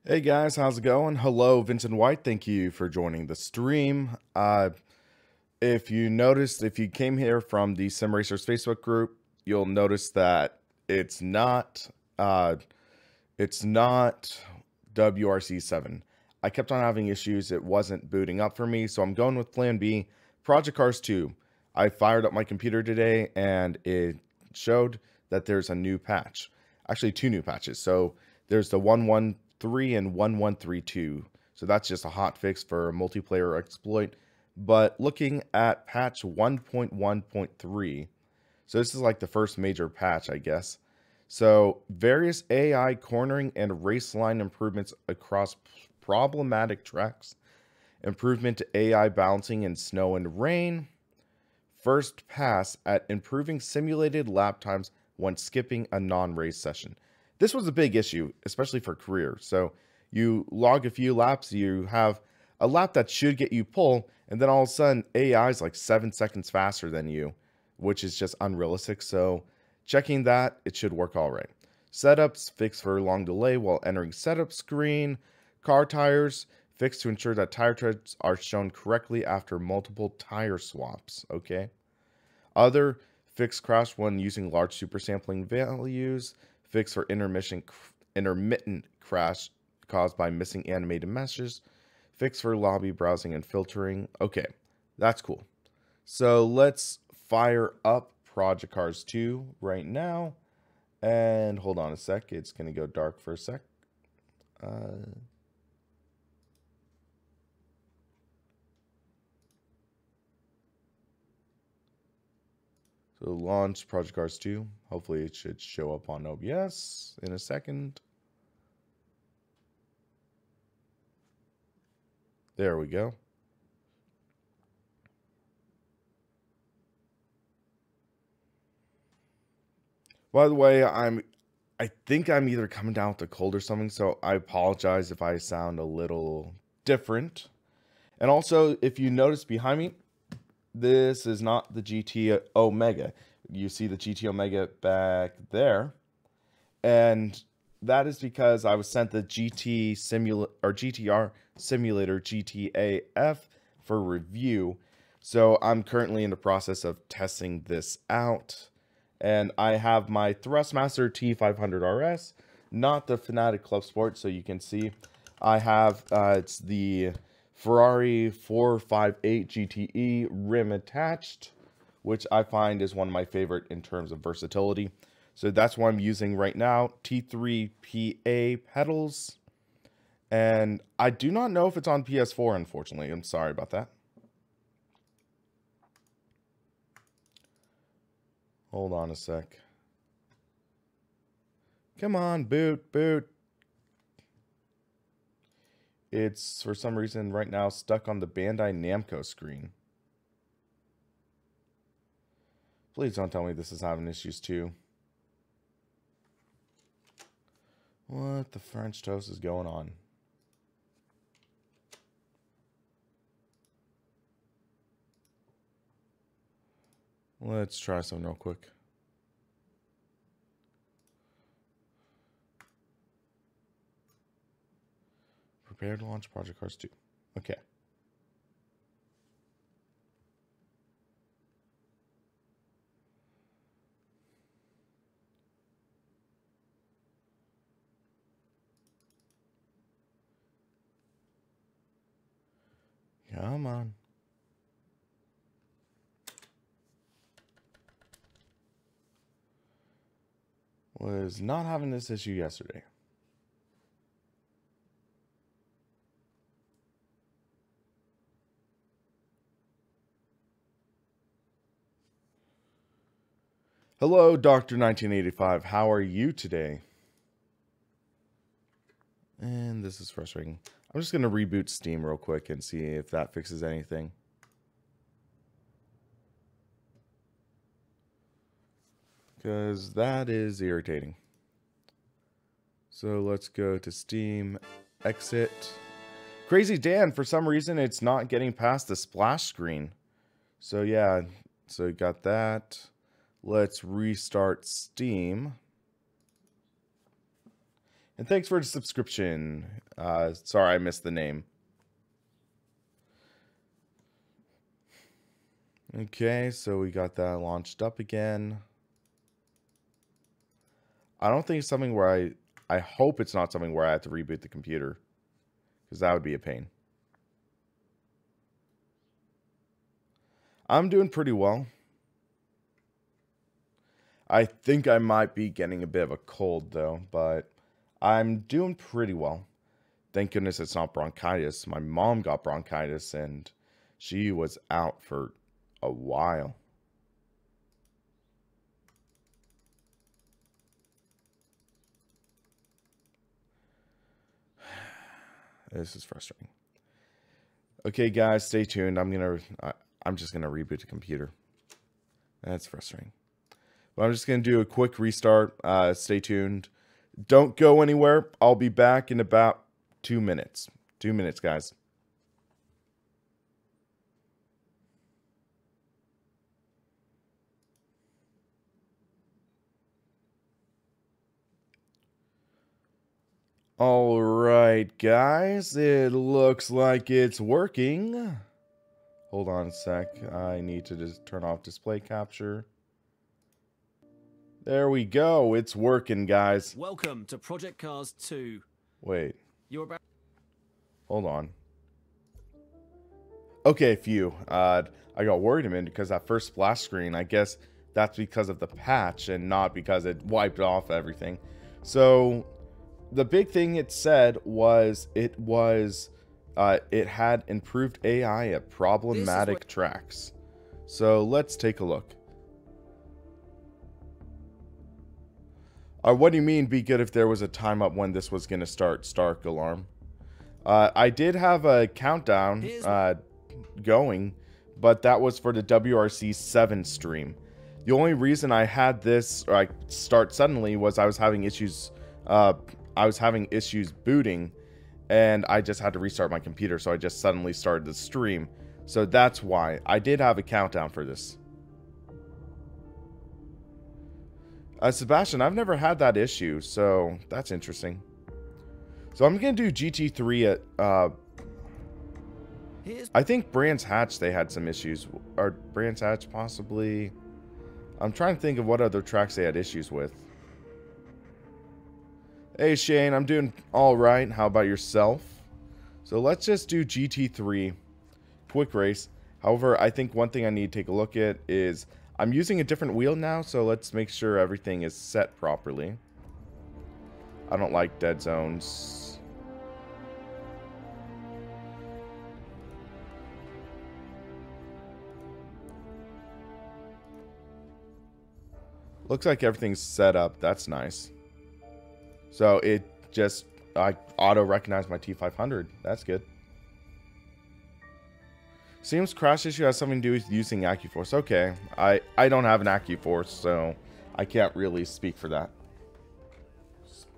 Hey guys, how's it going? Hello, Vincent White. Thank you for joining the stream. If you noticed, if you came here from the Sim Racers Facebook group, you'll notice that it's not uh, it's not WRC7. I kept on having issues. It wasn't booting up for me, so I'm going with Plan B, Project Cars 2. I fired up my computer today, and it showed that there's a new patch. Actually, two new patches. So there's the 113 and 1132. So that's just a hot fix for a multiplayer exploit. But looking at patch 1.1.3, so this is like the first major patch, I guess. So various AI cornering and race line improvements across problematic tracks, improvement to AI balancing in snow and rain, first pass at improving simulated lap times when skipping a non-race session. This was a big issue, especially for career. So you log a few laps, you have a lap that should get you pole, and then all of a sudden AI is like 7 seconds faster than you, which is just unrealistic. So checking that, it should work all right. Setups, fixed for long delay while entering setup screen. Car tires, fixed to ensure that tire treads are shown correctly after multiple tire swaps. Okay. Other, fixed crash when using large super sampling values. Fixed for intermittent crash caused by missing animated meshes. Fixed for lobby browsing and filtering. Okay, that's cool. So let's fire up Project Cars 2 right now. And hold on a sec. It's going to go dark for a sec. So launch Project Cars 2. Hopefully it should show up on OBS in a second. There we go. By the way, I think I'm either coming down with a cold or something, so I apologize if I sound a little different. And also, if you notice behind me, this is not the GT Omega. You see the GT Omega back there. And that is because I was sent the GTR Simulator GTA F for review. So I'm currently in the process of testing this out. And I have my Thrustmaster T500RS, not the Fanatic Club Sport. So you can see I have, it's the Ferrari 458 GTE rim attached, which I find is one of my favorite in terms of versatility. So that's what I'm using right now. T3PA pedals. And I do not know if it's on PS4, unfortunately. I'm sorry about that. Hold on a sec. Come on, boot. It's, for some reason, right now stuck on the Bandai Namco screen. Please don't tell me this is having issues too. What the French toast is going on? Let's try some real quick. Prepare to launch Project Cars 2. Okay. Come on. Was not having this issue yesterday. Hello, Dr. 1985. How are you today? And this is frustrating. I'm just going to reboot Steam real quick and see if that fixes anything. Because that is irritating. So let's go to Steam, exit. Crazy Dan, for some reason it's not getting past the splash screen. So yeah, so got that. Let's restart Steam. And thanks for the subscription. Sorry, I missed the name. Okay, so we got that launched up again. I don't think it's something where I hope it's not something where I have to reboot the computer, because that would be a pain. I'm doing pretty well. I think I might be getting a bit of a cold though, but I'm doing pretty well. Thank goodness it's not bronchitis. My mom got bronchitis and she was out for a while. This is frustrating. Okay, guys, stay tuned. I'm just gonna reboot the computer. That's frustrating. But I'm just gonna do a quick restart. Stay tuned. Don't go anywhere. I'll be back in about 2 minutes. 2 minutes, guys. All right, guys. It looks like it's working. Hold on a sec. I need to just turn off display capture. There we go. It's working, guys. Welcome to Project Cars 2. Wait. You're about. Hold on. Okay, phew. I got worried a minute because that first splash screen, I guess that's because of the patch and not because it wiped off everything. So the big thing it said was it had improved AI at problematic tracks. So let's take a look. What do you mean be good if there was a time up when this was going to start? Stark alarm. I did have a countdown going, but that was for the WRC 7 stream. The only reason I had this start suddenly was I was having issues booting, and I just had to restart my computer, so I just suddenly started the stream. So that's why. I did have a countdown for this. Sebastian, I've never had that issue, so that's interesting. So I'm going to do GT3 at, I think Brands Hatch, they had some issues. Or Brands Hatch, possibly. I'm trying to think of what other tracks they had issues with. Hey, Shane, I'm doing all right. How about yourself? So let's just do GT3. Quick race. However, I think one thing I need to take a look at is I'm using a different wheel now, so let's make sure everything is set properly. I don't like dead zones. Looks like everything's set up. That's nice. So it just auto-recognized my T500. That's good. Seems crash issue has something to do with using AccuForce. Okay, I don't have an AccuForce, so I can't really speak for that.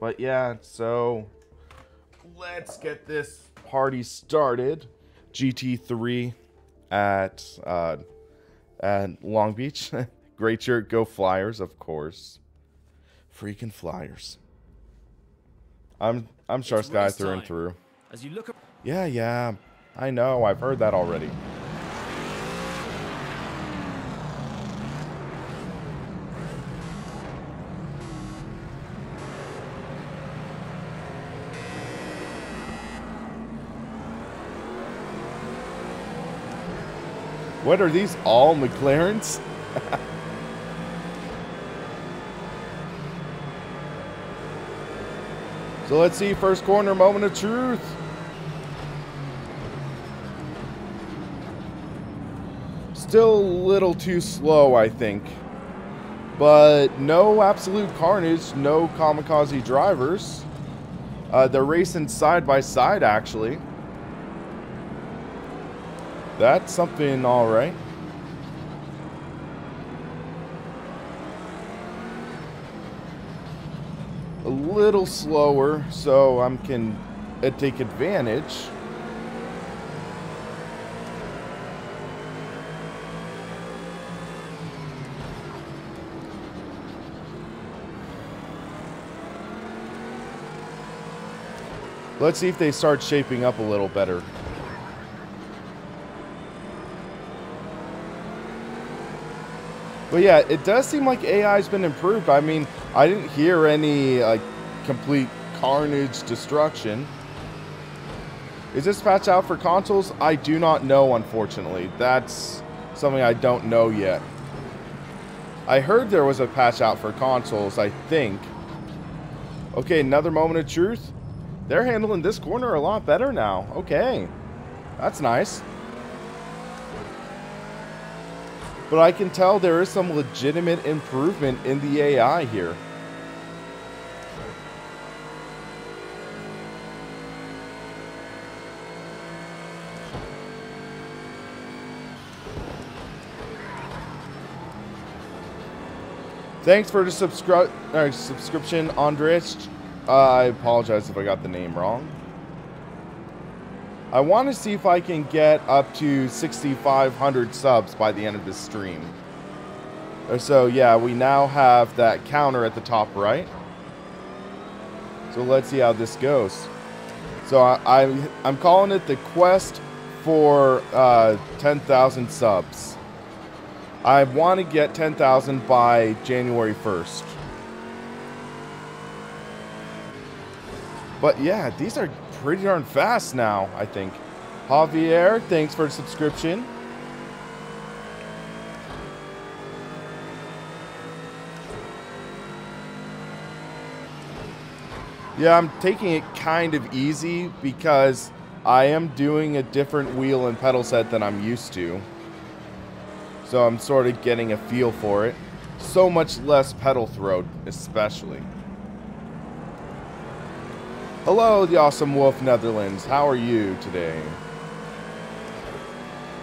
But yeah, so let's get this party started. GT3 at Long Beach. Great shirt, go Flyers, of course. Freaking Flyers. I'm Sharks guy through and through. As you look up. Yeah, I know. I've heard that already. What are these, all McLarens? So let's see, first corner, moment of truth. Still a little too slow, I think. But no absolute carnage, no kamikaze drivers. They're racing side by side, actually. That's something all right. A little slower, so I can take advantage. Let's see if they start shaping up a little better. But yeah, it does seem like AI's been improved. I mean, I didn't hear any like complete carnage destruction. Is this patch out for consoles? I do not know, unfortunately. That's something I don't know yet. I heard there was a patch out for consoles, I think. Okay, another moment of truth. They're handling this corner a lot better now. Okay, that's nice. But I can tell there is some legitimate improvement in the AI here. Thanks for the subscription, Andres. I apologize if I got the name wrong. I want to see if I can get up to 6,500 subs by the end of this stream. So yeah, we now have that counter at the top right. So let's see how this goes. So I'm calling it the quest for 10,000 subs. I want to get 10,000 by January 1st. But yeah, these are pretty darn fast now, I think. Javier, thanks for the subscription. Yeah, I'm taking it kind of easy because I am doing a different wheel and pedal set than I'm used to. So I'm sort of getting a feel for it. So much less pedal throw, especially. Hello, the Awesome Wolf Netherlands. How are you today?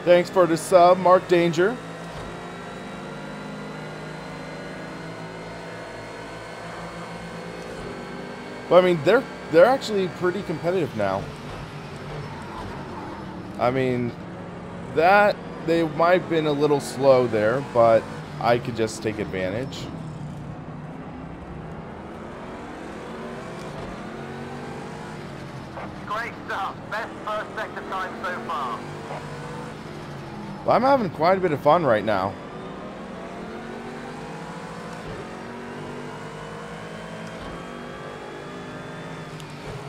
Thanks for the sub, Mark Danger. But I mean, they're actually pretty competitive now. I mean, that they might have been a little slow there, but I could just take advantage. Great stuff. Best first sector time so far. Well, I'm having quite a bit of fun right now.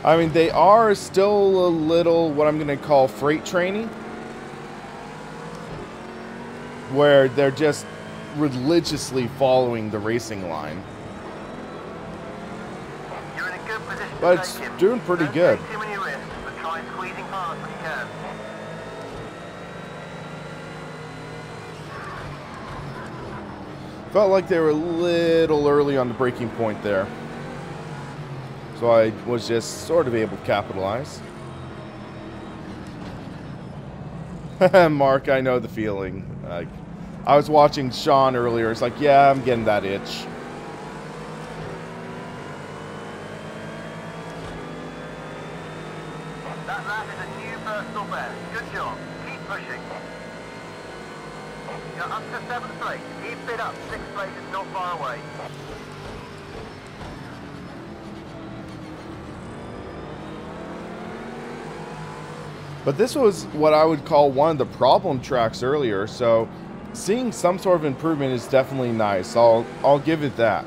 I mean, they are still a little, what I'm going to call freight training, where they're just religiously following the racing line. You're in a good position. But it's doing pretty good. Don't take too many risks, but try squeezing past when you can. Felt like they were a little early on the breaking point there. So I was just sort of able to capitalize. Mark, I know the feeling. I was watching Sean earlier. It's like, yeah, I'm getting that itch. That lap is a new personal best. Good job. Keep pushing. You're up to 7th place. Keep it up. 6th place is not far away. But this was what I would call one of the problem tracks earlier, so seeing some sort of improvement is definitely nice. I'll give it that.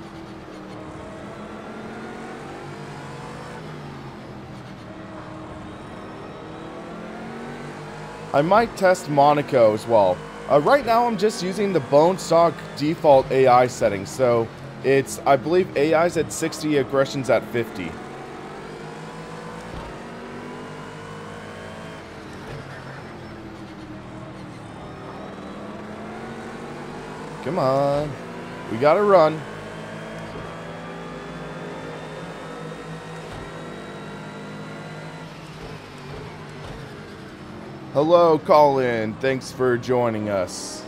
I might test Monaco as well. Right now I'm just using the bone stock default AI settings, so it's, I believe AI's at 60, aggression's at 50. Come on. We gotta run. Hello, Colin. Thanks for joining us.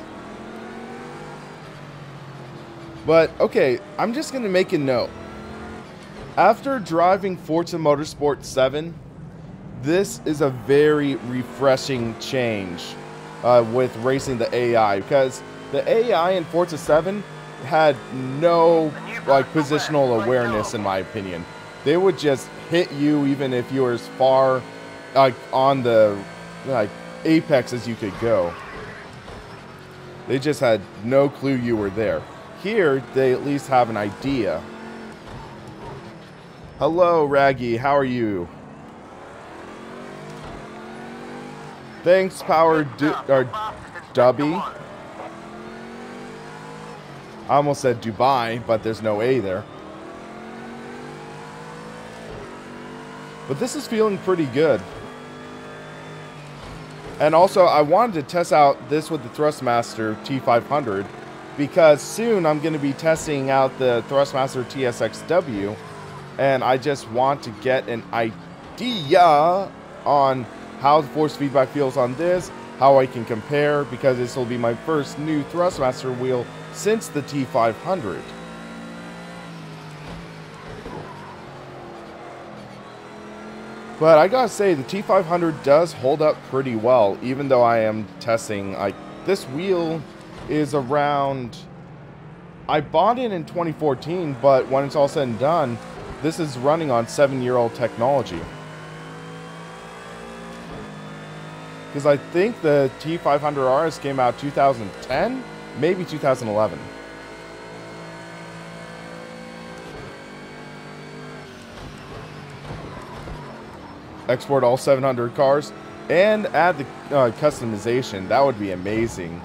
But, okay, I'm just gonna make a note. After driving Forza Motorsport 7, this is a very refreshing change with racing the AI, because the AI in Forza 7 had no like positional awareness, in my opinion. they would just hit you even if you were as far like on the like apex as you could go. They just had no clue you were there. Here, they at least have an idea. Hello, Raggy. How are you? Thanks, Power Dubby. I almost said Dubai, but there's no A there. But this is feeling pretty good. And also, I wanted to test out this with the Thrustmaster T500 because soon I'm going to be testing out the Thrustmaster TSXW, and I just want to get an idea on how the force feedback feels on this, how I can compare, because this will be my first new Thrustmaster wheel since the T500. But I gotta say, the T500 does hold up pretty well, even though I am testing. Like, this wheel is around... I bought it in 2014, but when it's all said and done, this is running on 7-year-old technology. Because I think the T500RS came out 2010, maybe 2011. Export all 700 cars and add the customization. That would be amazing.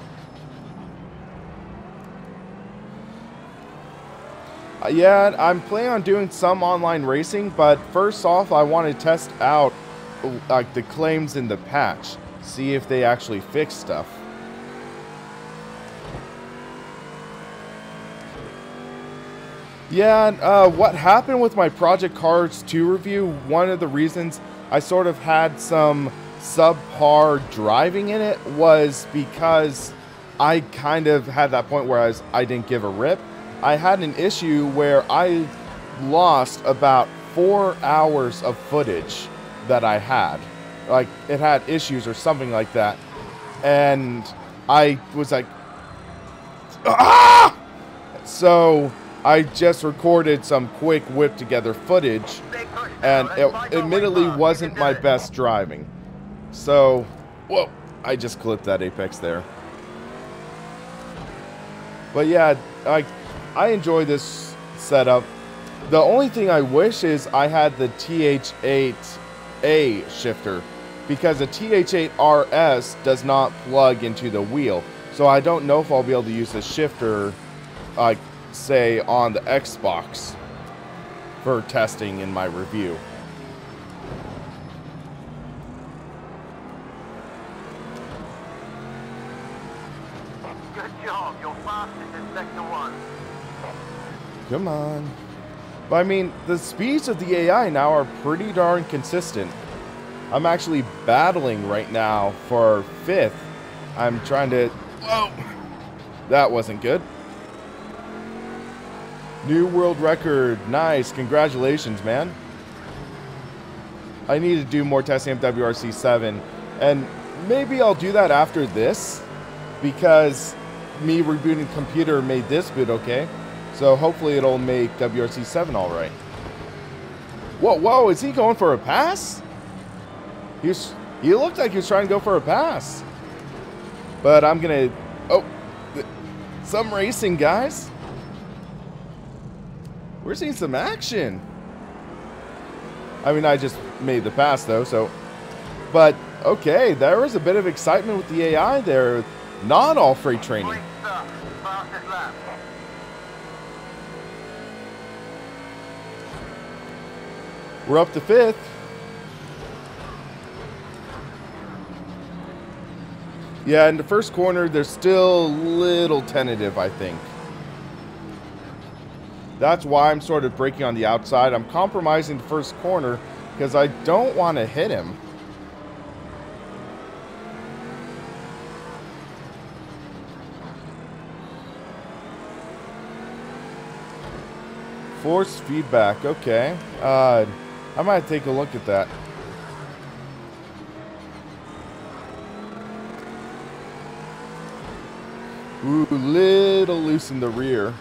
Yeah, I'm planning on doing some online racing, but first off, I want to test out like the claims in the patch, see if they actually fix stuff. Yeah, what happened with my Project Cars 2 review, one of the reasons I sort of had some subpar driving in it was because I kind of had that point where I didn't give a rip. I had an issue where I lost about 4 hours of footage that I had. Like, it had issues or something like that. And I was like, ah! So I just recorded some quick whip together footage, and it admittedly wasn't my best driving. So, whoa, I just clipped that apex there. But yeah, I enjoy this setup. The only thing I wish is I had the TH8A shifter, because the TH8RS does not plug into the wheel. So I don't know if I'll be able to use the shifter, say, on the Xbox for testing in my review. Good job. You're fastest in Sector 1. Come on. But I mean, the speeds of the AI now are pretty darn consistent. I'm actually battling right now for 5th. I'm trying to... Whoa! That wasn't good. New world record. Nice. Congratulations, man. I need to do more testing of WRC7. And maybe I'll do that after this, because me rebooting the computer made this boot okay. So hopefully it'll make WRC7 alright. Whoa, whoa, is he going for a pass? He looked like he was trying to go for a pass. But I'm gonna... Oh, some racing, guys. We're seeing some action. I mean, I just made the pass, though, so... But, okay, there was a bit of excitement with the AI there. Not all freight training. Great stuff. Fastest lap. We're up to 5th. Yeah, in the first corner, they're still a little tentative, I think. That's why I'm sort of braking on the outside. I'm compromising the first corner because I don't want to hit him. Force feedback, okay. I might take a look at that. Ooh, little loose in the rear.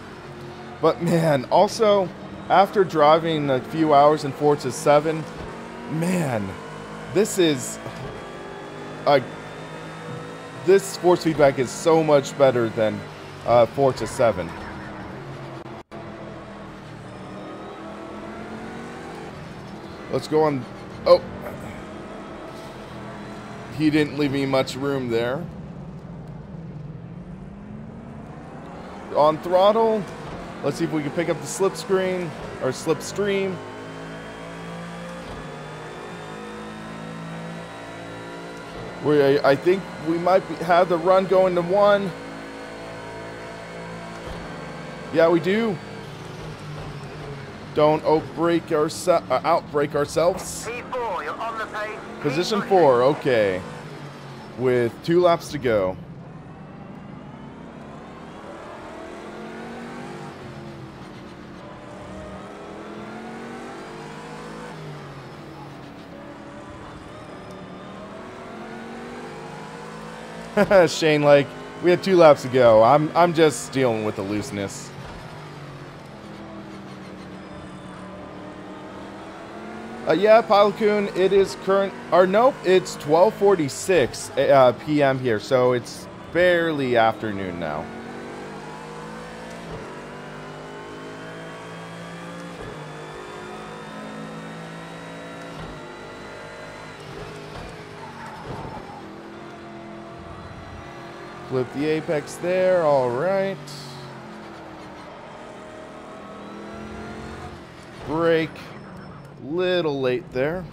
But man, also, After driving a few hours in Forza 7, man, this is this force feedback is so much better than Forza 7. Let's go on. Oh, he didn't leave me much room there. On throttle, let's see if we can pick up the slipstream or slipstream. I think we might have the run going to 1. Yeah, we do. Don't outbrake ourselves. P4, you're on the pace. Position 4, okay. With 2 laps to go. Shane, like, we had 2 laps to go. I'm just dealing with the looseness. Yeah, Pilotcoon, it is current, or nope, it's 12:46 p.m. here, so it's barely afternoon now. Flip the apex there, all right. Brake. Little late there.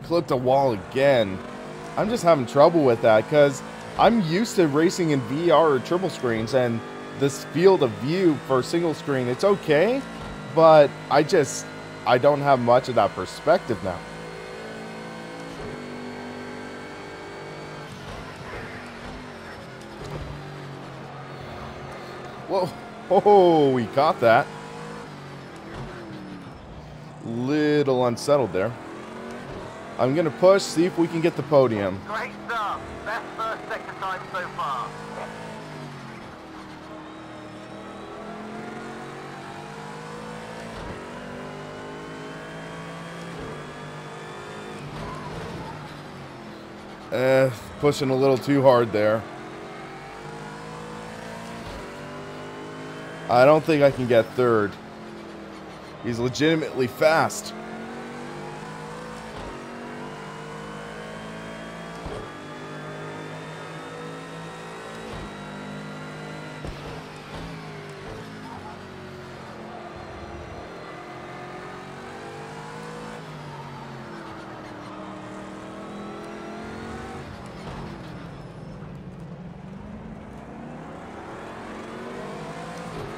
Clipped a wall again. I'm just having trouble with that because I'm used to racing in VR or triple screens, and this field of view for single screen, it's okay, but I don't have much of that perspective now. Whoa, oh, we caught that. Little unsettled there. I'm gonna push, see if we can get the podium. Great start. Best first sector time so far. Pushing a little too hard there. I don't think I can get third. He's legitimately fast.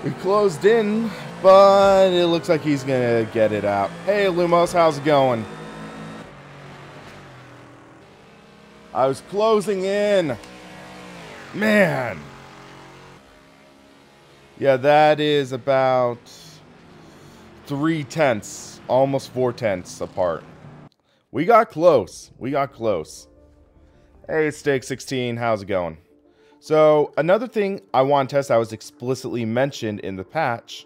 We closed in, but it looks like he's gonna get it out. Hey, Lumos, how's it going? I was closing in. Man. Yeah, that is about 3/10, almost 4/10 apart. We got close. We got close. Hey, Steak16, how's it going? So, another thing I want to test that was explicitly mentioned in the patch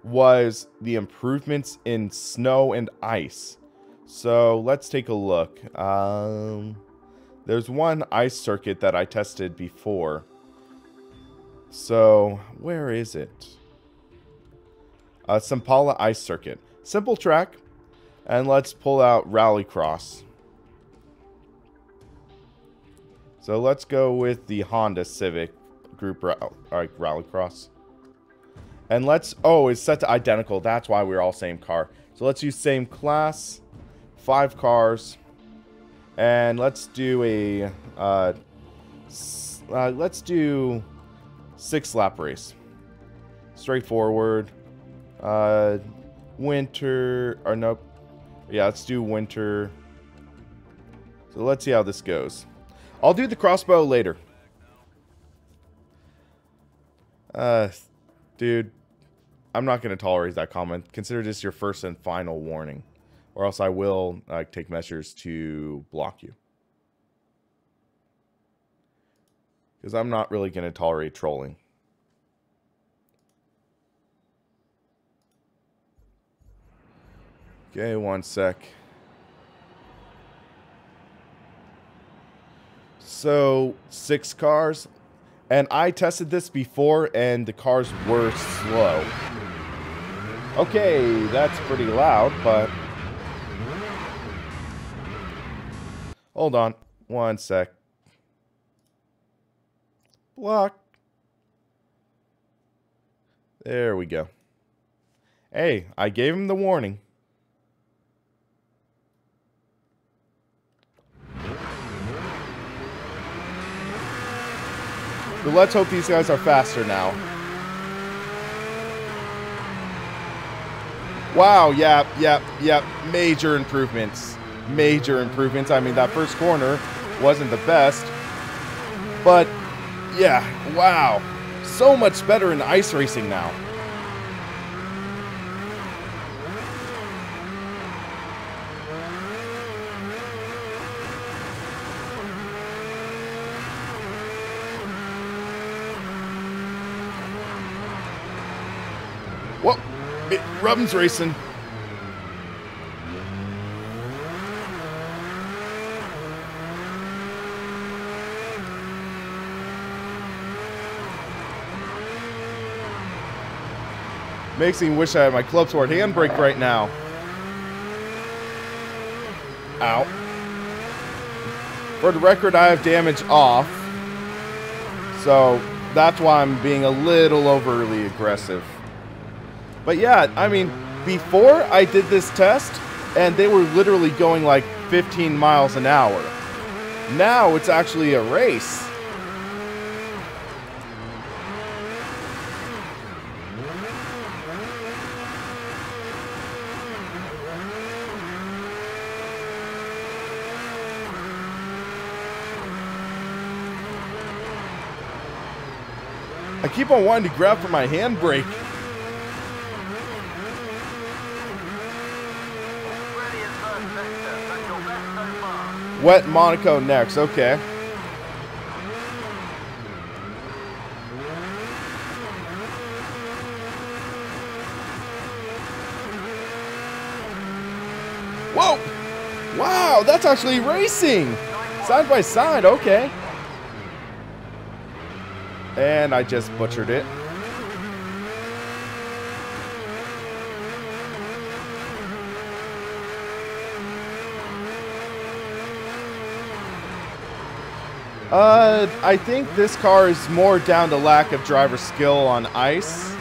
was the improvements in snow and ice. So, let's take a look. There's one ice circuit that I tested before. So, where is it? Sampala Ice Circuit. Simple track. And let's pull out Rallycross. So let's go with the Honda Civic Group Rallycross. And let's, oh, it's set to identical. That's why we're all same car. So let's use same class, 5 cars. And let's do a, let's do 6-lap race. Straightforward. Winter, or nope. Yeah, let's do winter. So let's see how this goes. I'll do the crossbow later. Dude, I'm not going to tolerate that comment. Consider this your first and final warning. Or else I will take measures to block you. Because I'm not really going to tolerate trolling. Okay, one sec. So, 6 cars. And I tested this before, and the cars were slow. Okay, that's pretty loud, but... Hold on. One sec. Block. There we go. Hey, I gave him the warning. But let's hope these guys are faster now. Wow, yep. Major improvements. Major improvements. I mean, that first corner wasn't the best. But, yeah, wow. So much better in ice racing now. Whoa, Rubben's racing. Makes me wish I had my club sport handbrake right now. Ow. For the record, I have damage off. So that's why I'm being a little overly aggressive. But yeah, I mean, before I did this test, and they were literally going like 15 miles an hour. Now it's actually a race. I keep on wanting to grab for my handbrake. Wet Monaco next, okay. Whoa! Wow, that's actually racing! Side by side, okay. And I just butchered it. I think this car is more down to lack of driver skill on ice.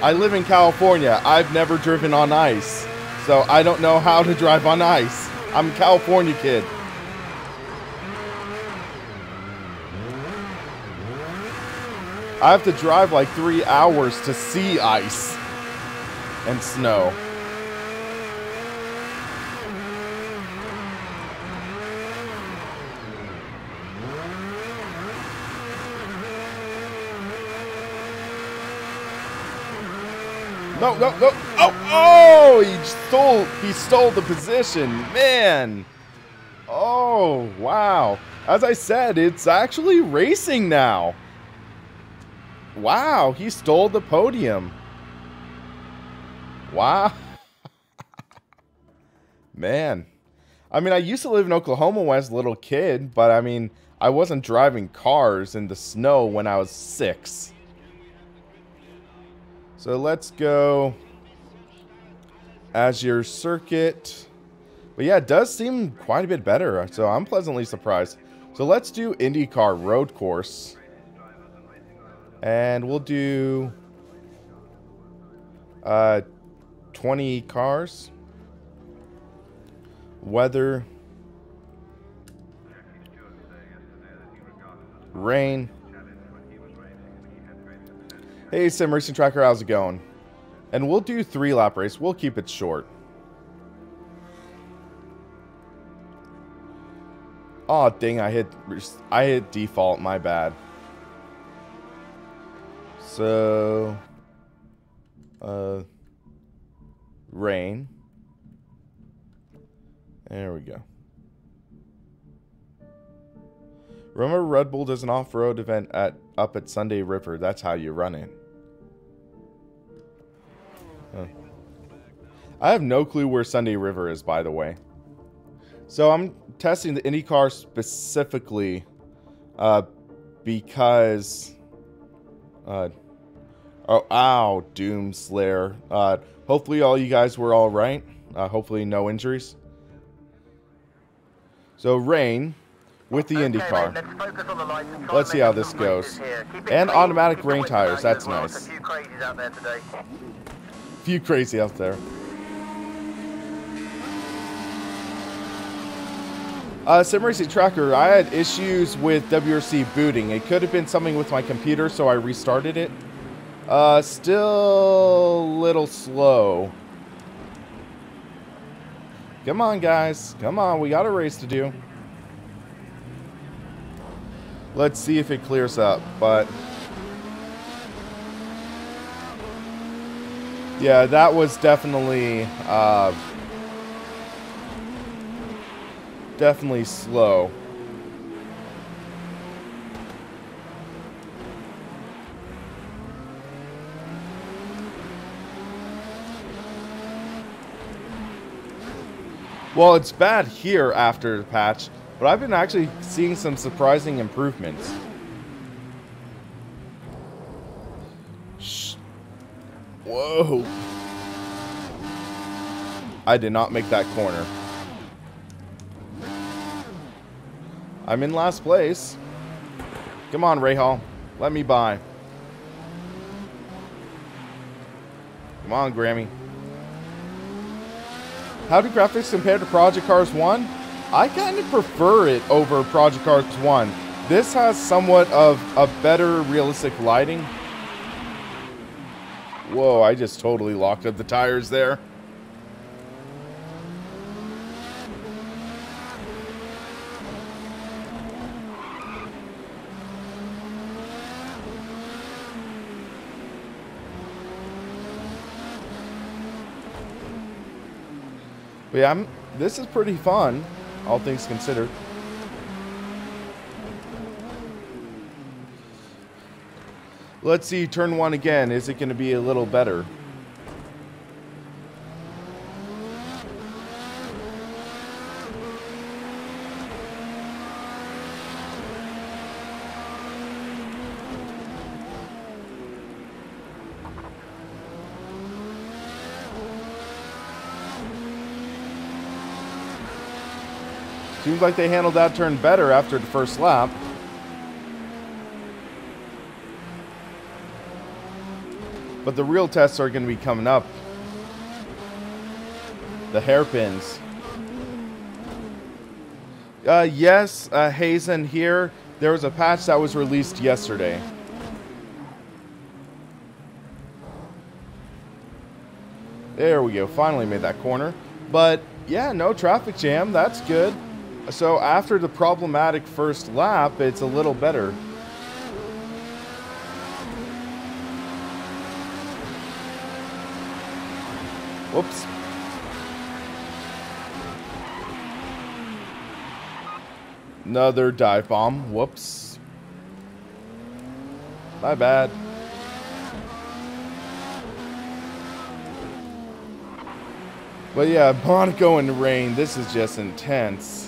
I live in California. I've never driven on ice. So I don't know how to drive on ice. I'm a California kid. I have to drive like 3 hours to see ice and snow. No. Oh, he stole the position. Man. Oh, wow. As I said, it's actually racing now. Wow, he stole the podium. Wow. Man. I mean, I used to live in Oklahoma when I was a little kid, but I mean, I wasn't driving cars in the snow when I was 6. So let's go Azure Circuit. But yeah, it does seem quite a bit better, so I'm pleasantly surprised. So let's do IndyCar road course. And we'll do 20 cars. Weather. Rain. Hey, Sim Racing Tracker, how's it going? And we'll do 3-lap race. We'll keep it short. Oh, dang, I hit default, my bad. So, rain. There we go. Remember, Red Bull does an off-road event up at Sunday River. That's how you run it. Huh. I have no clue where Sunday River is, by the way. So I'm testing the IndyCar specifically because... oh, ow, Doomslayer. Hopefully all you guys were all right. Hopefully no injuries. So rain with the IndyCar. Let's see how this goes. And automatic rain tires, that's nice. Few crazy out there. Sim Racing Tracker, I had issues with WRC booting. It could have been something with my computer, so I restarted it. Still a little slow. Come on, guys. Come on, we got a race to do. Let's see if it clears up, but... yeah, that was definitely... definitely slow. Well, it's bad here after the patch, but I've been actually seeing some surprising improvements. Shh. Whoa. I did not make that corner. I'm in last place. Come on, Rahal. Let me by. Come on, Grammy. How do graphics compare to Project Cars 1? I kind of prefer it over Project Cars 1. This has somewhat of a better realistic lighting. Whoa, I just totally locked up the tires there. But yeah, this is pretty fun, all things considered. Let's see, turn one again. Is it going to be a little better? Seems like they handled that turn better after the first lap. But the real tests are going to be coming up. The hairpins. Yes, Hazen here. There was a patch that was released yesterday. There we go. Finally made that corner. But yeah, no traffic jam. That's good. So after the problematic first lap, it's a little better. Whoops. Another dive bomb. Whoops. My bad. But yeah, Monaco in the rain. This is just intense.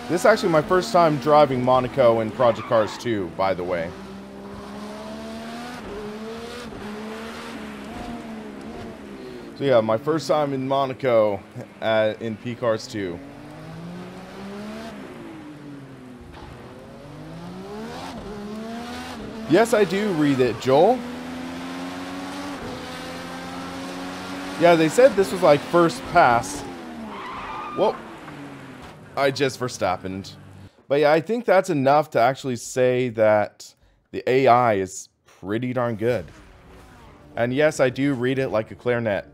This is actually my first time driving Monaco in Project Cars 2, by the way. So yeah, my first time in Monaco in P-Cars 2. Yes, I do read it, Joel. Yeah, they said this was like first pass. Whoa. I just Verstappened. But yeah, I think that's enough to actually say that the AI is pretty darn good. And yes, I do read it like a clarinet.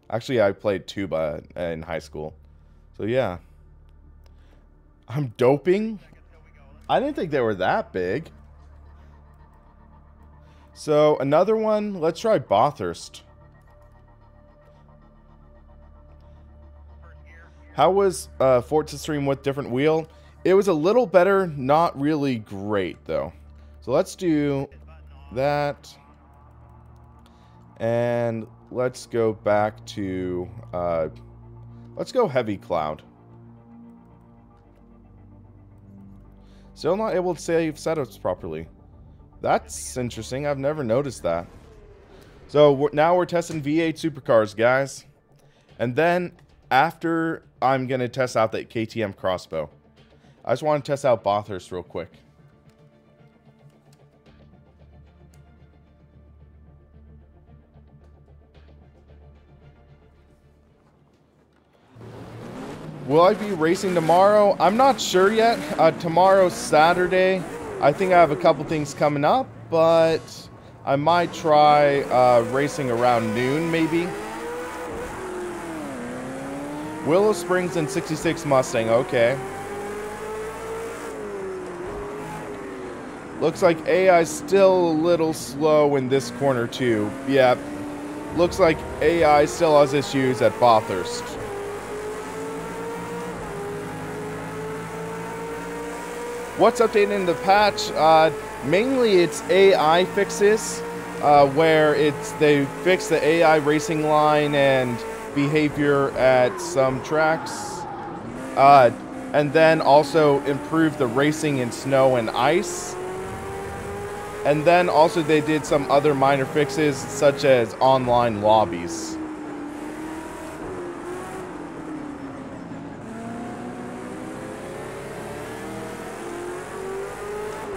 Actually, I played tuba in high school. So yeah. I'm doping? I didn't think they were that big. So another one, let's try Bathurst. How was Forza Stream with different wheel? It was a little better, not really great though. So let's do that. And let's go back to, let's go heavy cloud. Still not able to save setups properly. That's interesting. I've never noticed that. So now we're testing V8 Supercars, guys. And then after, I'm going to test out the KTM crossbow. I just want to test out Bathurst real quick. Will I be racing tomorrow? I'm not sure yet. Tomorrow's Saturday. I think I have a couple things coming up, but I might try racing around noon, maybe. Willow Springs and 66 Mustang. Okay. Looks like AI is still a little slow in this corner, too. Yeah. Looks like AI still has issues at Bathurst. What's updated in the patch? Mainly it's AI fixes, where they fix the AI racing line and behavior at some tracks, and then also improve the racing in snow and ice. And then also they did some other minor fixes, such as online lobbies.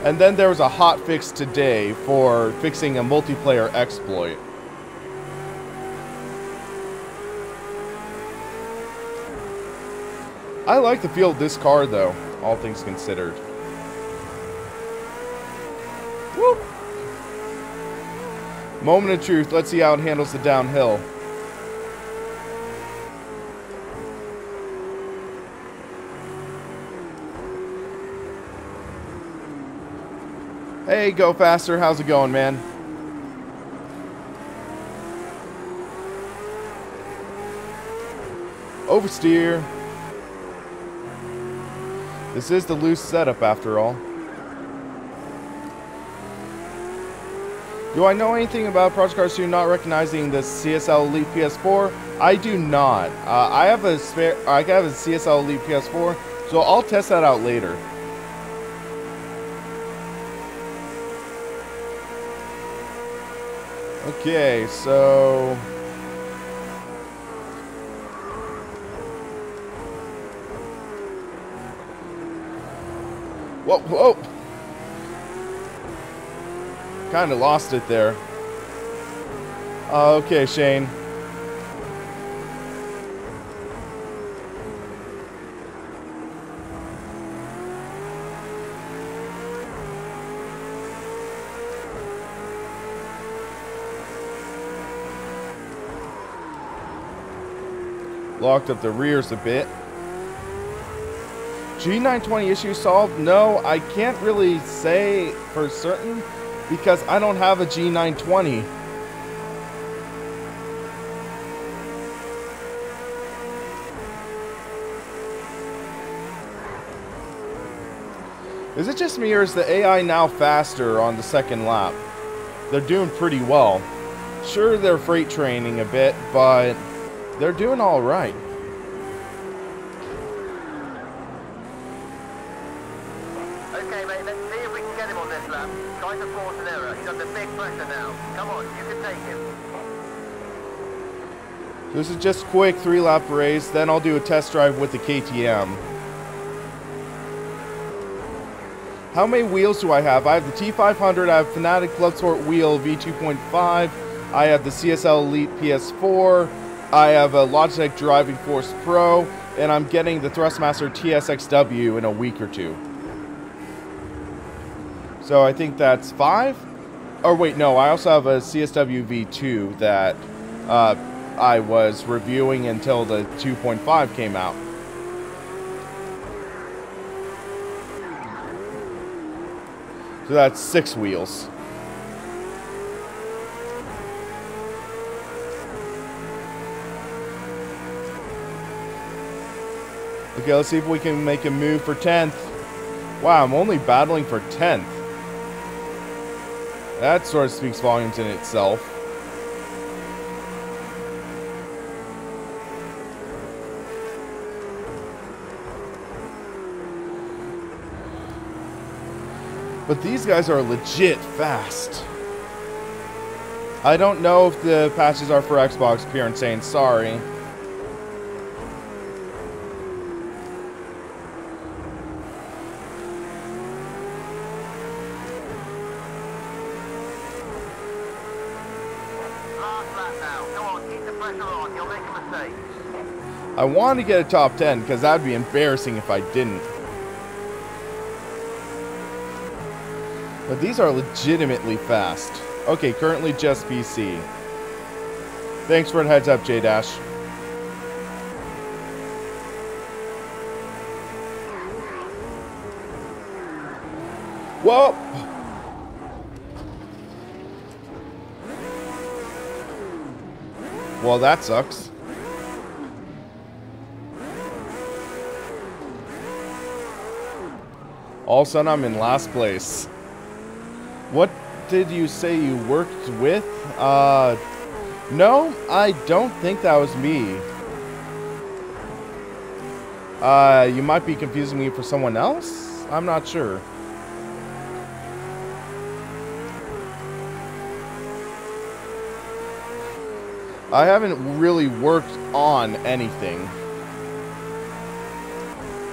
And then there was a hot fix today for fixing a multiplayer exploit. I like the feel of this car though, all things considered. Woo! Moment of truth, let's see how it handles the downhill. Hey, Go Faster, how's it going, man? Oversteer. This is the loose setup after all. Do I know anything about Project Cars 2 not recognizing the CSL Elite PS4? I do not. I have a CSL Elite PS4, so I'll test that out later. Okay, so whoa, whoa! Kind of lost it there. Okay, Shane. Locked up the rears a bit. G920 issue solved? No, I can't really say for certain because I don't have a G920. Is it just me or is the AI now faster on the second lap? They're doing pretty well. Sure, they're freight training a bit, but they're doing all right. Okay, mate, let's see if we can get him on this lap. Try to force an error. He's under big pressure now. Come on, you can take him. This is just a quick 3-lap race, then I'll do a test drive with the KTM. How many wheels do I have? I have the T500, I have Fanatic Club Sport wheel V2.5, I have the CSL Elite PS4, I have a Logitech Driving Force Pro, and I'm getting the Thrustmaster TSXW in a week or two. So I think that's 5? Or wait, no, I also have a CSW V2 that I was reviewing until the 2.5 came out. So that's 6 wheels. Okay, let's see if we can make a move for 10th. Wow, I'm only battling for 10th. That sort of speaks volumes in itself. But these guys are legit fast. I don't know if the patches are for Xbox. Pure Insane, sorry. Last lap now. Come on, keep the pressure on. You'll make a mistake. I want to get a top 10 because that would be embarrassing if I didn't. But these are legitimately fast. Okay, currently just PC. Thanks for the heads up, J-Dash. Whoa! Well, that sucks. All of a sudden, I'm in last place. What did you say you worked with? No, I don't think that was me. You might be confusing me for someone else? I'm not sure. I haven't really worked on anything.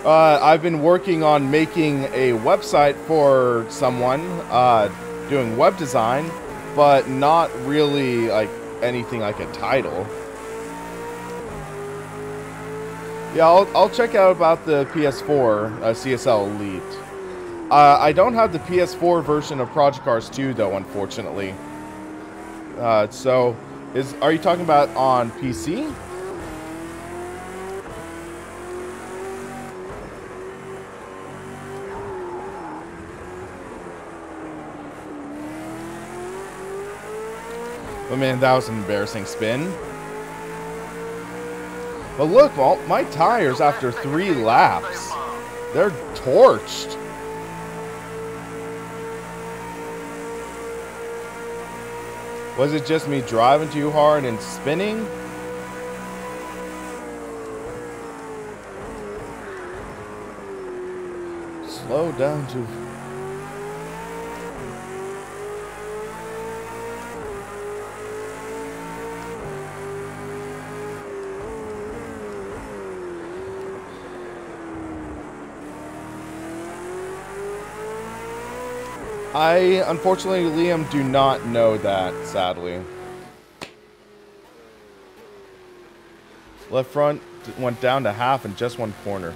I've been working on making a website for someone, doing web design, but not really like anything like a title. Yeah, I'll check out about the PS4 CSL Elite. I don't have the PS4 version of Project Cars 2 though, unfortunately. So, are you talking about on PC? Oh man, that was an embarrassing spin. But look, well, my tires after 3 laps, they're torched. Was it just me driving too hard and spinning? Slow down to... I, unfortunately, Liam, do not know that, sadly. Left front went down to half in just one corner.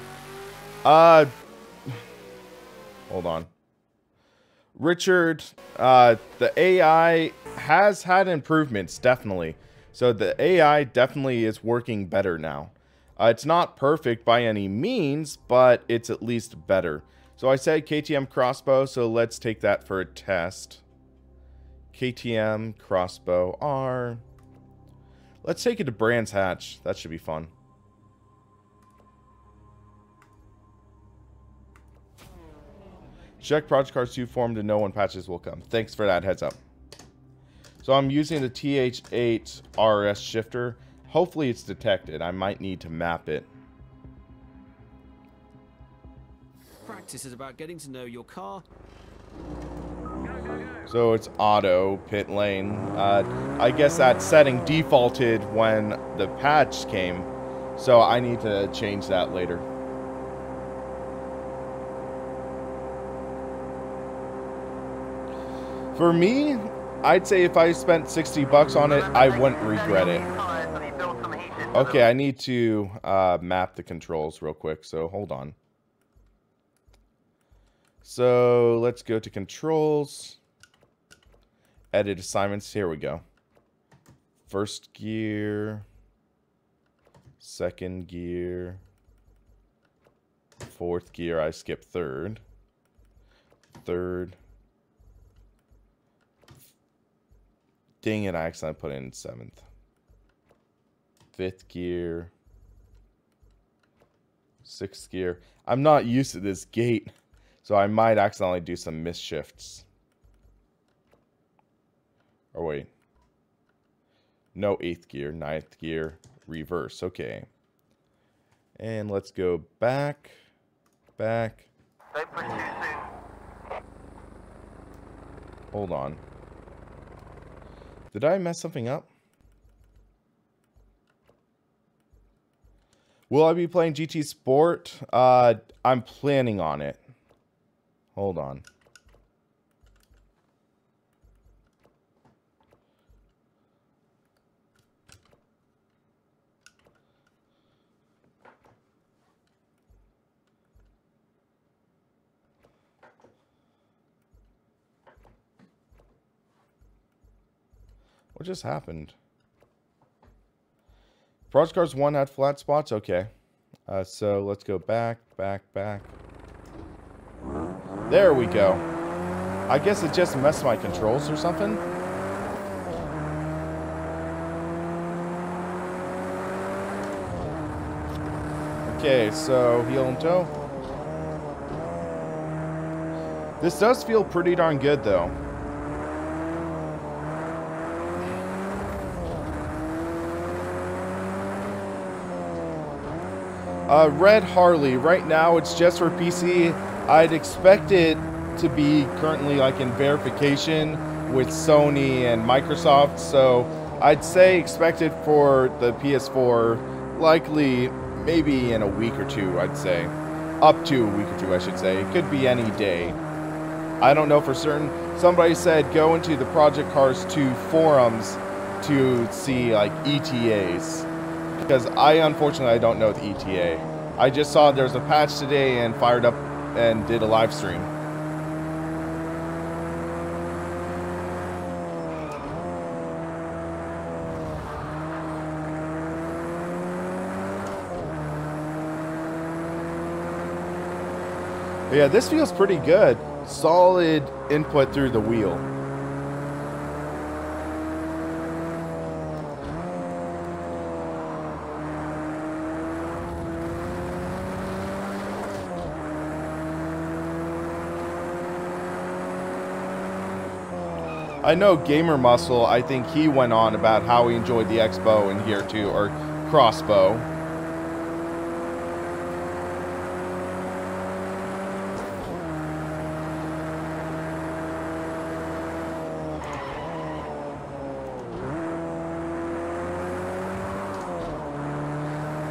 Hold on. Richard, the AI has had improvements, definitely. So the AI definitely is working better now. It's not perfect by any means, but it's at least better. So I said KTM crossbow, so let's take that for a test. KTM crossbow R. Let's take it to Brands Hatch. That should be fun. Check Project Cars 2 forum to know when patches will come. Thanks for that heads up. So I'm using the TH8RS shifter. Hopefully it's detected. I might need to map it. Practice is about getting to know your car. So it's auto pit lane. I guess that setting defaulted when the patch came, so I need to change that later. For me, I'd say if I spent 60 bucks on it, I wouldn't regret it. Okay, I need to map the controls real quick, so hold on. So let's go to controls, edit assignments. Here we go. First gear, second gear, fourth gear. I skipped third. Dang it, I accidentally put in seventh. Fifth gear, sixth gear. I'm not used to this gate, so I might accidentally do some misshifts. Or wait. No, eighth gear, ninth gear, reverse. Okay. And let's go back. Don't push too soon. Hold on. Did I mess something up? Will I be playing GT Sport? I'm planning on it. Hold on. What just happened? Project Cars 1 had flat spots? Okay. So let's go back. There we go. I guess it just messed my controls or something. Okay, so heel and toe. This does feel pretty darn good though. Red Harley, right now it's just for PC. I'd expect it to be currently like in verification with Sony and Microsoft, so I'd say expect it for the PS4 likely maybe in a week or two, I'd say. Up to a week or two, I should say. It could be any day. I don't know for certain. Somebody said go into the Project Cars 2 forums to see like ETAs. Because unfortunately, I don't know the ETA. I just saw there's a patch today and fired up and did a live stream. But yeah, this feels pretty good. Solid input through the wheel. I know Gamer Muscle, I think he went on about how he enjoyed the X-Bow in here too, or crossbow.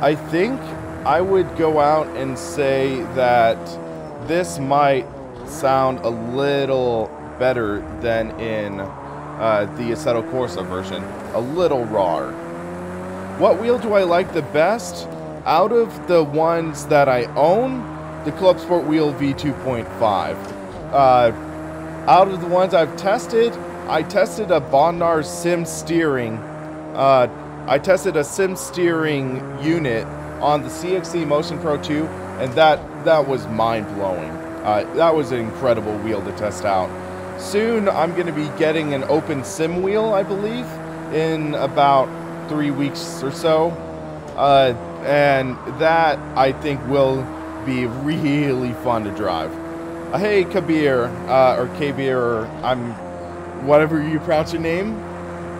I think I would go out and say that this might sound a little better than in the Assetto Corsa version. A little rawer. What wheel do I like the best? Out of the ones that I own, the Club Sport Wheel V2.5. Out of the ones I've tested, I tested a Bondar Sim Steering. I tested a Sim Steering unit on the CXC Motion Pro 2, and that was mind-blowing. That was an incredible wheel to test out. Soon, I'm going to be getting an open sim wheel, I believe, in about 3 weeks or so. And that, I think, will be really fun to drive. Hey, Kabir, or Kabir, or whatever you pronounce your name.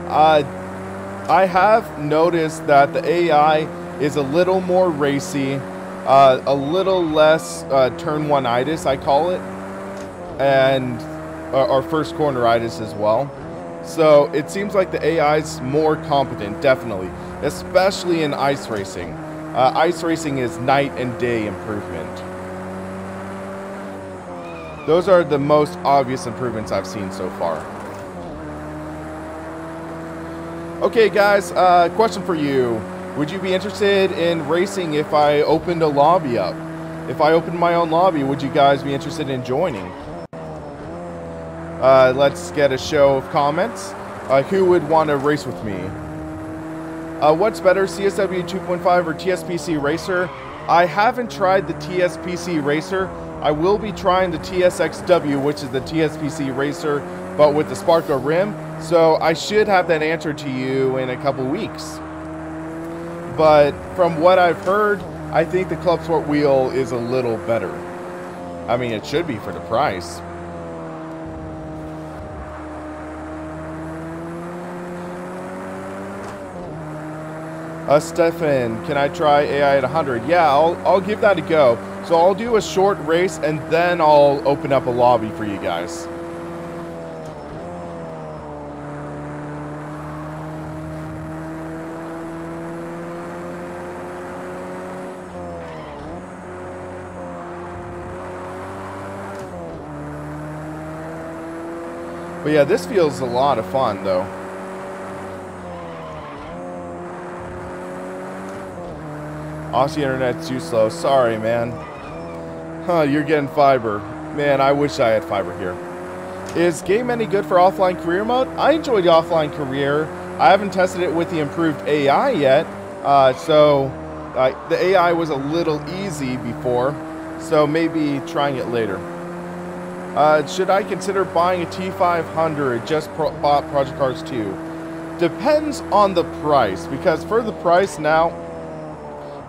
I have noticed that the AI is a little more racy, a little less turn one-itis, I call it, and or first corneritis as well. So it seems like the AI is more competent, definitely, especially in ice racing. Ice racing is night and day improvement. Those are the most obvious improvements I've seen so far. Okay guys, question for you. Would you be interested in racing if I opened a lobby up? If I opened my own lobby, would you guys be interested in joining? Let's get a show of comments. Who would want to race with me? What's better, CSW 2.5 or TSPC Racer? I haven't tried the TSPC Racer. I will be trying the TSXW, which is the TSPC Racer, but with the Sparko rim. So I should have that answer to you in a couple weeks. But from what I've heard, I think the Club Sport wheel is a little better. I mean, it should be for the price. Stefan, can I try AI at 100? Yeah, I'll give that a go. So I'll do a short race and then I'll open up a lobby for you guys. But yeah, this feels a lot of fun, though. Aussie internet's too slow. Sorry, man. Huh, you're getting fiber. Man, I wish I had fiber here. Is game any good for offline career mode? I enjoy the offline career. I haven't tested it with the improved AI yet. The AI was a little easy before. So maybe trying it later. Should I consider buying a T500? Just bought Project Cars 2. Depends on the price. Because for the price now,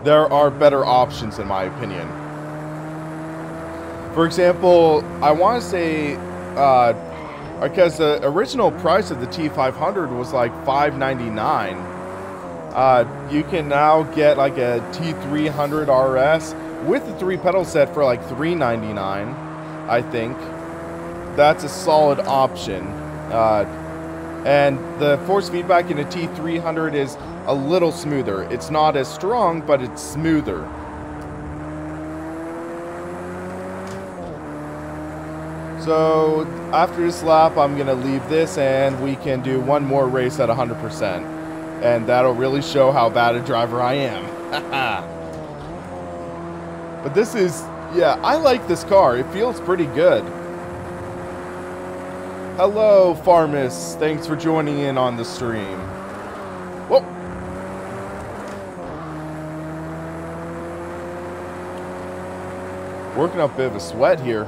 there are better options in my opinion. For example, I want to say, because the original price of the T500 was like $599. You can now get like a T300RS with the 3-pedal set for like $399, I think. That's a solid option. And the force feedback in a T300 is a little smoother. It's not as strong, but it's smoother. So after this lap, I'm going to leave this and we can do one more race at 100%. And that'll really show how bad a driver I am. But this is, yeah, I like this car. It feels pretty good. Hello, Farmus. Thanks for joining in on the stream. Whoa. Working up a bit of a sweat here.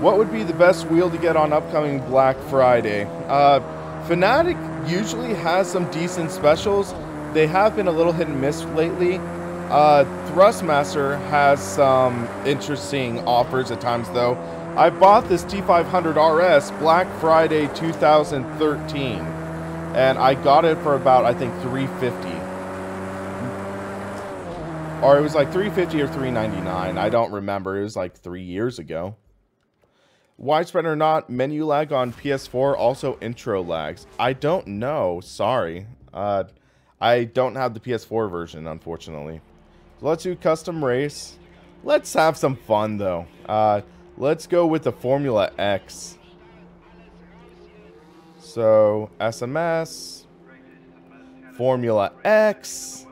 What would be the best wheel to get on upcoming Black Friday? Fnatic usually has some decent specials. They have been a little hit and miss lately. Thrustmaster has some interesting offers at times though. I bought this T500RS Black Friday 2013 and I got it for about, I think, $350. Or it was like $350 or $399. I don't remember. It was like 3 years ago. Widespread or not, menu lag on PS4, also intro lags. I don't know, sorry. I don't have the PS4 version, unfortunately. So let's do custom race. Let's have some fun, though. Let's go with the Formula X. So, SMS. Formula X.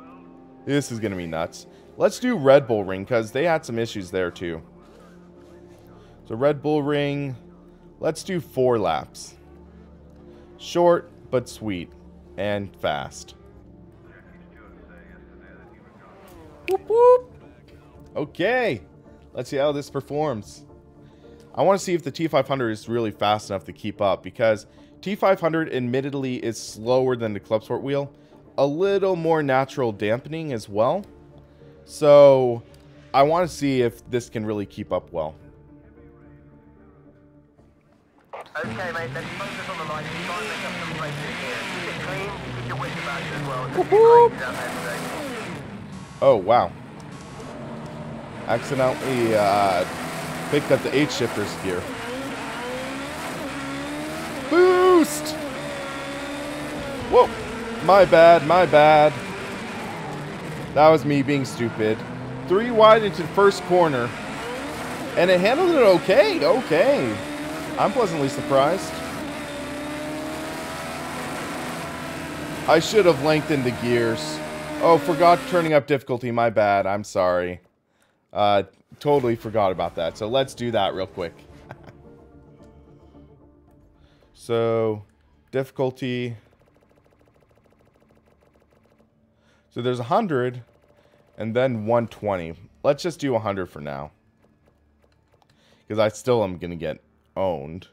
This is going to be nuts. Let's do Red Bull Ring, because they had some issues there, too. So Red Bull Ring, let's do 4 laps. Short, but sweet. And fast. Whoop, whoop. Okay. Let's see how this performs. I want to see if the T500 is really fast enough to keep up. Because T500 admittedly is slower than the Club Sport wheel. A little more natural dampening as well. So I want to see if this can really keep up well. Okay, mate, let's focus on the line. Try and make up some places here. Keep it clean, keep your wits about you as well. Oh, wow. Accidentally picked up the 8-shifter's gear. Boost! Whoa. My bad, my bad. That was me being stupid. 3 wide into the first corner. And it handled it okay. Okay. I'm pleasantly surprised. I should have lengthened the gears. Oh, forgot turning up difficulty. My bad. I'm sorry. Totally forgot about that. So let's do that real quick. So, difficulty. So there's 100 and then 120. Let's just do 100 for now. Because I still am going to get owned.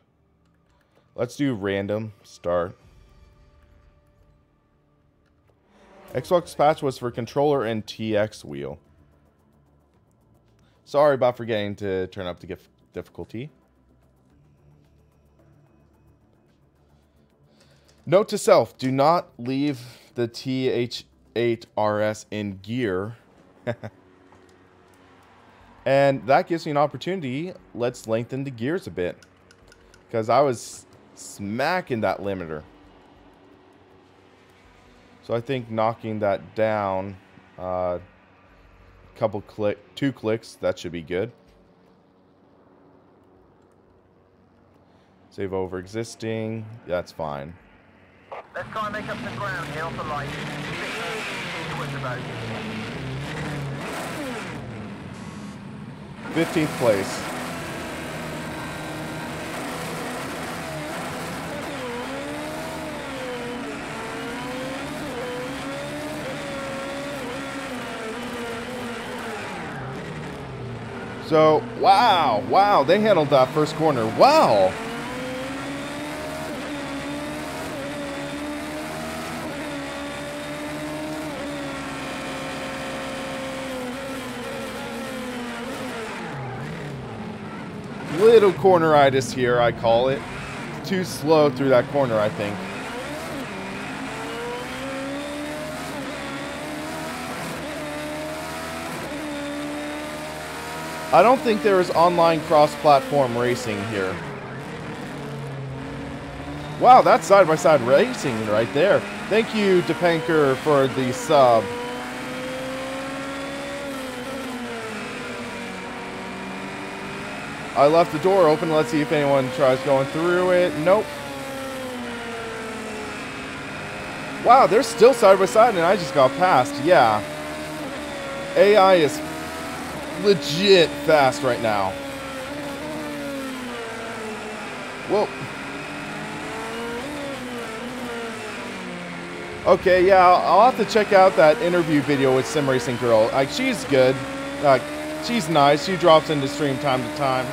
Let's do random start. Xbox patch was for controller and TX wheel. Sorry about forgetting to turn up the difficulty. Note to self, do not leave the TH8RS in gear. And that gives me an opportunity. Let's lengthen the gears a bit. Because I was smacking that limiter. So I think knocking that down, two clicks, that should be good. Save over existing. That's fine. Let's try and make up some ground here off the light. 16 towards the boat. 15th place. So, wow, they handled that first corner. Wow. Little corneritis here, I call it. Too slow through that corner, I think. I don't think there is online cross-platform racing here. Wow, that's side-by-side racing right there. Thank you, Depenker, for the sub. I left the door open. Let's see if anyone tries going through it. Nope. Wow, they're still side-by-side, and I just got past. Yeah. AI is legit fast right now. Whoa. Okay, yeah, I'll have to check out that interview video with Sim Racing Girl. Like, she's good. She's nice. She drops into stream time to time.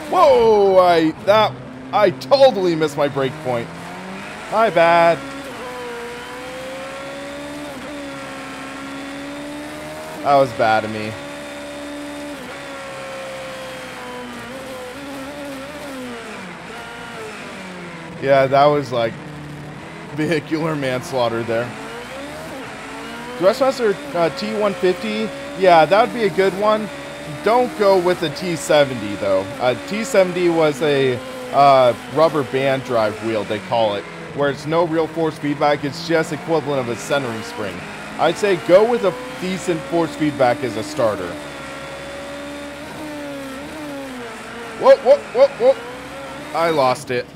Whoa! I totally missed my break point. My bad. That was bad of me. Yeah, that was like vehicular manslaughter there. Thrustmaster T150, yeah, that would be a good one. Don't go with a T70 though. T70 was a rubber band drive wheel, they call it, where it's no real force feedback. It's just equivalent of a centering spring. I'd say go with a decent force feedback as a starter. Whoa, whoa, whoa, whoa. I lost it.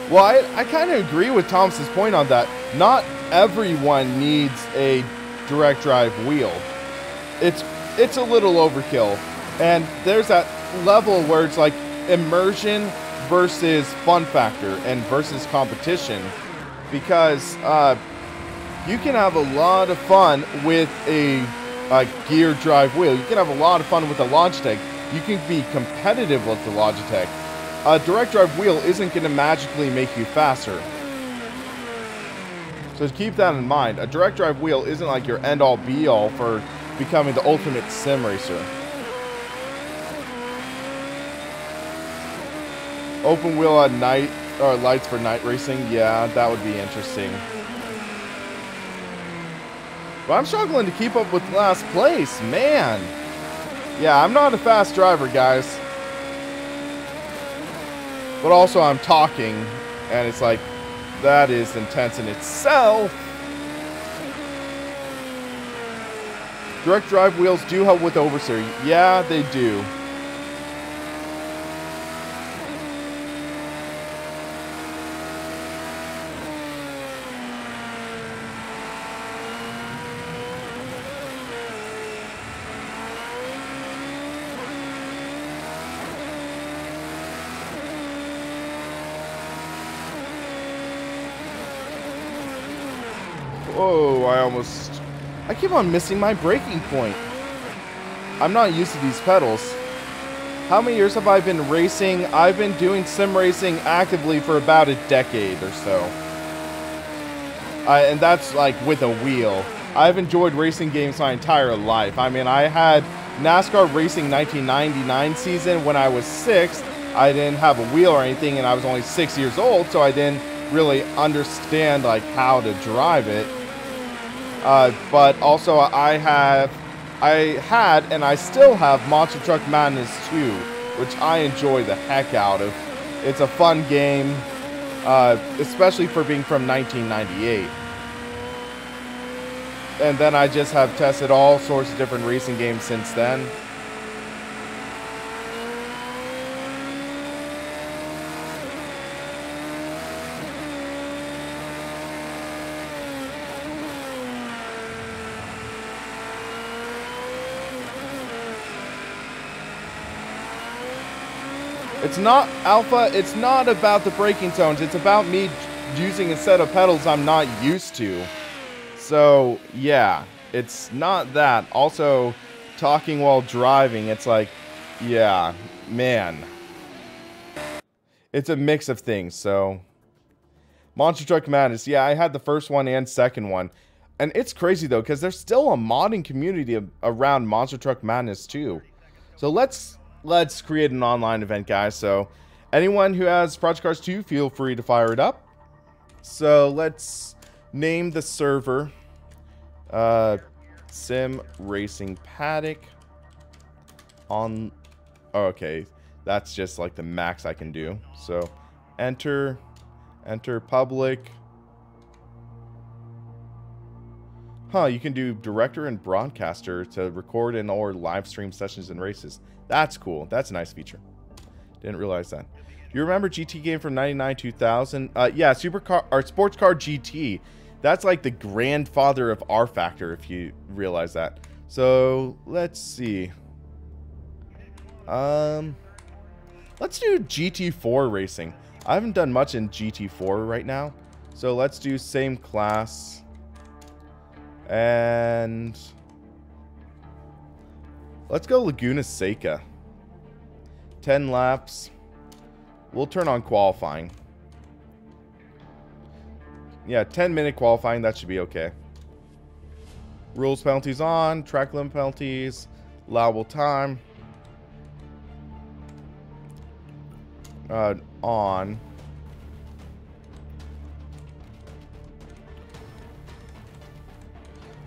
Well, I kind of agree with Thomas's point on that. Not everyone needs a direct drive wheel. It's a little overkill. And there's that level where it's like immersion versus fun factor and versus competition. Because you can have a lot of fun with a gear drive wheel. You can have a lot of fun with a Logitech. You can be competitive with the Logitech. A direct drive wheel isn't going to magically make you faster. So keep that in mind. A direct drive wheel isn't like your end-all be-all for becoming the ultimate sim racer. Open wheel at night, or lights for night racing. Yeah, that would be interesting. But I'm struggling to keep up with last place, man. Yeah, I'm not a fast driver, guys. But also I'm talking, and it's like, that is intense in itself. Direct drive wheels do help with oversteer. Yeah, they do. Whoa, I keep on missing my braking point. I'm not used to these pedals. How many years have I been racing? I've been doing sim racing actively for about a decade or so. And that's like with a wheel. I've enjoyed racing games my entire life. I mean, I had NASCAR Racing 1999 season when I was 6. I didn't have a wheel or anything, and I was only 6 years old, so I didn't really understand like how to drive it. But also I had and I still have Monster Truck Madness 2, which I enjoy the heck out of. It's a fun game, especially for being from 1998. And then I just have tested all sorts of different racing games since then. It's not, Alpha, it's not about the braking zones. It's about me using a set of pedals I'm not used to. So, yeah, it's not that. Also, talking while driving, it's like, yeah, man. It's a mix of things, so. Monster Truck Madness, yeah, I had the first one and second one. And it's crazy, though, because there's still a modding community around Monster Truck Madness, too. So let's create an online event, guys. So anyone who has Project Cars 2, feel free to fire it up. So let's name the server Sim Racing Paddock on. Oh, okay, that's just like the max I can do. So enter public. You can do director and broadcaster to record and or live stream sessions and races. That's cool. That's a nice feature. Didn't realize that. You remember GT game from 99, 2000? Yeah, Supercar or Sports Car GT. That's like the grandfather of R Factor, if you realize that. So let's see. Let's do GT4 racing. I haven't done much in GT4 right now, so let's do same class. And let's go Laguna Seca. 10 laps. We'll turn on qualifying. Yeah, 10-minute qualifying. That should be okay. Rules penalties on. Track limit penalties. Allowable time. On.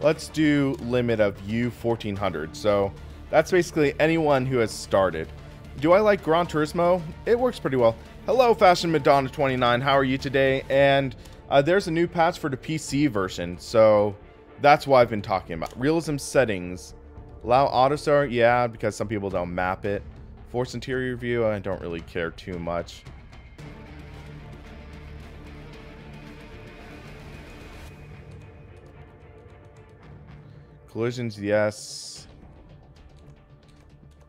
Let's do limit of U1400. So that's basically anyone who has started. Do I like Gran Turismo? It works pretty well. Hello, Fashion Madonna 29. How are you today? And there's a new patch for the PC version. So that's what I've been talking about. Realism settings. Allow auto start. Yeah, because some people don't map it. Force interior view. I don't really care too much. Collisions, yes.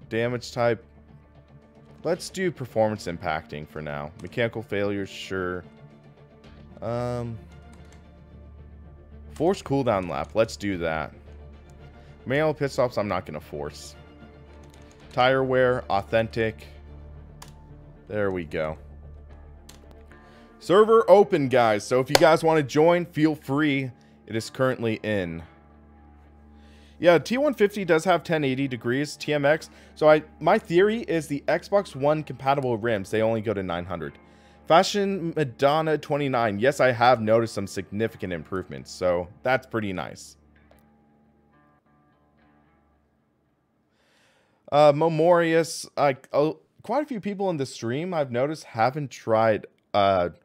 Damage type. Let's do performance impacting for now. Mechanical failures, sure. Force cooldown lap. Let's do that. Manual pit stops, I'm not going to force. Tire wear, authentic. There we go. Server open, guys. So if you guys want to join, feel free. It is currently in. Yeah, T150 does have 1080 degrees TMX. So my theory is the Xbox One compatible rims, they only go to 900. Fashion Madonna 29. Yes, I have noticed some significant improvements. So that's pretty nice. Memorious. Quite a few people in the stream I've noticed haven't tried Project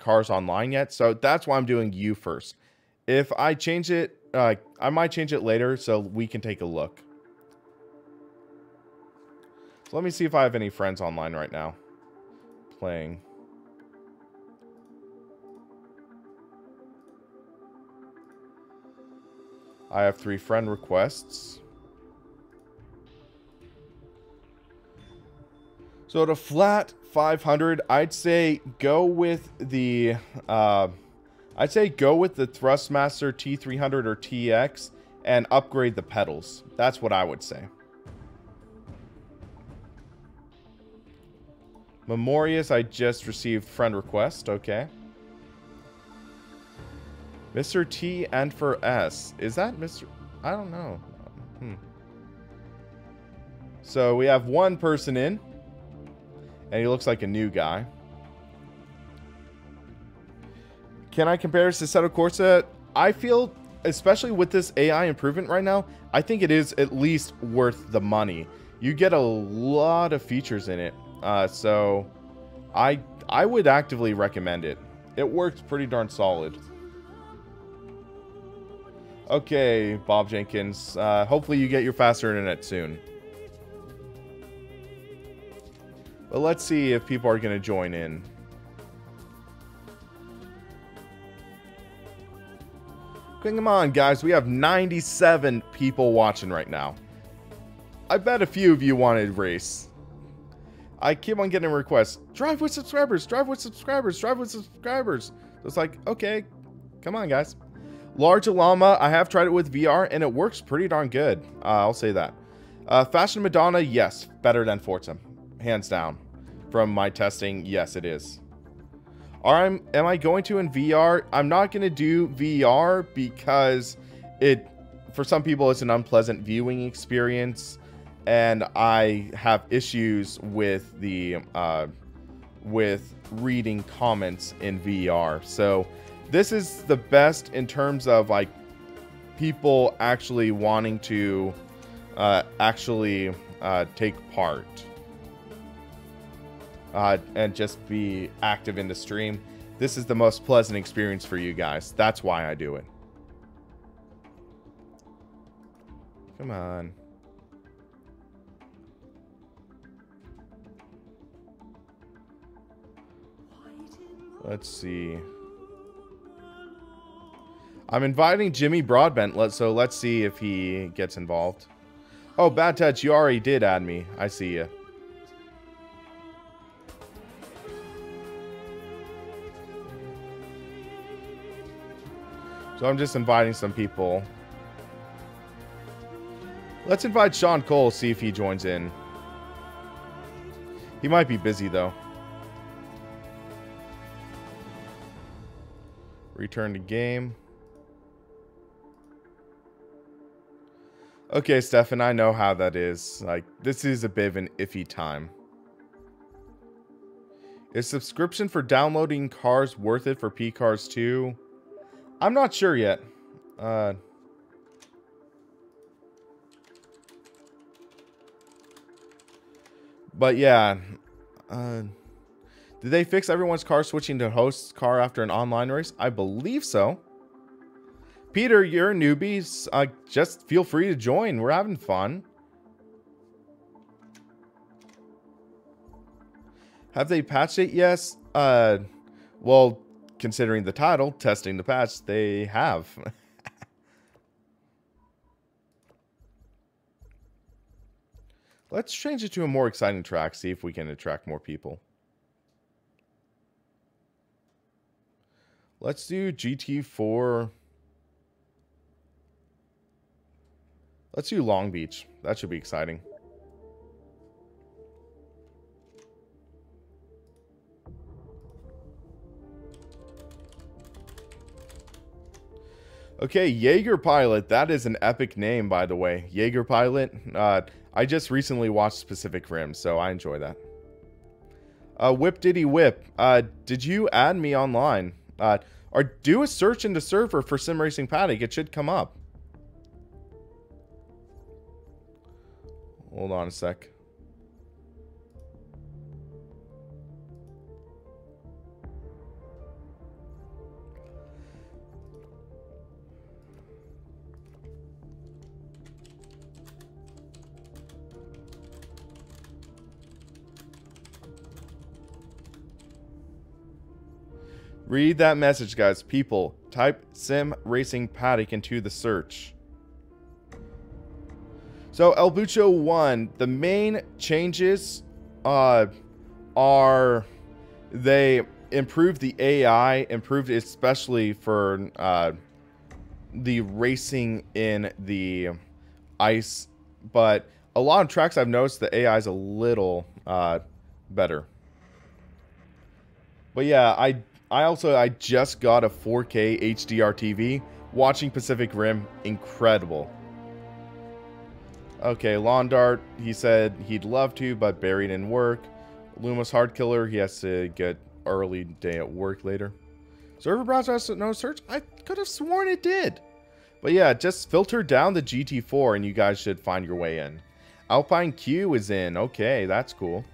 Cars Online yet. So that's why I'm doing you first. If I change it, I might change it later so we can take a look. So let me see if I have any friends online right now playing. I have 3 friend requests. So the flat 500, I'd say go with the Thrustmaster T500 or TX and upgrade the pedals. That's what I would say. Memorious, I just received friend request. Okay. Mr. T and for S. Is that Mr. I don't know. So we have one person in. And he looks like a new guy. Can I compare this to Assetto Corsa? I feel, especially with this AI improvement right now, I think it is at least worth the money. You get a lot of features in it, so I would actively recommend it. It works pretty darn solid. Okay, Bob Jenkins. Hopefully you get your faster internet soon. But let's see if people are going to join in. Come on, guys. We have 97 people watching right now. I bet a few of you wanted to race. I keep on getting requests. Drive with subscribers. Drive with subscribers. Drive with subscribers. So it's like, okay. Come on, guys. Large Llama. I have tried it with VR, and it works pretty darn good. I'll say that. Fashion Madonna. Yes. Better than Forza. Hands down. From my testing, yes, it is. Am I going to in VR? I'm not going to do VR because for some people, it's an unpleasant viewing experience, and I have issues with with reading comments in VR. So this is the best in terms of like people actually wanting to take part. And just be active in the stream. This is the most pleasant experience for you guys. That's why I do it. Come on. Let's see. I'm inviting Jimmy Broadbent, so let's see if he gets involved. Oh, Bad Touch, you already did add me. I see you. So I'm just inviting some people. Let's invite Sean Cole, see if he joins in. He might be busy, though. Return to game. Okay, Stefan, I know how that is. Like, this is a bit of an iffy time. Is subscription for downloading cars worth it for P-Cars 2? I'm not sure yet. But yeah. Did they fix everyone's car switching to host's car after an online race? I believe so. Peter, you're a newbie. Just feel free to join. We're having fun. Have they patched it? Yes. Well, considering the title, testing the patch, they have. Let's change it to a more exciting track, see if we can attract more people. Let's do GT4. Let's do Long Beach. That should be exciting. Okay, Jaeger Pilot. That is an epic name, by the way. Jaeger Pilot. I just recently watched Pacific Rim, so I enjoy that. Whip Diddy Whip. Did you add me online? Or do a search in the server for Sim Racing Paddock. It should come up. Hold on a sec. Read that message, guys. People, type Sim Racing Paddock into the search. So, El Bucho 1, the main changes are they improved the AI, improved especially for the racing in the ice. But a lot of tracks I've noticed the AI is a little better. But yeah, I just got a 4K HDR TV. Watching Pacific Rim, incredible. Okay, Lawn Dart, he said he'd love to, but buried in work. Loomis Hardkiller, he has to get early day at work later. Server browser has no search? I could have sworn it did. But yeah, just filter down the GT4 and you guys should find your way in. Alpine Q is in. Okay, that's cool.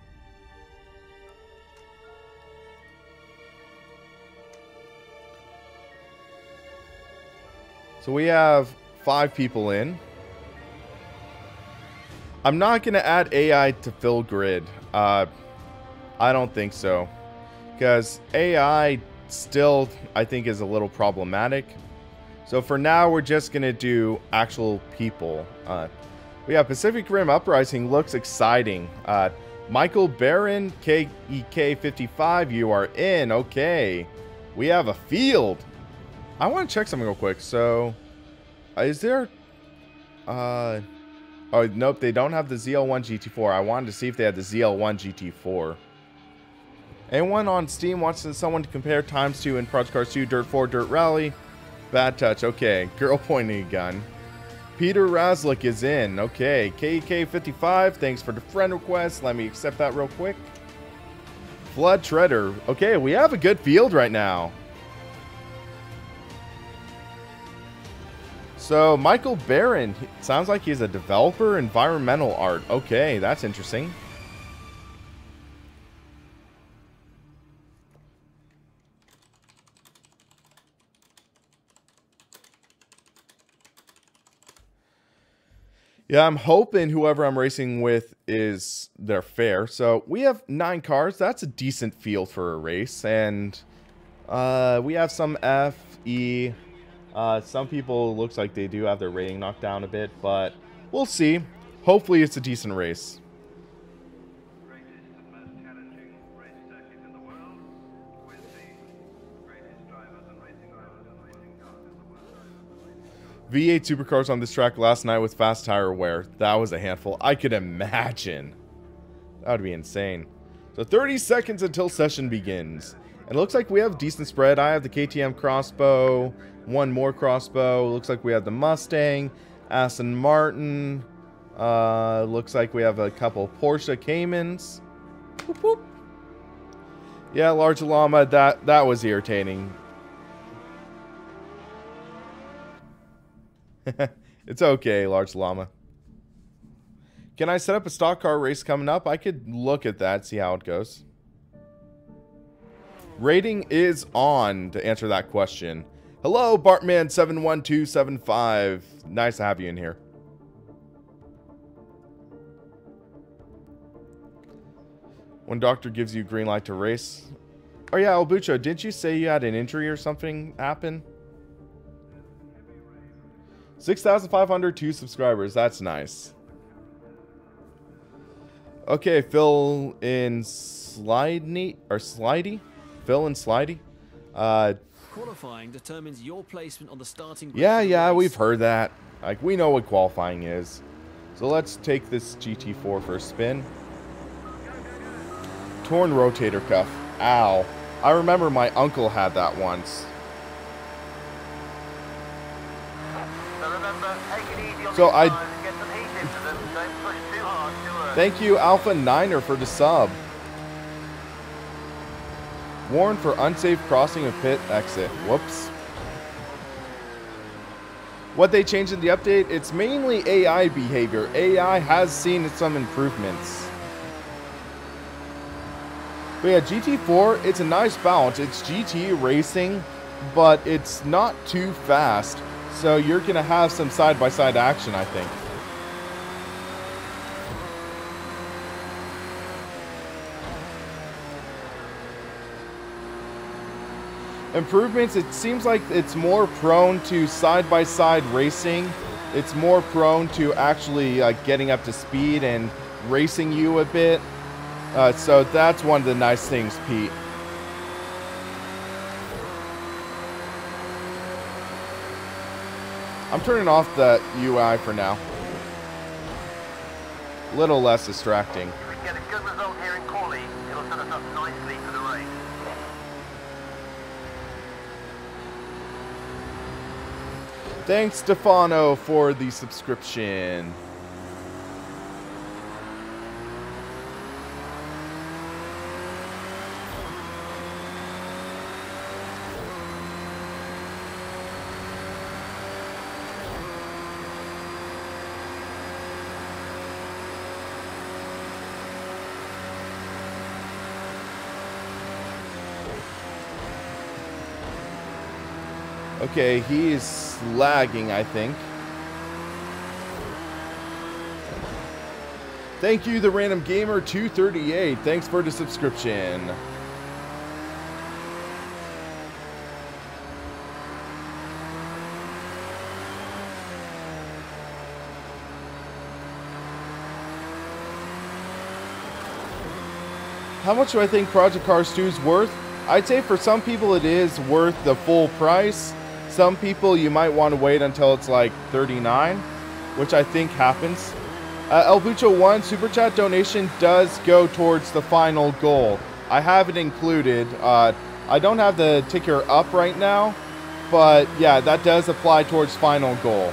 So we have 5 people in. I'm not going to add AI to fill grid. I don't think so. Because AI still, I think, is a little problematic. So for now, we're just going to do actual people. We have Pacific Rim Uprising. Looks exciting. Michael Barron, KEK55, you are in. Okay. We have a field. I want to check something real quick. So, is there... oh, nope. They don't have the ZL1 GT4. I wanted to see if they had the ZL1 GT4. Anyone on Steam wants someone to compare times to in Project Cars 2, Dirt 4, Dirt Rally? Bad touch. Okay. Girl pointing a gun. Peter Razlick is in. Okay. KK55, thanks for the friend request. Let me accept that real quick. Flood Treader. Okay, we have a good field right now. So, Michael Barron. Sounds like he's a developer, environmental art. Okay, that's interesting. Yeah, I'm hoping whoever I'm racing with is they're fair. So we have 9 cars. That's a decent field for a race. And we have some F, E. Some people looks like they do have their rating knocked down a bit, but we'll see. Hopefully it's a decent race. V8 Supercars on this track last night with fast tire wear. That was a handful. I could imagine. That would be insane. So 30 seconds until session begins. And it looks like we have decent spread. I have the KTM Crossbow. One more Crossbow. Looks like we have the Mustang. Aston Martin. Looks like we have a couple Porsche Caymans. Whoop, whoop. Yeah, Large Llama. That was irritating. It's okay, Large Llama. Can I set up a stock car race coming up? I could look at that, see how it goes. Rating is on to answer that question. Hello, Bartman71275. Nice to have you in here. When doctor gives you green light to race. Oh yeah, Albucho, didn't you say you had an injury or something happen? 6,502 subscribers. That's nice. Okay, Phil in Slidey or Slidey? Phil and Slidey? Qualifying determines your placement on the starting grid. Yeah, we've heard that. Like, we know what qualifying is. So let's take this GT4 for a spin. Torn rotator cuff. Ow. I remember my uncle had that once. So I thank you Alpha Niner for the sub. Warn for unsafe crossing of pit exit. Whoops. What they changed in the update, it's mainly AI behavior. AI has seen some improvements. But yeah, GT4, it's a nice balance. It's GT racing, but it's not too fast. So you're going to have some side-by-side action, I think. Improvements, it seems like it's more prone to side-by-side racing. It's more prone to actually getting up to speed and racing you a bit. So that's one of the nice things, Pete. I'm turning off the UI for now. A little less distracting. If we get a good result here in quali, it'll set us up nicely for the race. Thanks, Stefano, for the subscription. Okay, he is lagging, I think. Thank you, the Random Gamer 238. Thanks for the subscription. How much do I think Project Cars 2 is worth? I'd say for some people it is worth the full price. Some people you might want to wait until it's like $39, which I think happens. El Bucho 1 Super Chat donation does go towards the final goal. I have it included. I don't have the ticker up right now, but yeah, that does apply towards final goal.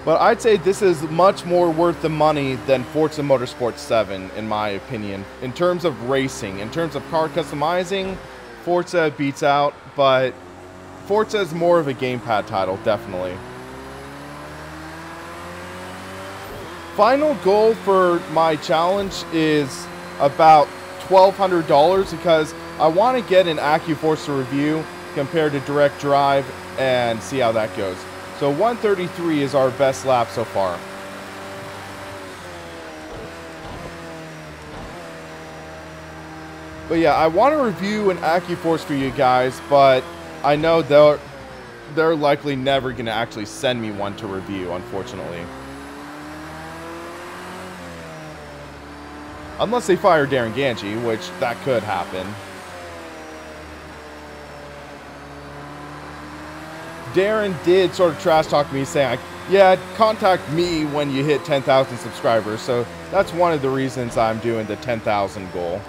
But I'd say this is much more worth the money than Forza Motorsport 7, in my opinion. In terms of racing, in terms of car customizing, Forza beats out, but Forza is more of a gamepad title, definitely. Final goal for my challenge is about $1,200 because I want to get an AccuForce review compared to Direct Drive and see how that goes. So 133 is our best lap so far. But yeah, I want to review an AccuForce for you guys, but I know they're likely never going to actually send me one to review, unfortunately. Unless they fire Darren Ganji, which that could happen. Darren did sort of trash talk me saying, yeah, contact me when you hit 10,000 subscribers. So that's one of the reasons I'm doing the 10,000 goal.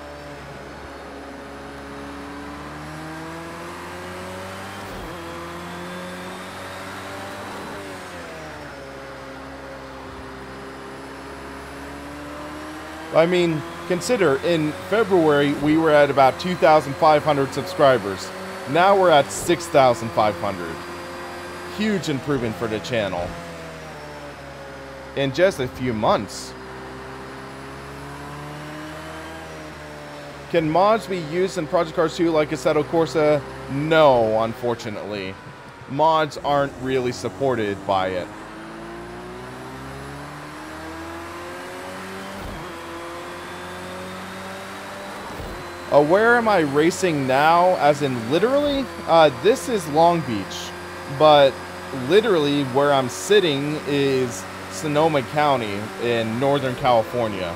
I mean, consider in February we were at about 2,500 subscribers. Now we're at 6,500. Huge improvement for the channel in just a few months. Can mods be used in Project Cars 2 like Assetto Corsa? No, unfortunately. Mods aren't really supported by it. Where am I racing now? As in literally? This is Long Beach. But literally where I'm sitting is Sonoma County in Northern California.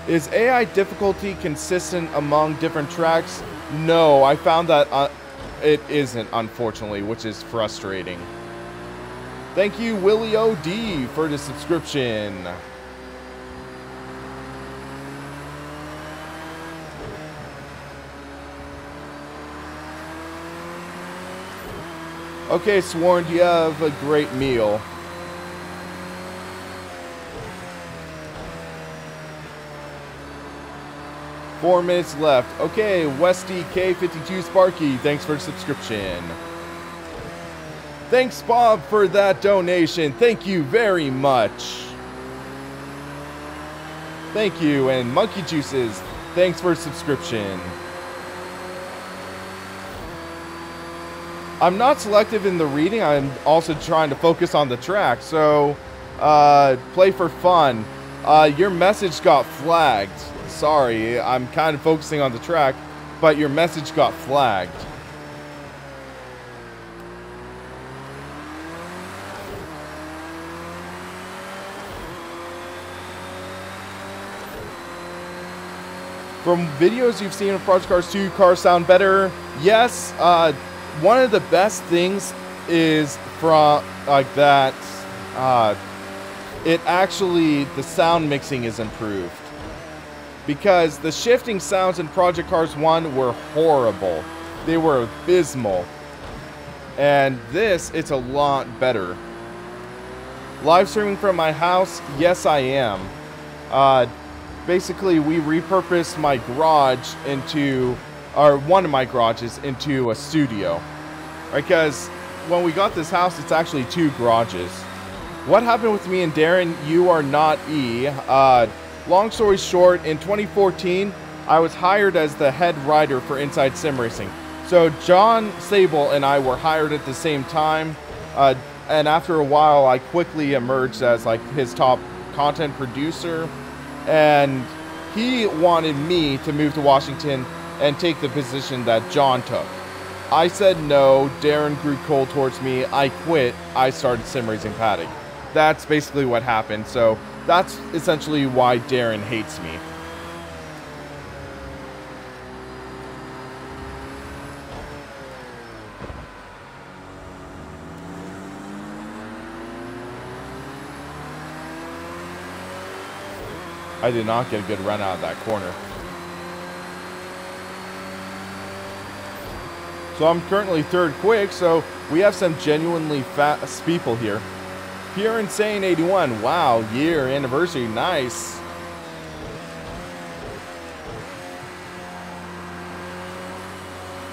Is AI difficulty consistent among different tracks? No, I found that it isn't, unfortunately, which is frustrating. Thank you, Willie O.D. for the subscription. Okay, Sworn, you have a great meal. Four minutes left. Okay, Westy K52 Sparky, thanks for the subscription. Thanks, Bob, for that donation. Thank you very much. Thank you, and Monkey Juices, thanks for the subscription. I'm not selective in the reading. I'm also trying to focus on the track. So, play for fun. Your message got flagged. Sorry, I'm kind of focusing on the track, but your message got flagged. From videos you've seen of Project Cars 2, cars sound better. Yes, one of the best things is from like that it actually, the sound mixing is improved, because the shifting sounds in Project Cars 1 were horrible. They were abysmal, and this, it's a lot better. Live streaming from my house, yes I am. Basically we repurposed my garage into, or one of my garages into a studio, because when we got this house, it's actually two garages. What happened with me and Darren? You are not E. Long story short, in 2014, I was hired as the head writer for Inside Sim Racing. So John Sable and I were hired at the same time, and after a while, I quickly emerged as like his top content producer, and he wanted me to move to Washington and take the position that John took. I said no. Darren grew cold towards me. I quit. I started sim racing paddock. That's basically what happened. So that's essentially why Darren hates me. I did not get a good run out of that corner. So I'm currently third quick, so we have some genuinely fast people here. Pure Insane 81, wow, year anniversary, nice.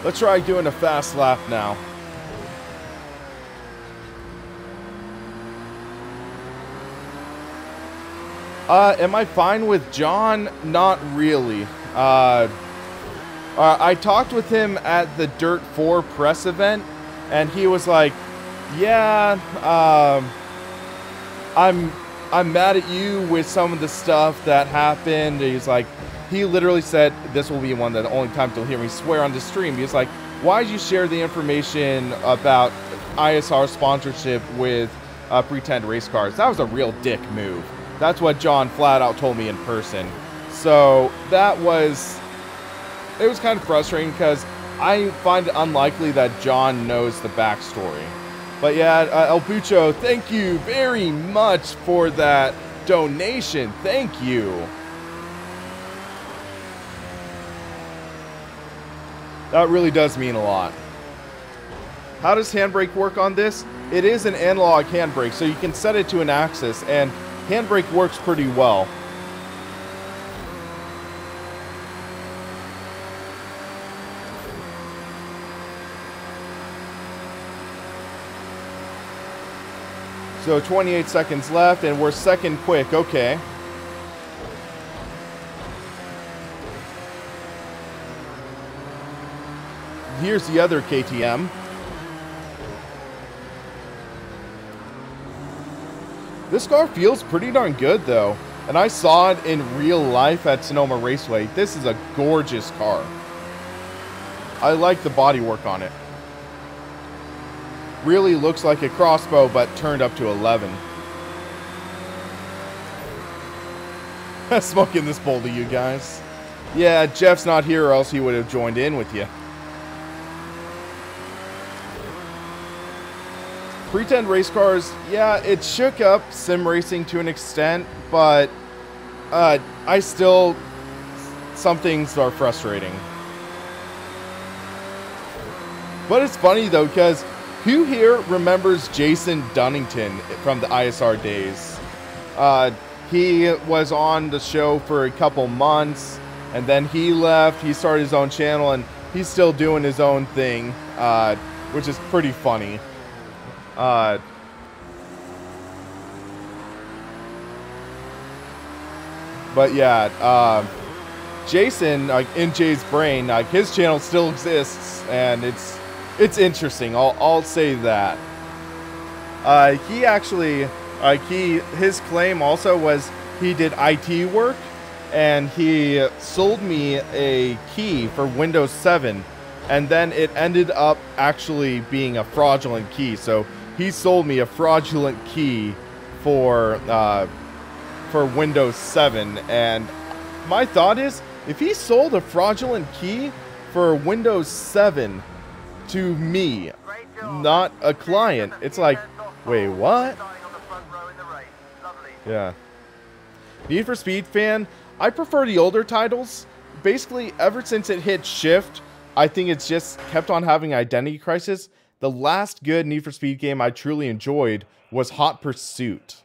Let's try doing a fast lap now. Am I fine with John? Not really. I talked with him at the Dirt 4 press event, and he was like, yeah, I'm mad at you with some of the stuff that happened. He's like, he literally said, this will be one of the only times you'll hear me swear on the stream. He's like, why did you share the information about ISR sponsorship with Pretend Race Cars? That was a real dick move. That's what John flat out told me in person. So that was, it was kind of frustrating because I find it unlikely that John knows the backstory. But yeah, El Bucho, thank you very much for that donation. Thank you. That really does mean a lot. How does handbrake work on this? It is an analog handbrake, so you can set it to an axis, and handbrake works pretty well. So 28 seconds left, and we're second quick. Okay. Here's the other KTM. This car feels pretty darn good, though. And I saw it in real life at Sonoma Raceway. This is a gorgeous car. I like the bodywork on it. Really looks like a crossbow, but turned up to 11. Smoking this bowl to you guys. Yeah, Jeff's not here, or else he would have joined in with you. Pretend Race Cars, yeah, it shook up sim racing to an extent, but I still, some things are frustrating. But it's funny though, because who here remembers Jason Dunnington from the ISR days? He was on the show for a couple months, and then he left, he started his own channel, and he's still doing his own thing, which is pretty funny. But yeah, Jason, like in Jay's brain, like his channel still exists, and it's interesting. I'll say that. He actually, his claim also was he did IT work, and he sold me a key for Windows 7, and then it ended up actually being a fraudulent key. So he sold me a fraudulent key for Windows 7, and my thought is, if he sold a fraudulent key for Windows 7 to me, not a client, it's like, wait, what? Yeah. Need for Speed fan, I prefer the older titles. Basically, ever since it hit Shift, I think it's just kept on having identity crisis. The last good Need for Speed game I truly enjoyed was Hot Pursuit.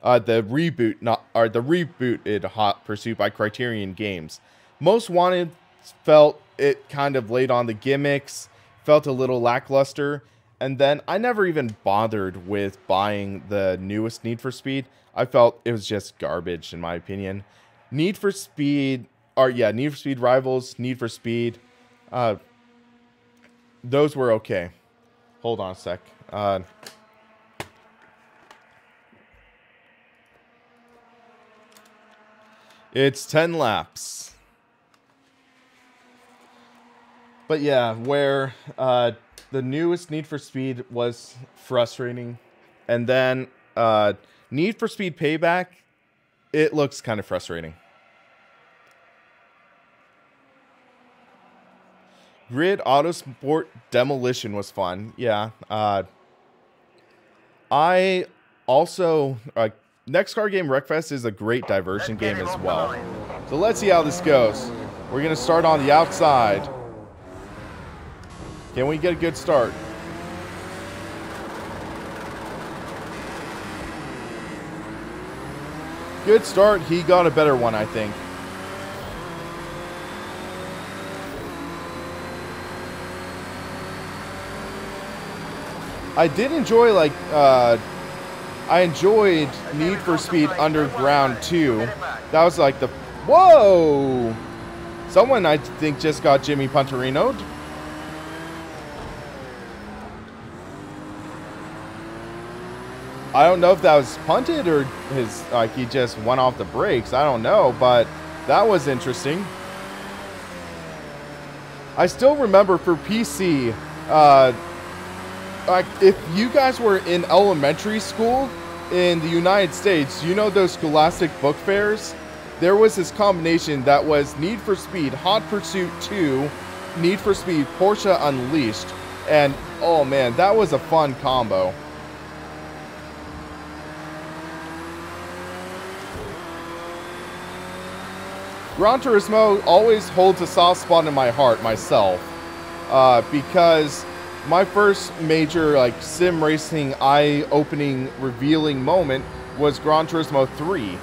The rebooted Hot Pursuit by Criterion Games. Most Wanted felt it kind of laid on the gimmicks, felt a little lackluster, And then I never even bothered with buying the newest Need for Speed. I felt it was just garbage in my opinion. Need for Speed, or yeah, Need for Speed Rivals, Need for Speed, those were okay. Hold on a sec. It's 10 laps. But yeah, where the newest Need for Speed was frustrating. And then Need for Speed Payback, it looks kind of frustrating. Grid Autosport Demolition was fun. Yeah. I also... Next Car Game Wreckfest is a great diversion game as well. So let's see how this goes. We're going to start on the outside. Can we get a good start? Good start. He got a better one, I think. I did enjoy, like, I enjoyed Need for Speed Underground 2. That was like the... Whoa! Someone, I think, just got Jimmy Punterino'd. I don't know if that was punted or his, like, he just went off the brakes. I don't know, but that was interesting. I still remember for PC, like, if you guys were in elementary school in the United States, you know those Scholastic book fairs? There was this combination that was Need for Speed Hot Pursuit 2, Need for Speed Porsche Unleashed, and oh man, that was a fun combo. Gran Turismo always holds a soft spot in my heart myself, because my first major, like, sim racing eye-opening revealing moment was Gran Turismo 3,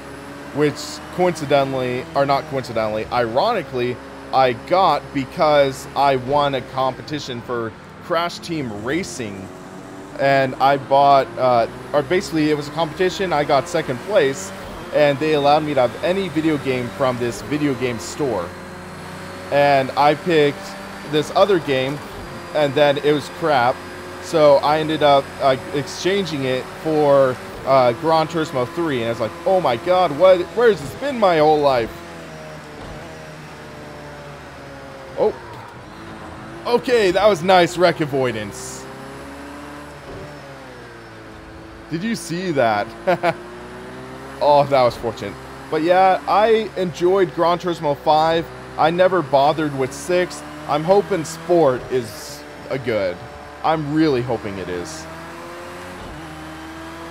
which coincidentally, or not coincidentally, ironically, I got because I won a competition for Crash Team Racing, and I bought, or basically it was a competition, I got second place, and they allowed me to have any video game from this video game store. And I picked this other game, and then it was crap, so I ended up exchanging it for Gran Turismo 3, and I was like, oh my god, where has this been my whole life? Oh. Okay, that was nice wreck avoidance. Did you see that? Oh, that was fortunate. But yeah, I enjoyed Gran Turismo 5. I never bothered with 6. I'm hoping Sport is a good. I'm really hoping it is.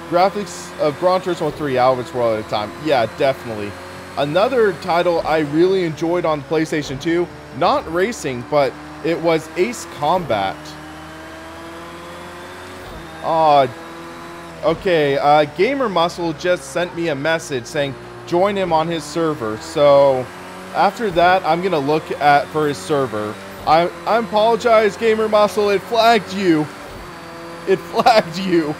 Graphics of Gran Turismo 3 out of its world at a time. Yeah, definitely. Another title I really enjoyed on PlayStation 2, not racing, but it was Ace Combat. Okay, Gamer Muscle just sent me a message saying join him on his server. So after that, I'm gonna look for his server. I apologize, Gamer Muscle. It flagged you. It flagged you.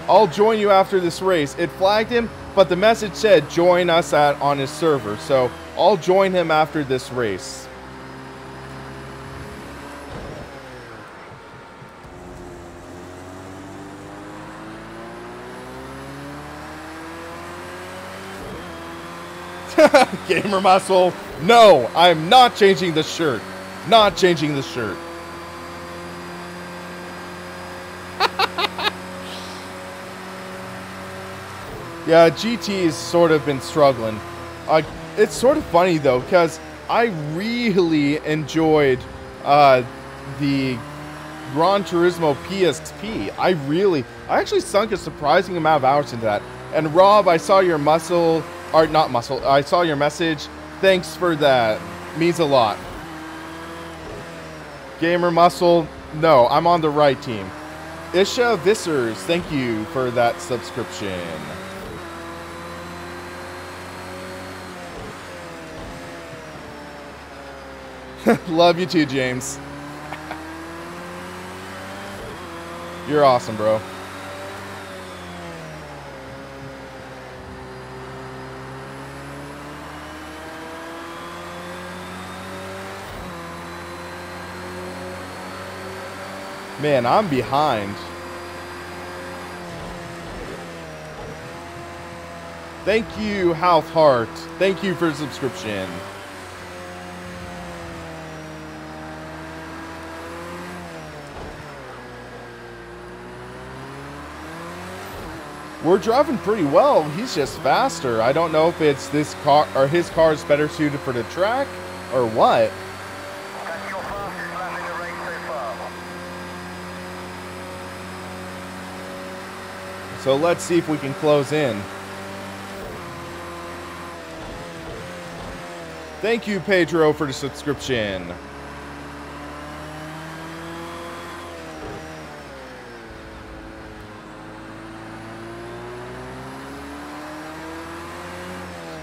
I'll join you after this race. It flagged him, but the message said join us on his server. So I'll join him after this race. Gamer Muscle, no, I'm not changing the shirt. Not changing the shirt. Yeah, GT's sort of been struggling. It's sort of funny though, because I really enjoyed the Gran Turismo PSP. I actually sunk a surprising amount of hours into that. And Rob, I saw your I saw your message. Thanks for that. Means a lot. Gamer Muscle, no, I'm on the right team. Isha Vissers, thank you for that subscription. Love you too, James. You're awesome, bro. Man, I'm behind. Thank you, Half Heart. Thank you for the subscription. We're driving pretty well. He's just faster. I don't know if it's this car or his car is better suited for the track or what. That's your fastest lap in the race so far. So let's see if we can close in. Thank you, Pedro, for the subscription.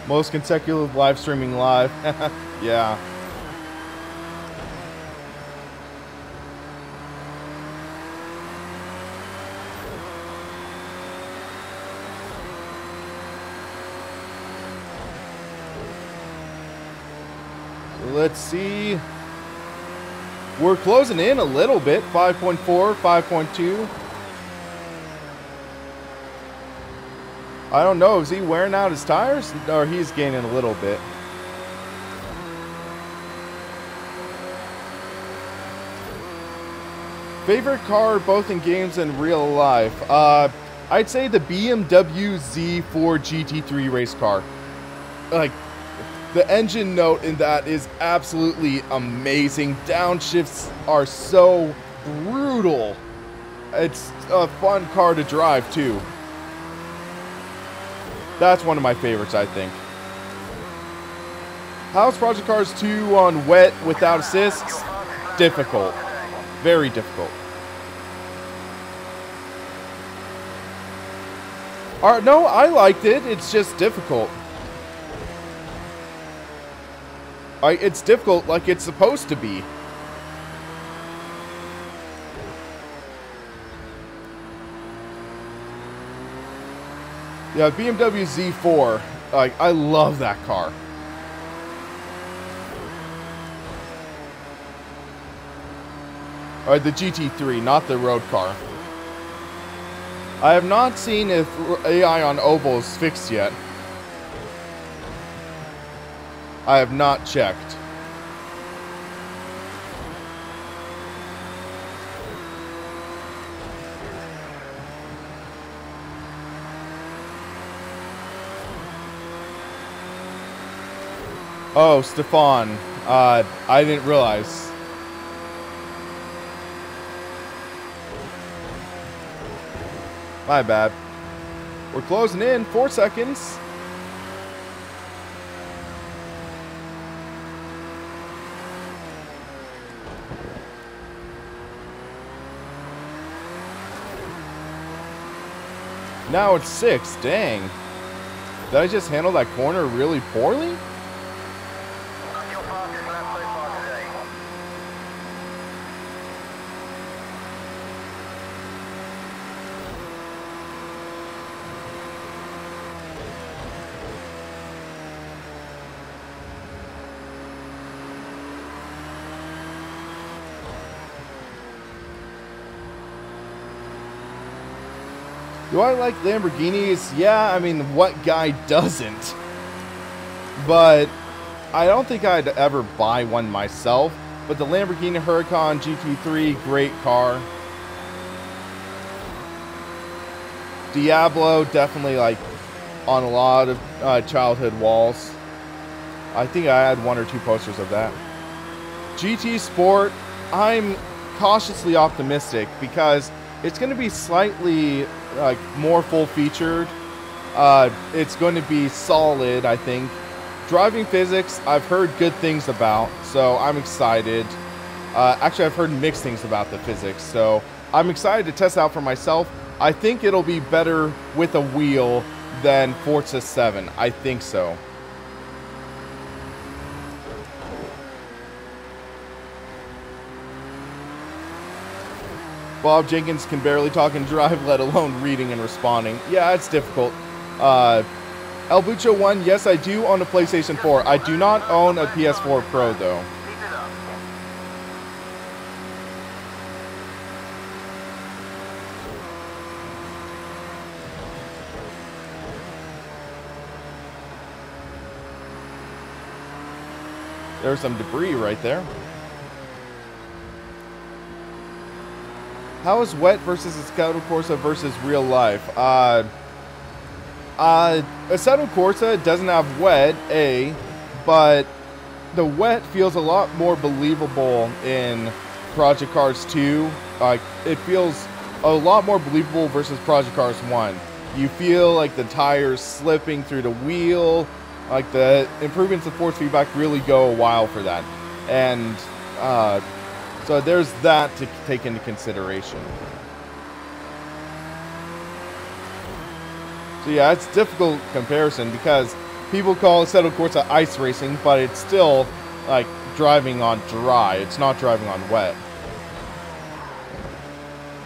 Most consecutive live streaming live. Yeah. Let's see. We're closing in a little bit. 5.4, 5.2. I don't know. Is he wearing out his tires? Or he's gaining a little bit. Favorite car both in games and real life? I'd say the BMW Z4 GT3 race car. Like, the engine note in that is absolutely amazing. Downshifts are so brutal. It's a fun car to drive too. That's one of my favorites, I think. How's Project Cars 2 on wet without assists? Difficult. Very difficult. No, I liked it. It's just difficult. It's difficult like it's supposed to be. Yeah, BMW Z4. I love that car. Alright, the GT3, not the road car. I have not seen if AI on Oval is fixed yet. I have not checked. Oh, Stefan. I didn't realize. My bad. We're closing in. 4 seconds. Now it's 6. Dang. Did I just handle that corner really poorly? That's your fastest lap so far today. Do I like Lamborghinis? Yeah, I mean, what guy doesn't? But I don't think I'd ever buy one myself. But the Lamborghini Huracan GT3, great car. Diablo, definitely like on a lot of childhood walls. I think I had 1 or 2 posters of that. GT Sport, I'm cautiously optimistic because it's going to be slightly like more full featured. It's going to be solid, I think. Driving physics, I've heard good things about, so I'm excited. Actually, I've heard mixed things about the physics, so I'm excited to test out for myself. I think it'll be better with a wheel than Forza 7. I think so. Bob Jenkins can barely talk and drive, let alone reading and responding. Yeah, it's difficult. El Bucho 1, yes, I do own a PlayStation 4. I do not own a PS4 Pro, though. Keep it up. There's some debris right there. How is wet versus Assetto Corsa versus real life? Assetto Corsa doesn't have wet, but the wet feels a lot more believable in Project Cars 2. It feels a lot more believable versus Project Cars 1. You feel like the tires slipping through the wheel. Like, the improvements of force feedback really go a while for that. And so there's that to take into consideration. So yeah, it's a difficult comparison because people call Assetto Corsa ice racing, but it's still like driving on dry. It's not driving on wet.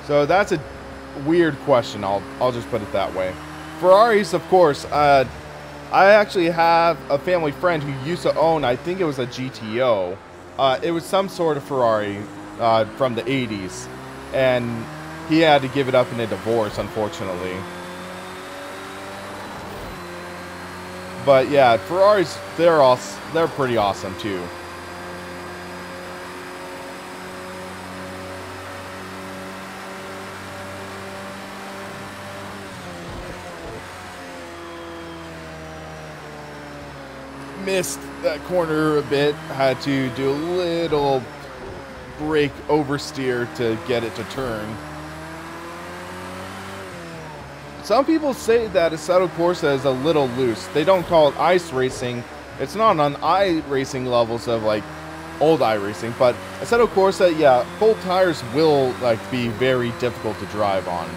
So that's a weird question. I'll just put it that way. Ferraris, of course. I actually have a family friend who used to own, I think it was a GTO. It was some sort of Ferrari from the 80s. And he had to give it up in a divorce, unfortunately. But yeah, Ferraris, they're pretty awesome too. Missed that corner a bit, had to do a little brake oversteer to get it to turn. Some people say that Assetto Corsa is a little loose. They don't call it ice racing. It's not on iRacing levels of like old iRacing, but Assetto Corsa, yeah, full tires will like be very difficult to drive on.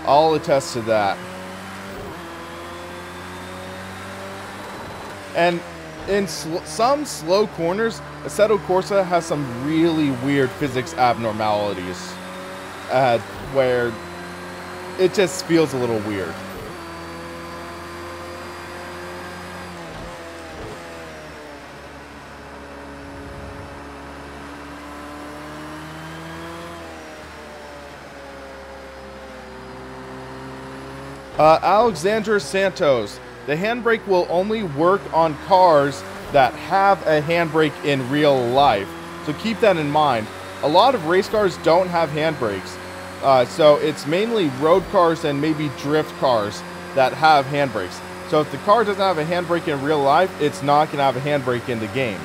I'll attest to that. And in some slow corners, Assetto Corsa has some really weird physics abnormalities where it just feels a little weird. Alexander Santos. The handbrake will only work on cars that have a handbrake in real life. So keep that in mind. A lot of race cars don't have handbrakes. So it's mainly road cars and maybe drift cars that have handbrakes. So if the car doesn't have a handbrake in real life, it's not going to have a handbrake in the game.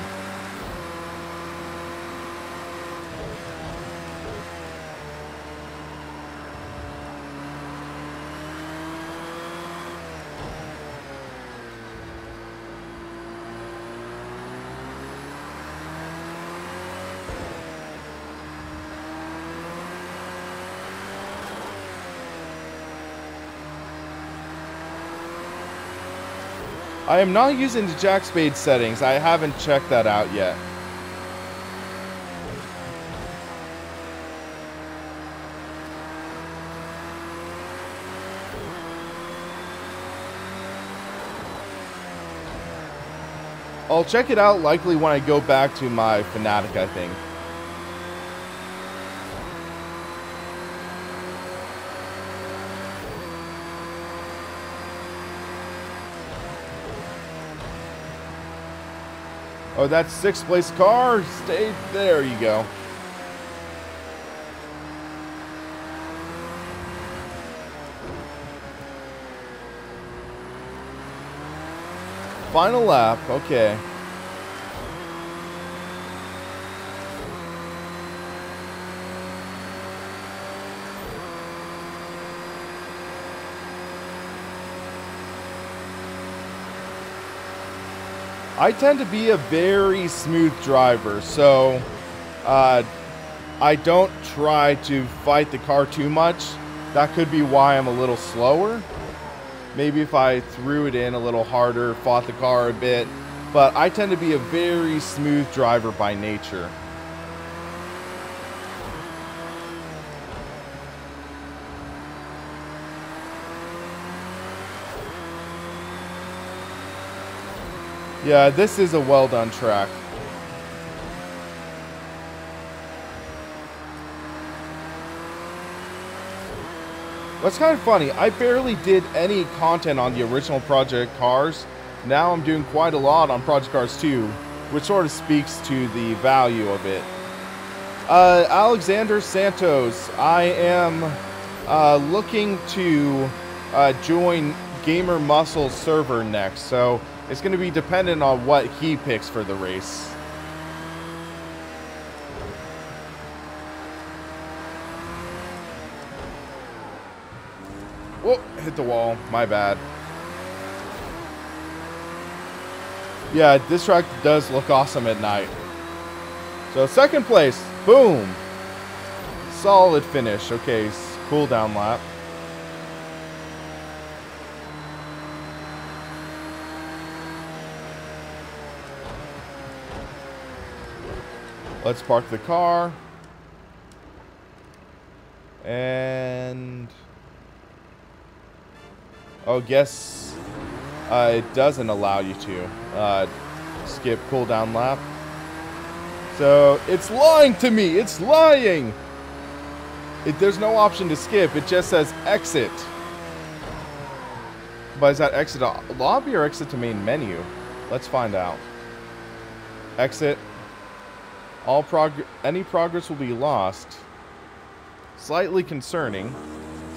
I am not using the jack spade settings. I haven't checked that out yet. I'll check it out likely when I go back to my Fanatic, I think. Oh, that's sixth place car. Stay there. You go. Final lap. Okay. I tend to be a very smooth driver, so I don't try to fight the car too much. That could be why I'm a little slower. Maybe if I threw it in a little harder, fought the car a bit, but I tend to be a very smooth driver by nature. Yeah, this is a well done track. What's kind of funny, I barely did any content on the original Project Cars. Now I'm doing quite a lot on Project Cars 2, which sort of speaks to the value of it. Alexander Santos, I am looking to join Gamer Muscle's server next, so it's going to be dependent on what he picks for the race. Whoa, hit the wall. My bad. Yeah, this track does look awesome at night. So second place. Boom. Solid finish. Okay, cool down lap. Let's park the car. And... oh, guess it doesn't allow you to skip cooldown lap. So it's lying to me. It's lying. There's no option to skip. It just says exit. But is that exit lobby or exit to main menu? Let's find out. Exit. Any progress will be lost. Slightly concerning.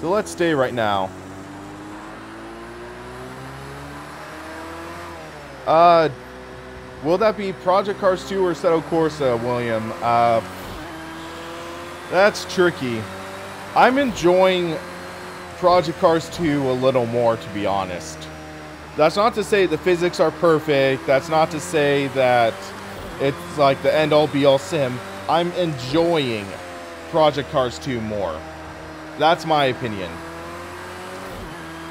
So let's stay right now. Will that be Project Cars 2 or Assetto Corsa, William? That's tricky. I'm enjoying Project Cars 2 a little more, to be honest. That's not to say the physics are perfect. That's not to say that it's like the end-all be-all sim. I'm enjoying Project Cars 2 more. That's my opinion.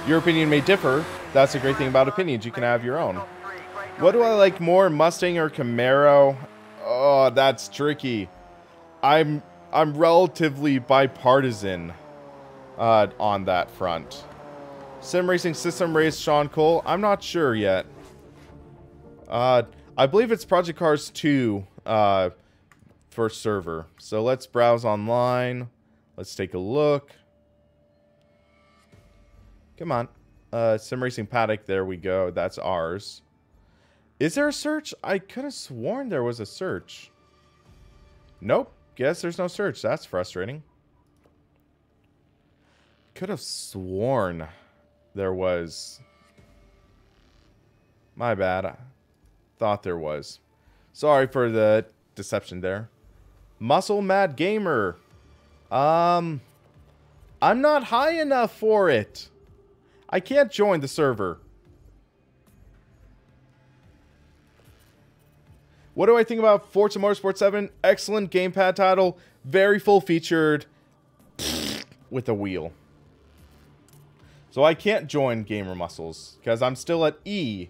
Your opinion may differ. That's the great thing about opinions. You can have your own. What do I like more, Mustang or Camaro? Oh, that's tricky. I'm relatively bipartisan on that front. Sim Racing System Race, Sean Cole. I'm not sure yet. I believe it's Project Cars 2 for server. So let's browse online. Let's take a look. Come on. Sim Racing Paddock. There we go. That's ours. Is there a search? I could have sworn there was a search. Nope. Guess there's no search. That's frustrating. Could have sworn there was. My bad. I thought there was. Sorry for the deception there. Muscle Mad Gamer. I'm not high enough for it. I can't join the server. What do I think about Forza Motorsport 7? Excellent gamepad title. Very full-featured. With a wheel. So I can't join Gamer Muscles. Because I'm still at E.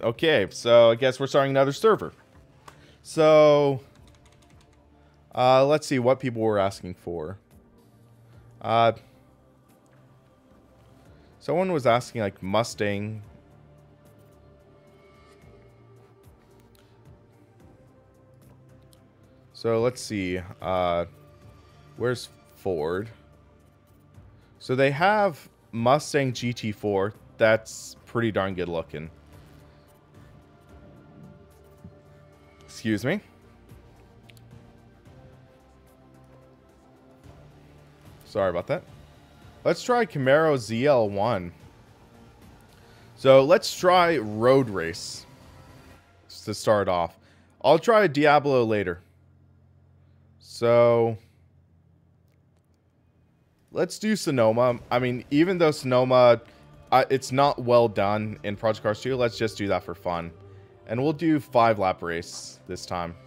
Okay, so I guess we're starting another server. So... let's see what people were asking for. Someone was asking, like, Mustang... So let's see, where's Ford? So they have Mustang GT4. That's pretty darn good looking. Excuse me. Sorry about that. Let's try Camaro ZL1. So let's try Road Race to start off. I'll try Diablo later. So, let's do Sonoma. I mean, even though Sonoma, it's not well done in Project Cars 2, let's just do that for fun. And we'll do 5-lap race this time.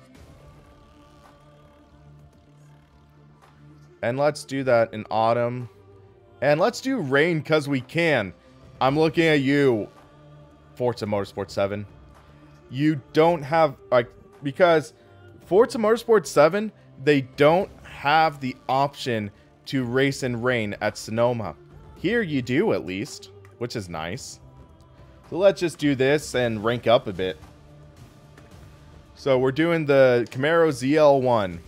And let's do that in autumn. And let's do rain because we can. I'm looking at you, Forza Motorsport 7. you don't have, like, because Forza Motorsport 7, they don't have the option to race in rain at Sonoma. Here you do, at least, which is nice. So let's just do this and rank up a bit. So we're doing the Camaro ZL1.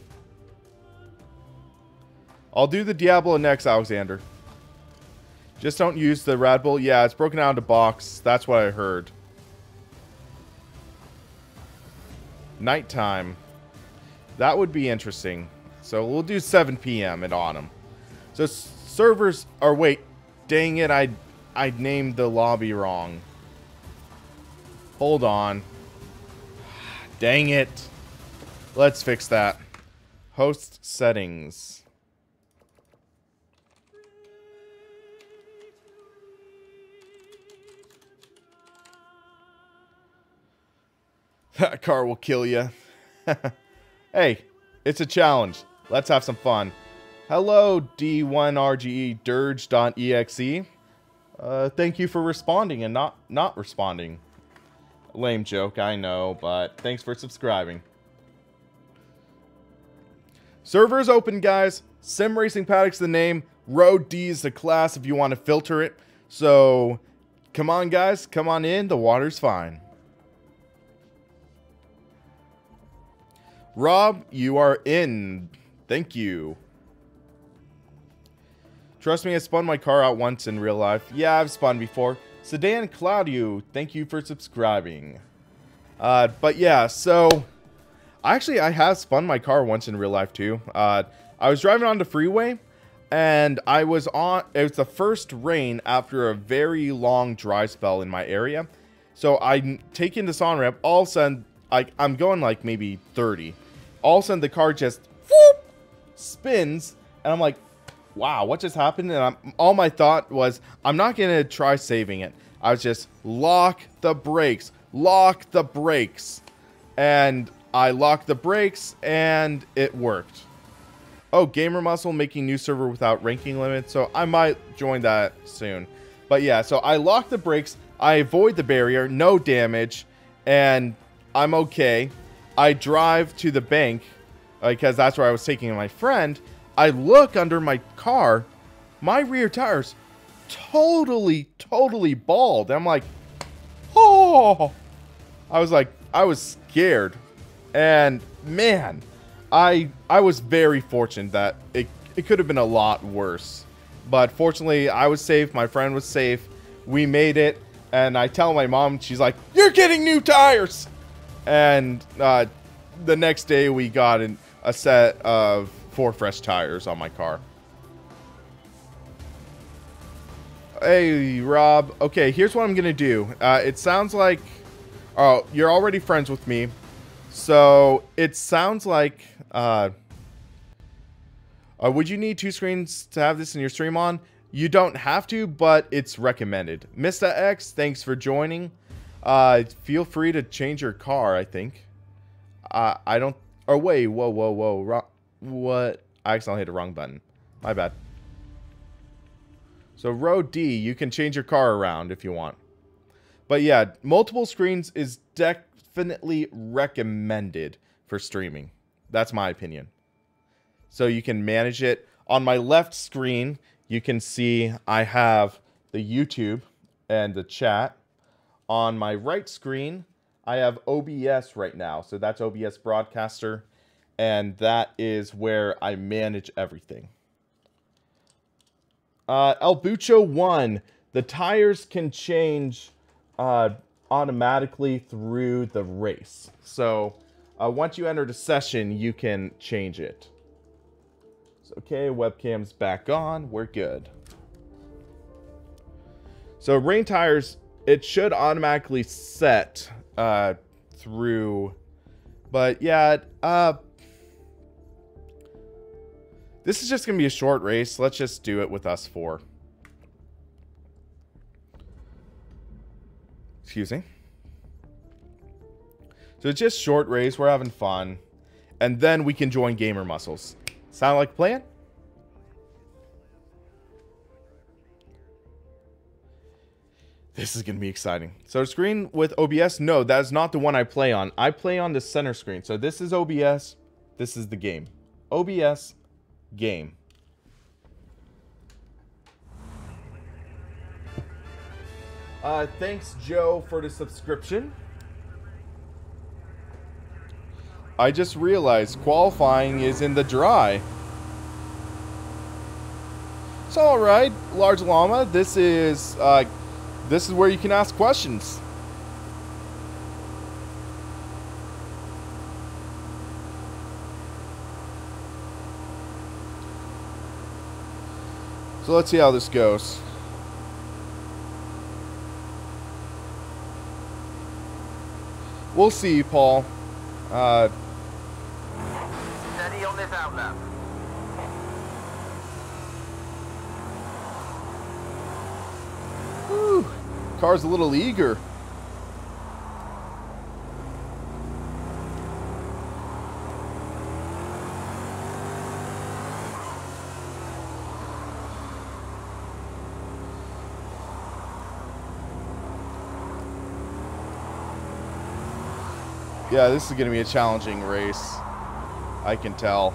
I'll do the Diablo next, Alexander. Just don't use the Red Bull. Yeah, it's broken down to box. That's what I heard. Nighttime. That would be interesting. So we'll do 7 p.m. in autumn. So servers are... Wait. Dang it, I named the lobby wrong. Hold on. Dang it. Let's fix that. Host settings. That car will kill you. Hey, it's a challenge. Let's have some fun. Hello, D1RGE Dirge.exe. Thank you for responding and not responding. Lame joke, I know, but thanks for subscribing. Servers open, guys. Sim Racing Paddock's the name. Road D is the class if you want to filter it. So, come on, guys. Come on in. The water's fine. Rob, you are in. Thank you. Trust me, I spun my car out once in real life. Yeah, I've spun before. Sedan Claudio, thank you for subscribing. But yeah, so... Actually, I have spun my car once in real life too. I was driving on the freeway, and I was on... It was the first rain after a very long dry spell in my area. So I'm taking this on-ramp. All of a sudden, I'm going like maybe 30. All of a sudden, the car just... whoop, spins, and I'm like... Wow, what just happened? And all my thought was, I'm not going to try saving it. I was just, lock the brakes. Lock the brakes. And I locked the brakes, and it worked. Oh, Gamer Muscle making new server without ranking limit. So I might join that soon. But yeah, so I lock the brakes. I avoid the barrier. No damage. And I'm okay. I drive to the bank, because that's where I was taking my friend. I look under my car, my rear tires totally bald. I'm like, oh, I was scared. And man, I was very fortunate that it could have been a lot worse. But fortunately, I was safe. My friend was safe. We made it. And I tell my mom, she's like, you're getting new tires. And the next day we got a set of 4 fresh tires on my car. Hey, Rob. Okay, here's what I'm going to do. It sounds like... Oh, you're already friends with me. So, it sounds like... would you need 2 screens to have this in your stream on? You don't have to, but it's recommended. Mr. X, thanks for joining. Feel free to change your car, I think. I don't... Oh, wait. Whoa. What? I accidentally hit the wrong button. My bad. So row D, you can change your car around if you want. But yeah, multiple screens is definitely recommended for streaming. That's my opinion. So you can manage it. On my left screen, you can see I have the YouTube and the chat. On my right screen, I have OBS right now. So that's OBS Broadcaster. And that is where I manage everything. El Bucho 1. The tires can change automatically through the race. So once you enter the session, you can change it. So, okay, webcam's back on. We're good. So rain tires, it should automatically set through. But yeah, this is just going to be a short race. Let's just do it with us 4. Excuse me. So it's just short race. We're having fun. And then we can join Gamer Muscles. Sound like a plan? This is going to be exciting. So screen with OBS? No, that's not the one I play on. I play on the center screen. So this is OBS. This is the game. OBS, game. Thanks, Joe, for the subscription. I just realized qualifying is in the dry. It's alright, Large Llama. This is where you can ask questions. So let's see how this goes. We'll see, Paul. Steady on this outlap. Whew. Car's a little eager. Yeah, this is going to be a challenging race. I can tell.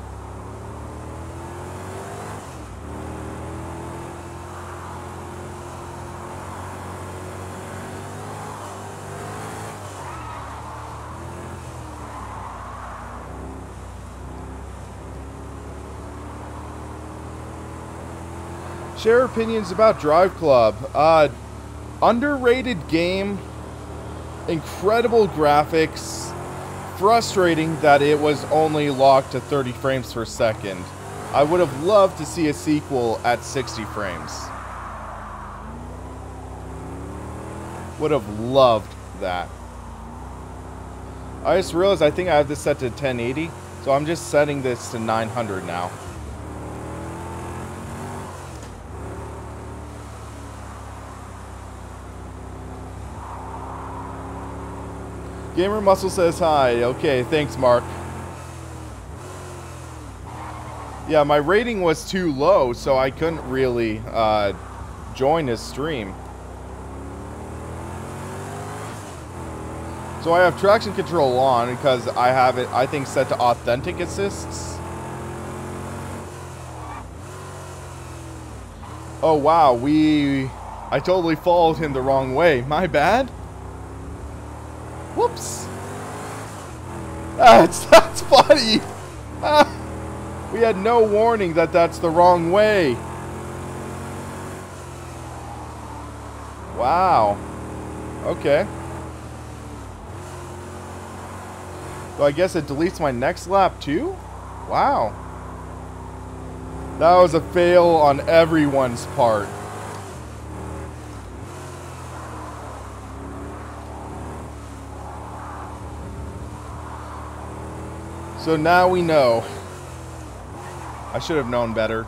Share opinions about Drive Club. Underrated game. Incredible graphics. Frustrating that it was only locked to 30 frames per second. I would have loved to see a sequel at 60 frames. Would have loved that. I just realized I think I have this set to 1080, so I'm just setting this to 900 now. Gamer Muscle says hi. Okay, thanks, Mark. Yeah, my rating was too low, so I couldn't really join his stream. So I have traction control on because I have it, I think, set to authentic assists. Oh wow, I totally followed him the wrong way. My bad. Whoops. That's funny. We had no warning that that's the wrong way. Wow. Okay. So I guess it deletes my next lap too? Wow. That was a fail on everyone's part. So now we know. I should have known better.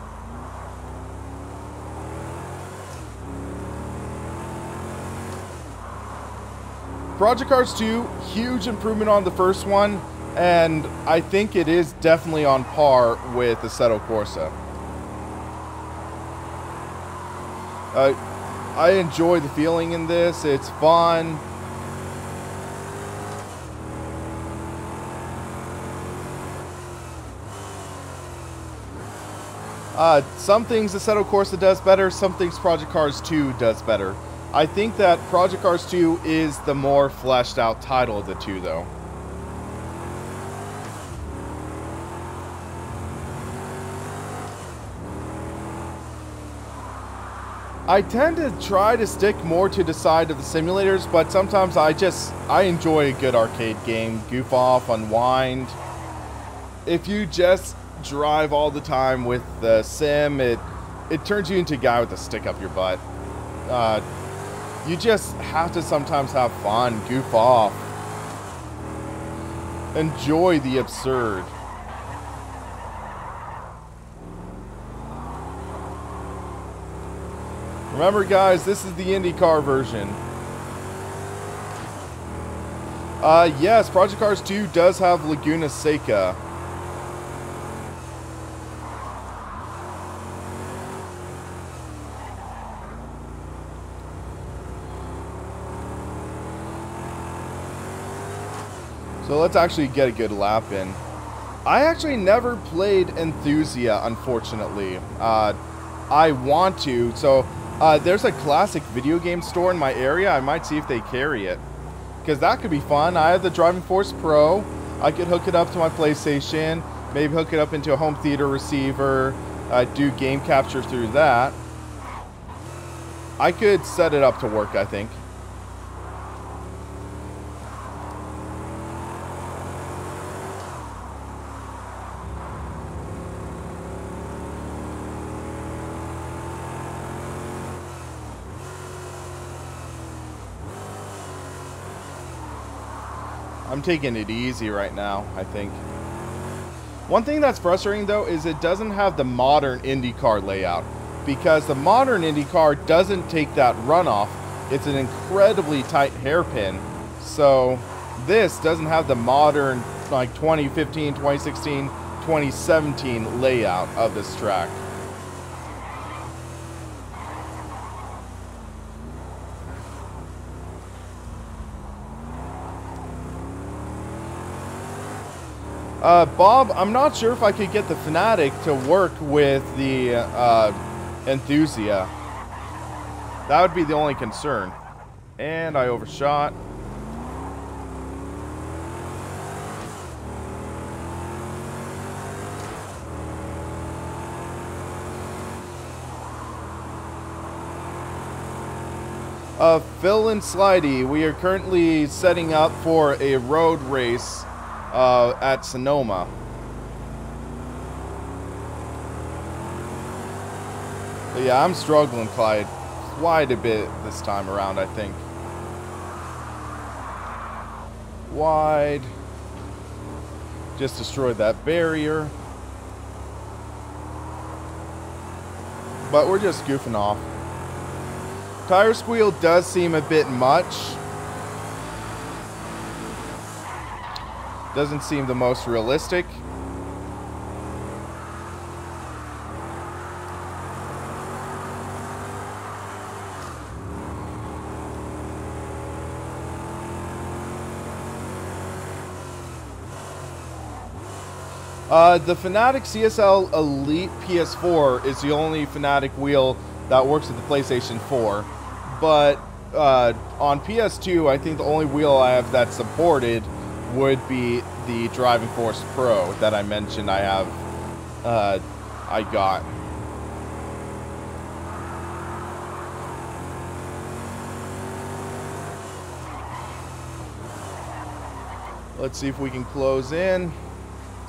Project Cars 2, huge improvement on the first one, and I think it is definitely on par with Assetto Corsa. I enjoy the feeling in this. It's fun. Some things Assetto Corsa does better, some things Project Cars 2 does better. I think that Project Cars 2 is the more fleshed out title of the two, though. I tend to try to stick more to the side of the simulators, but sometimes I enjoy a good arcade game, goof off, unwind. If you just drive all the time with the sim, it turns you into a guy with a stick up your butt. You just have to sometimes have fun, goof off, enjoy the absurd. Remember, guys, this is the IndyCar version. Yes, Project Cars 2 does have Laguna Seca. So let's actually get a good lap in. I actually never played Enthusia, unfortunately. I want to, so there's a classic video game store in my area. I might see if they carry it, because that could be fun. I have the Driving Force Pro. I could hook it up to my PlayStation, maybe hook it up into a home theater receiver, do game capture through that. I could set it up to work, I think. I'm taking it easy right now, I think. One thing that's frustrating, though, is it doesn't have the modern IndyCar layout. Because the modern IndyCar doesn't take that runoff. It's an incredibly tight hairpin. So this doesn't have the modern, like, 2015, 2016, 2017 layout of this track. Bob, I'm not sure if I could get the Fanatic to work with the Enthusia. That would be the only concern. And I overshot. Phil and Slidey, we are currently setting up for a road race at Sonoma. But yeah, I'm struggling quite a bit this time around, I think. Wide. Just destroyed that barrier. But we're just goofing off. Tire squeal does seem a bit much. Doesn't seem the most realistic. The Fanatic CSL Elite PS4 is the only Fanatic wheel that works with the PlayStation 4. But on PS2, I think the only wheel I have that's supported would be the Driving Force Pro that I mentioned I got. Let's see if we can close in.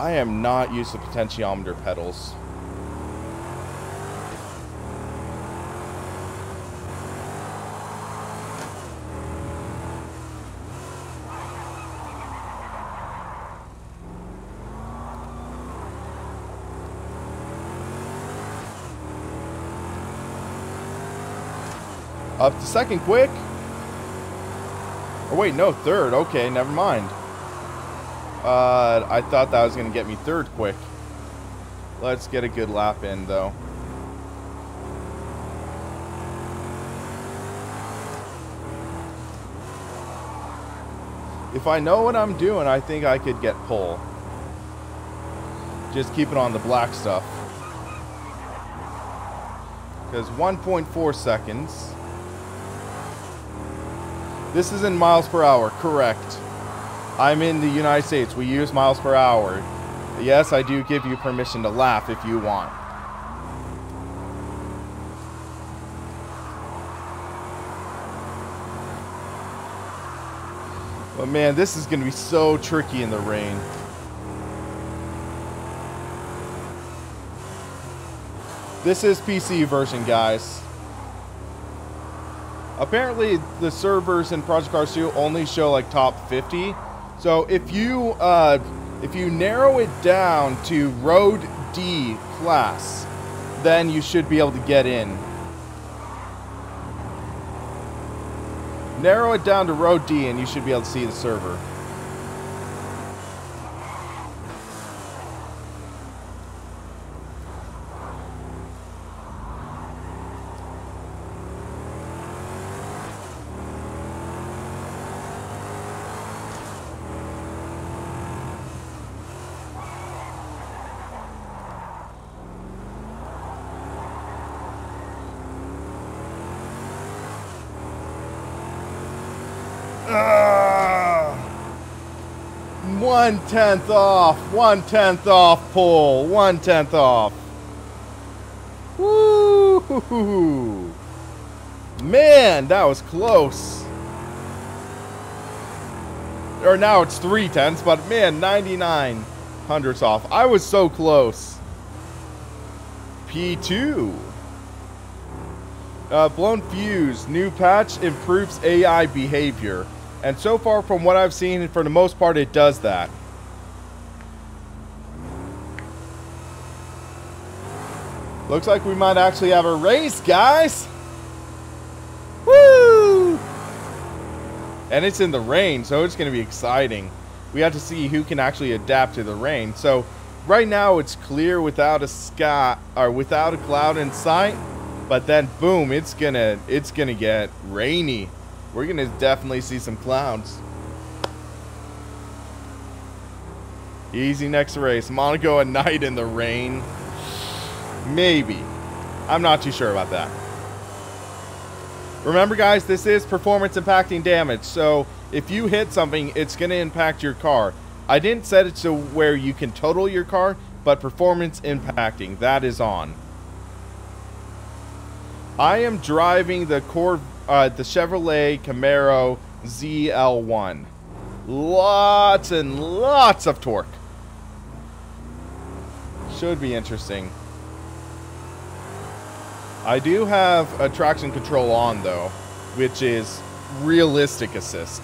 I am not used to potentiometer pedals. Up to second quick. Oh wait, no, third. Okay, never mind. I thought that was going to get me third quick. Let's get a good lap in, though. If I know what I'm doing, I think I could get pole. Just keep it on the black stuff. Because 1.4 seconds. This is in miles per hour, correct. I'm in the United States. We use miles per hour. Yes, I do give you permission to laugh if you want. But man, this is going to be so tricky in the rain. This is PC version, guys. Apparently, the servers in Project Cars 2 only show like top 50. So if you narrow it down to Road D class, then you should be able to get in. Narrow it down to Road D and you should be able to see the server. 1/10 off. 1/10 off pole. 1/10 off. Woo! Man, that was close. Or now it's 3/10, but man, 99 hundredths off. I was so close. P2. Blown fuse. New patch improves AI behavior. And so far from what I've seen, for the most part, it does that. Looks like we might actually have a race, guys. Woo! And it's in the rain, so it's going to be exciting. We have to see who can actually adapt to the rain. So right now it's clear without a sky or without a cloud in sight, but then boom, it's gonna get rainy. We're gonna definitely see some clouds. Easy next race. Monaco at night in the rain. Maybe. I'm not too sure about that. Remember, guys, this is performance impacting damage. So if you hit something, it's going to impact your car. I didn't set it to where you can total your car, but performance impacting, that is on. I am driving the Chevrolet Camaro ZL1. Lots and lots of torque. Should be interesting. I do have a traction control on though, which is realistic assist.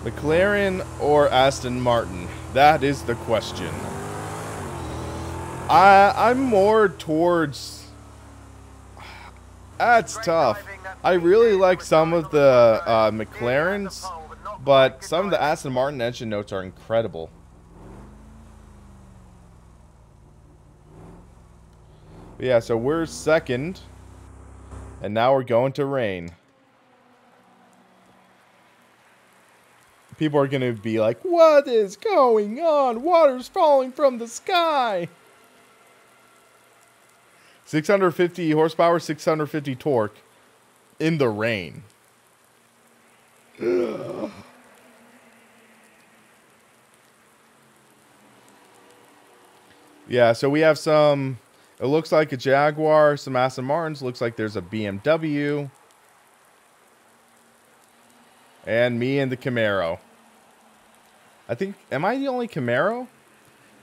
McLaren or Aston Martin? That is the question. I'm more towards... That's tough. I really like some of the McLarens, but some of the Aston Martin engine notes are incredible. Yeah, so we're second, and now we're going to rain. People are going to be like, what is going on? Water's falling from the sky. 650 horsepower, 650 torque in the rain. Ugh. Yeah, so we have some... It looks like a Jaguar, some Aston Martins. Looks like there's a BMW. And me and the Camaro. I think... Am I the only Camaro?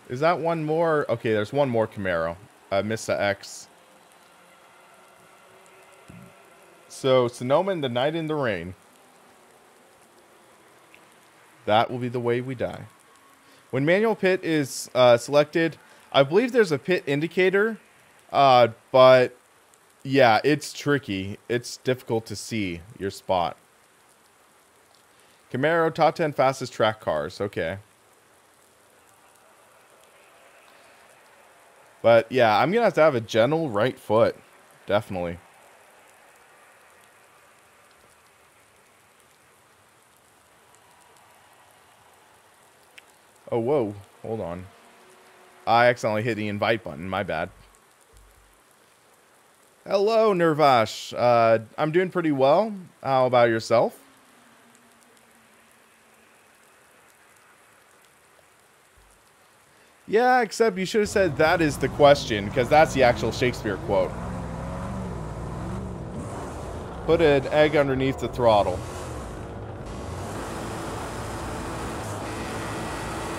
Is that one more? Okay, there's one more Camaro. Mr. X. So, Sonoma in the night in the rain. That will be the way we die. When manual pit is selected, I believe there's a pit indicator. But, yeah, it's tricky. It's difficult to see your spot. Camaro, top 10 fastest track cars. Okay. But, yeah, I'm going to have a gentle right foot. Definitely. Oh, whoa. Hold on. I accidentally hit the invite button. My bad. Hello, Nirvash. I'm doing pretty well. How about yourself? Yeah, except you should have said that is the question, because that's the actual Shakespeare quote. Put an egg underneath the throttle.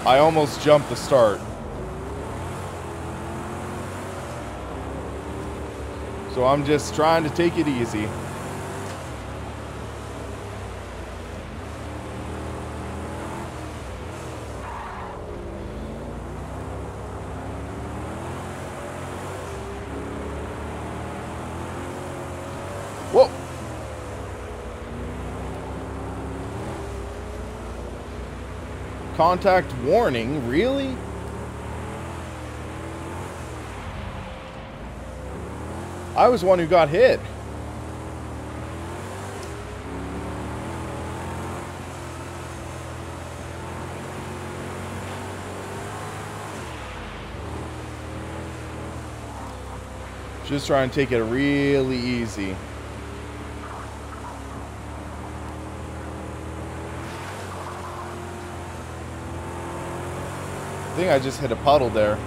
I almost jumped the start. So I'm just trying to take it easy. Whoa! Contact warning, really? I was the one who got hit. Just trying to take it really easy. I think I just hit a puddle there.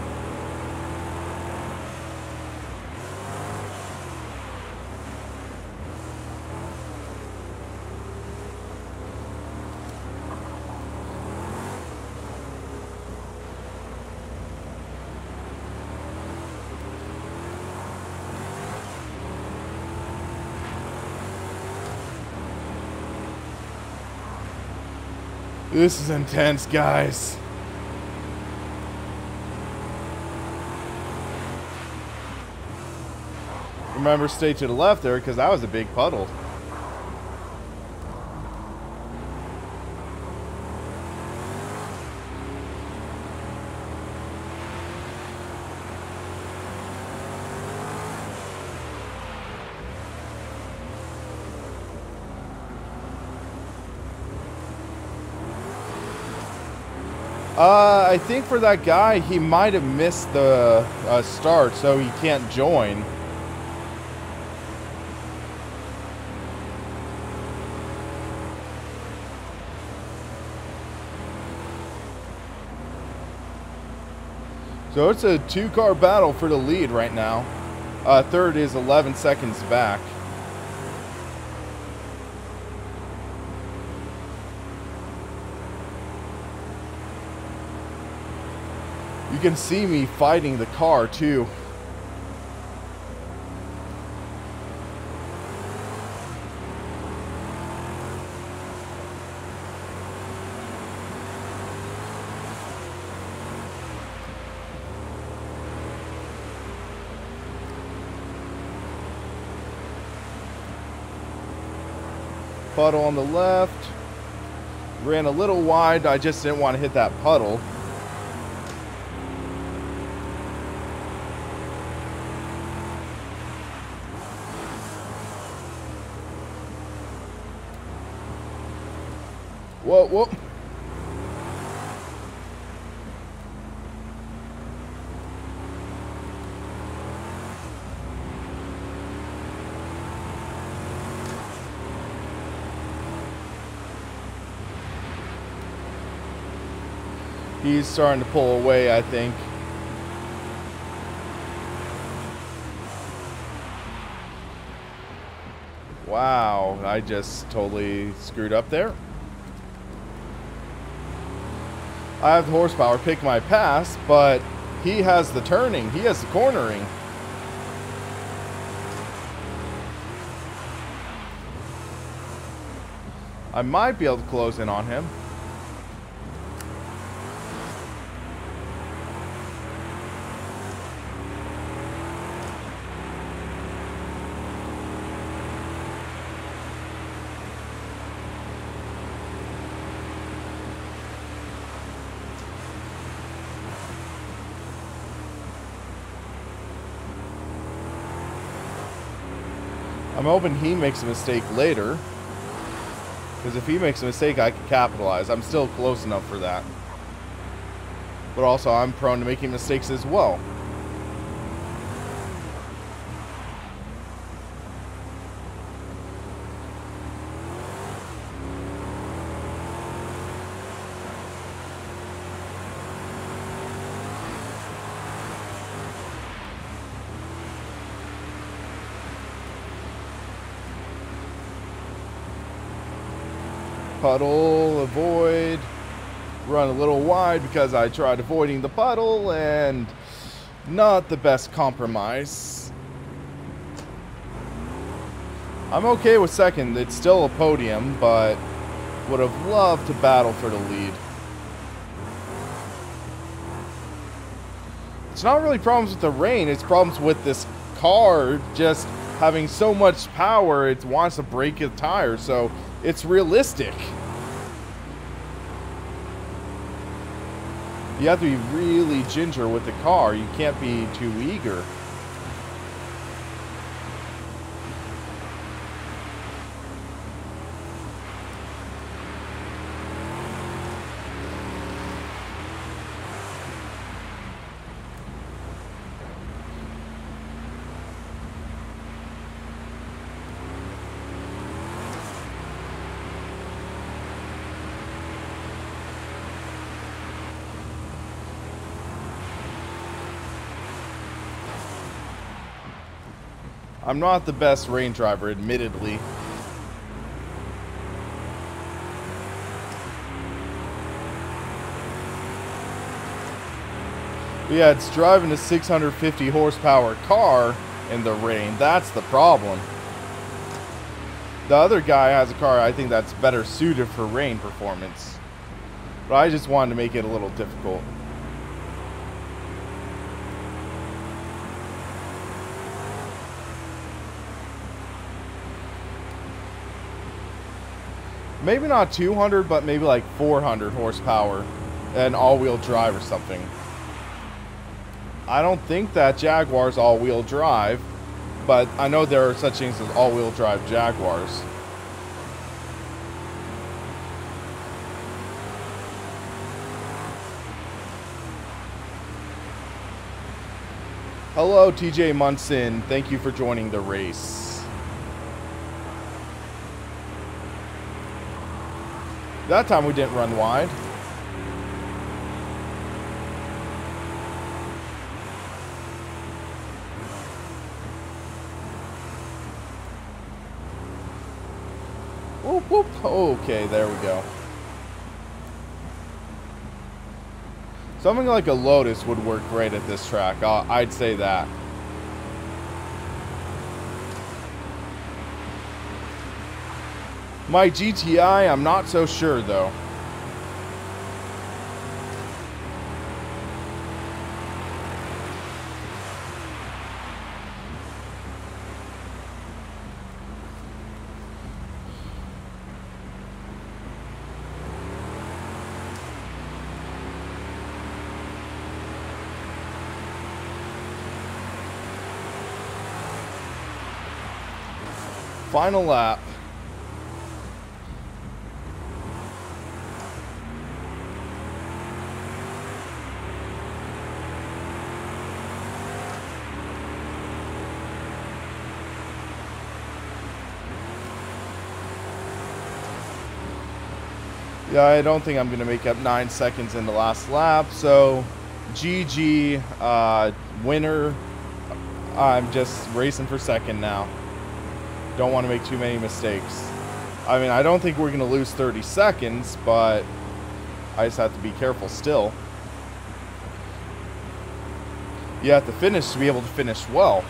This is intense, guys. Remember, stay to the left there because that was a big puddle. I think for that guy, he might have missed the start, so he can't join. So it's a two-car battle for the lead right now. Third is 11 seconds back. You can see me fighting the car too. Puddle on the left. Ran a little wide. I just didn't want to hit that puddle. Whoa, whoa. He's starting to pull away, I think. Wow, I just totally screwed up there. I have the horsepower, pick my pass, but he has the turning. He has the cornering. I might be able to close in on him. I'm hoping he makes a mistake later, because if he makes a mistake, I can capitalize. I'm still close enough for that. But also, I'm prone to making mistakes as well. Puddle, avoid, run a little wide because I tried avoiding the puddle, and not the best compromise. I'm okay with second. It's still a podium, but would have loved to battle for the lead. It's not really problems with the rain, it's problems with this car just having so much power it wants to break a tire, so it's realistic. You have to be really ginger with the car. You can't be too eager. I'm not the best rain driver, admittedly. But yeah, it's driving a 650 horsepower car in the rain. That's the problem. The other guy has a car I think that's better suited for rain performance. But I just wanted to make it a little difficult. Maybe not 200, but maybe like 400 horsepower and all-wheel drive or something. I don't think that Jaguar's all-wheel drive, but I know there are such things as all-wheel drive Jaguars. Hello, TJ Munson. Thank you for joining the race. That time we didn't run wide. Whoop, whoop. Okay, there we go. Something like a Lotus would work great at this track. I'd say that. My GTI, I'm not so sure though. Final lap. Yeah, I don't think I'm going to make up 9 seconds in the last lap, so GG, winner. I'm just racing for second now. Don't want to make too many mistakes. I mean, I don't think we're going to lose 30 seconds, but I just have to be careful still. You have to finish to be able to finish well.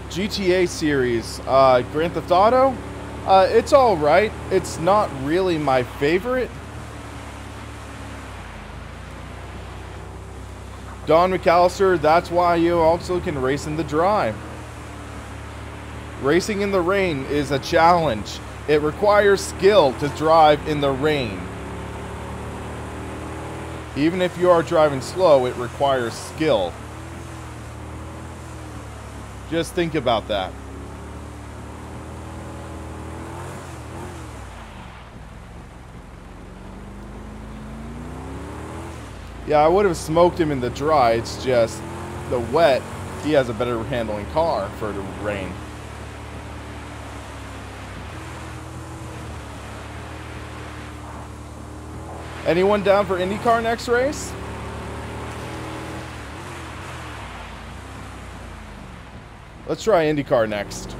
GTA series, Grand Theft Auto, it's alright. It's not really my favorite. Don McAllister, that's why you also can race in the dry. Racing in the rain is a challenge. It requires skill to drive in the rain. Even if you are driving slow, it requires skill. Just think about that. Yeah, I would have smoked him in the dry. It's just the wet. He has a better handling car for the rain. Anyone down for IndyCar next race? Let's try IndyCar next.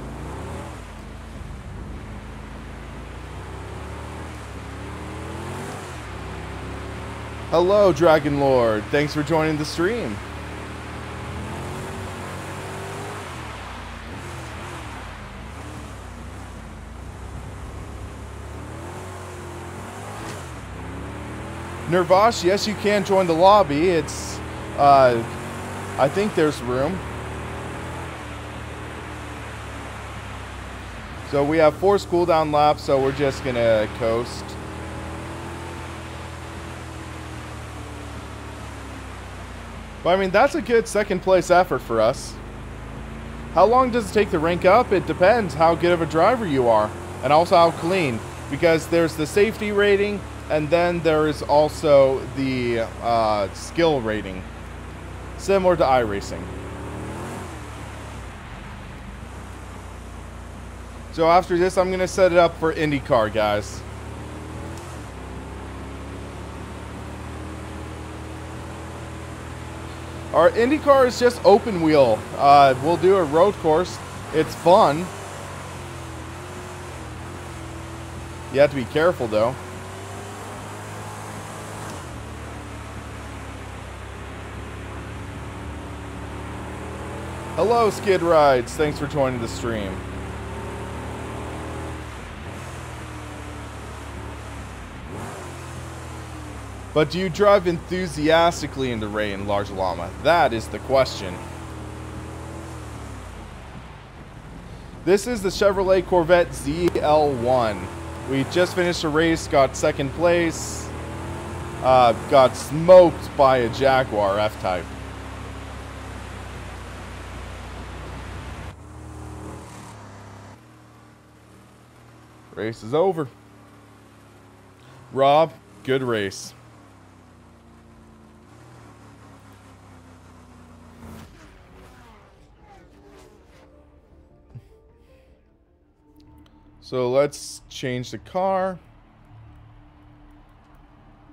Hello, Dragon Lord. Thanks for joining the stream. Nervash, yes, you can join the lobby. It's, I think there's room. So we have 4 cooldown laps, so we're just gonna coast. But I mean, that's a good second place effort for us. How long does it take to rank up? It depends how good of a driver you are, and also how clean. Because there's the safety rating, and then there is also the skill rating. Similar to iRacing. So after this, I'm going to set it up for IndyCar, guys. Our IndyCar is just open wheel. We'll do a road course. It's fun. You have to be careful though. Hello, Skid Rides. Thanks for joining the stream. But do you drive enthusiastically in the rain, Large Llama? That is the question. This is the Chevrolet Corvette ZL1. We just finished a race, got second place. Got smoked by a Jaguar F-Type. Race is over. Rob, good race. So let's change the car.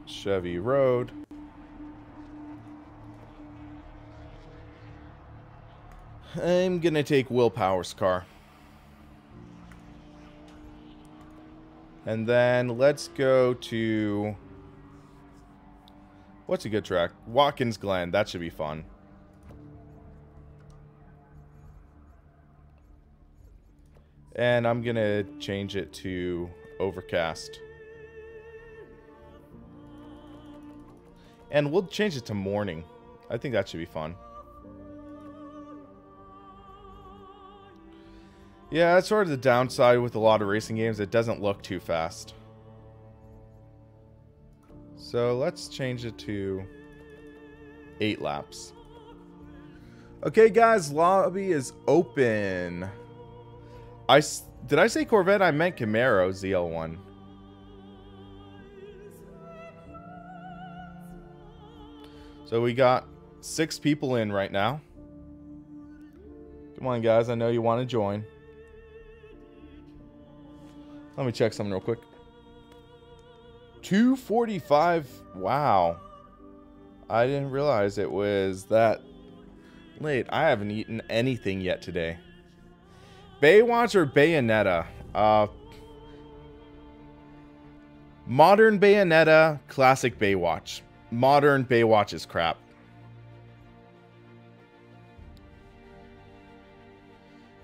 Chevy Road. I'm gonna take Will Power's car. And then let's go to... what's a good track? Watkins Glen. That should be fun. And I'm gonna change it to Overcast. And we'll change it to morning. I think that should be fun. Yeah, that's sort of the downside with a lot of racing games. It doesn't look too fast. So let's change it to 8 laps. Okay, guys, lobby is open. Did I say Corvette? I meant Camaro ZL1. So we got 6 people in right now. Come on, guys. I know you want to join. Let me check something real quick. 2:45. Wow. I didn't realize it was that late. I haven't eaten anything yet today. Baywatch or Bayonetta? Modern Bayonetta, classic Baywatch. Modern Baywatch is crap.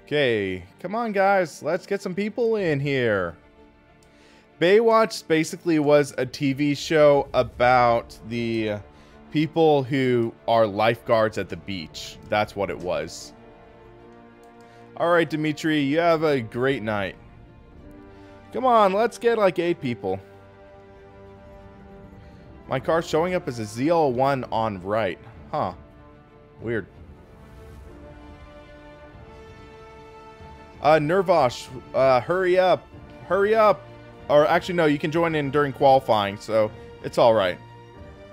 Okay, come on guys, let's get some people in here. Baywatch basically was a TV show about the people who are lifeguards at the beach. That's what it was. Alright, Dimitri, you have a great night. Come on, let's get like 8 people. My car's showing up as a ZL1 on right. Huh. Weird. Nervosh, hurry up. Hurry up. Or actually, no, you can join in during qualifying, so it's alright.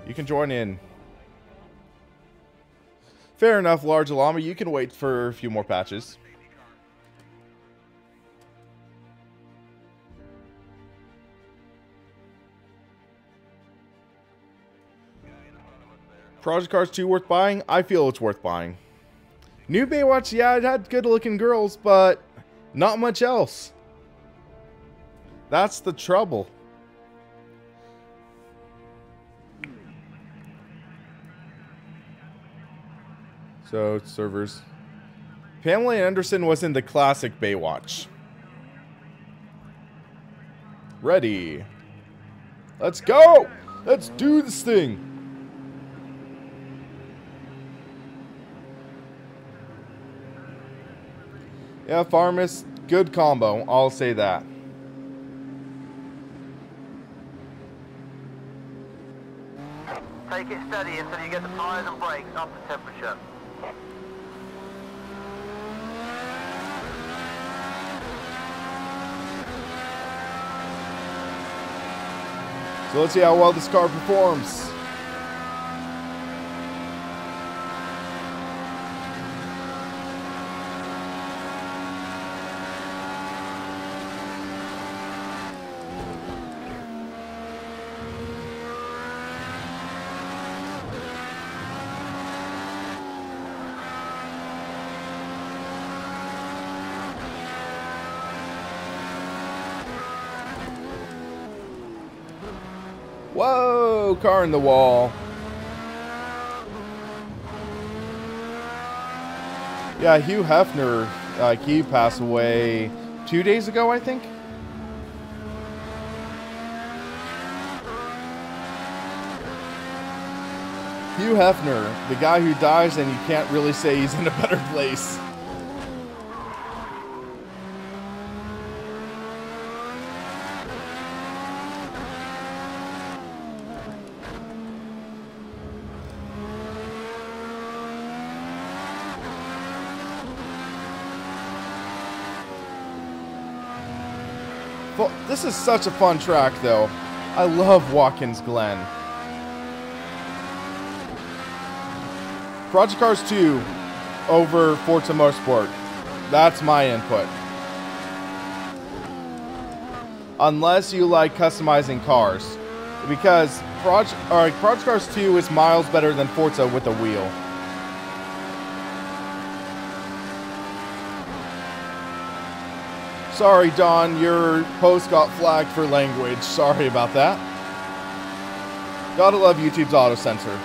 You can join in. Fair enough, Large Llama. You can wait for a few more patches. Project Cars 2 worth buying? I feel it's worth buying. New Baywatch, yeah, it had good looking girls, but not much else. That's the trouble. So, servers. Pamela Anderson was in the classic Baywatch. Ready. Let's go! Let's do this thing! Yeah, Farmus, good combo. I'll say that. Take it steady until you get the tyres and brakes up to temperature. So let's see how well this car performs. Whoa, car in the wall. Yeah, Hugh Hefner, he passed away 2 days ago, I think. Hugh Hefner, the guy who dies and you can't really say he's in a better place. This is such a fun track, though. I love Watkins Glen. Project Cars 2 over Forza Motorsport. That's my input. Unless you like customizing cars. Because Project Cars 2 is miles better than Forza with a wheel. Sorry, Don, your post got flagged for language. Sorry about that. Gotta love YouTube's auto censor.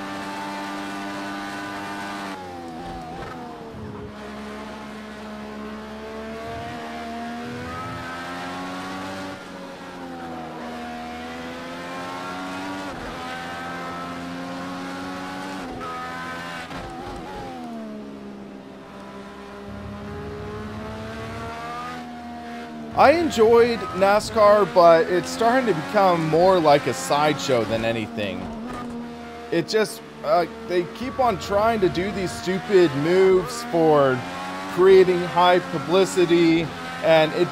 I enjoyed NASCAR, but it's starting to become more like a sideshow than anything. It just, they keep on trying to do these stupid moves for creating high publicity, and it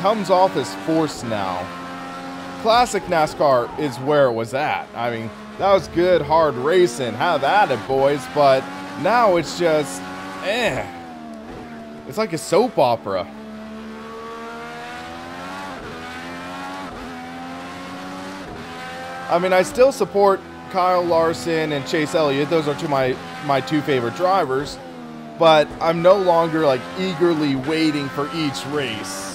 comes off as forced now. Classic NASCAR is where it was at. I mean, that was good, hard racing. Have at it, boys. But now it's just, It's like a soap opera. I mean, I still support Kyle Larson and Chase Elliott. Those are my two favorite drivers. But I'm no longer like eagerly waiting for each race.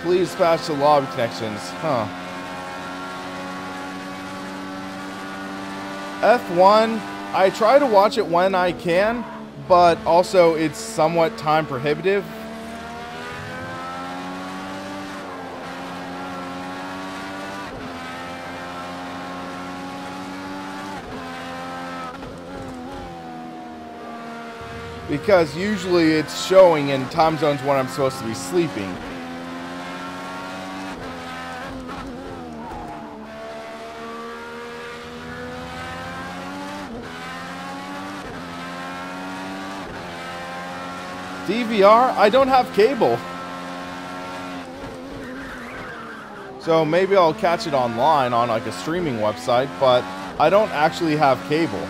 Please patch the lobby connections. Huh. F1, I try to watch it when I can, but also it's somewhat time prohibitive. Because usually it's showing in time zones when I'm supposed to be sleeping. DVR? I don't have cable. So maybe I'll catch it online on like a streaming website, but I don't actually have cable.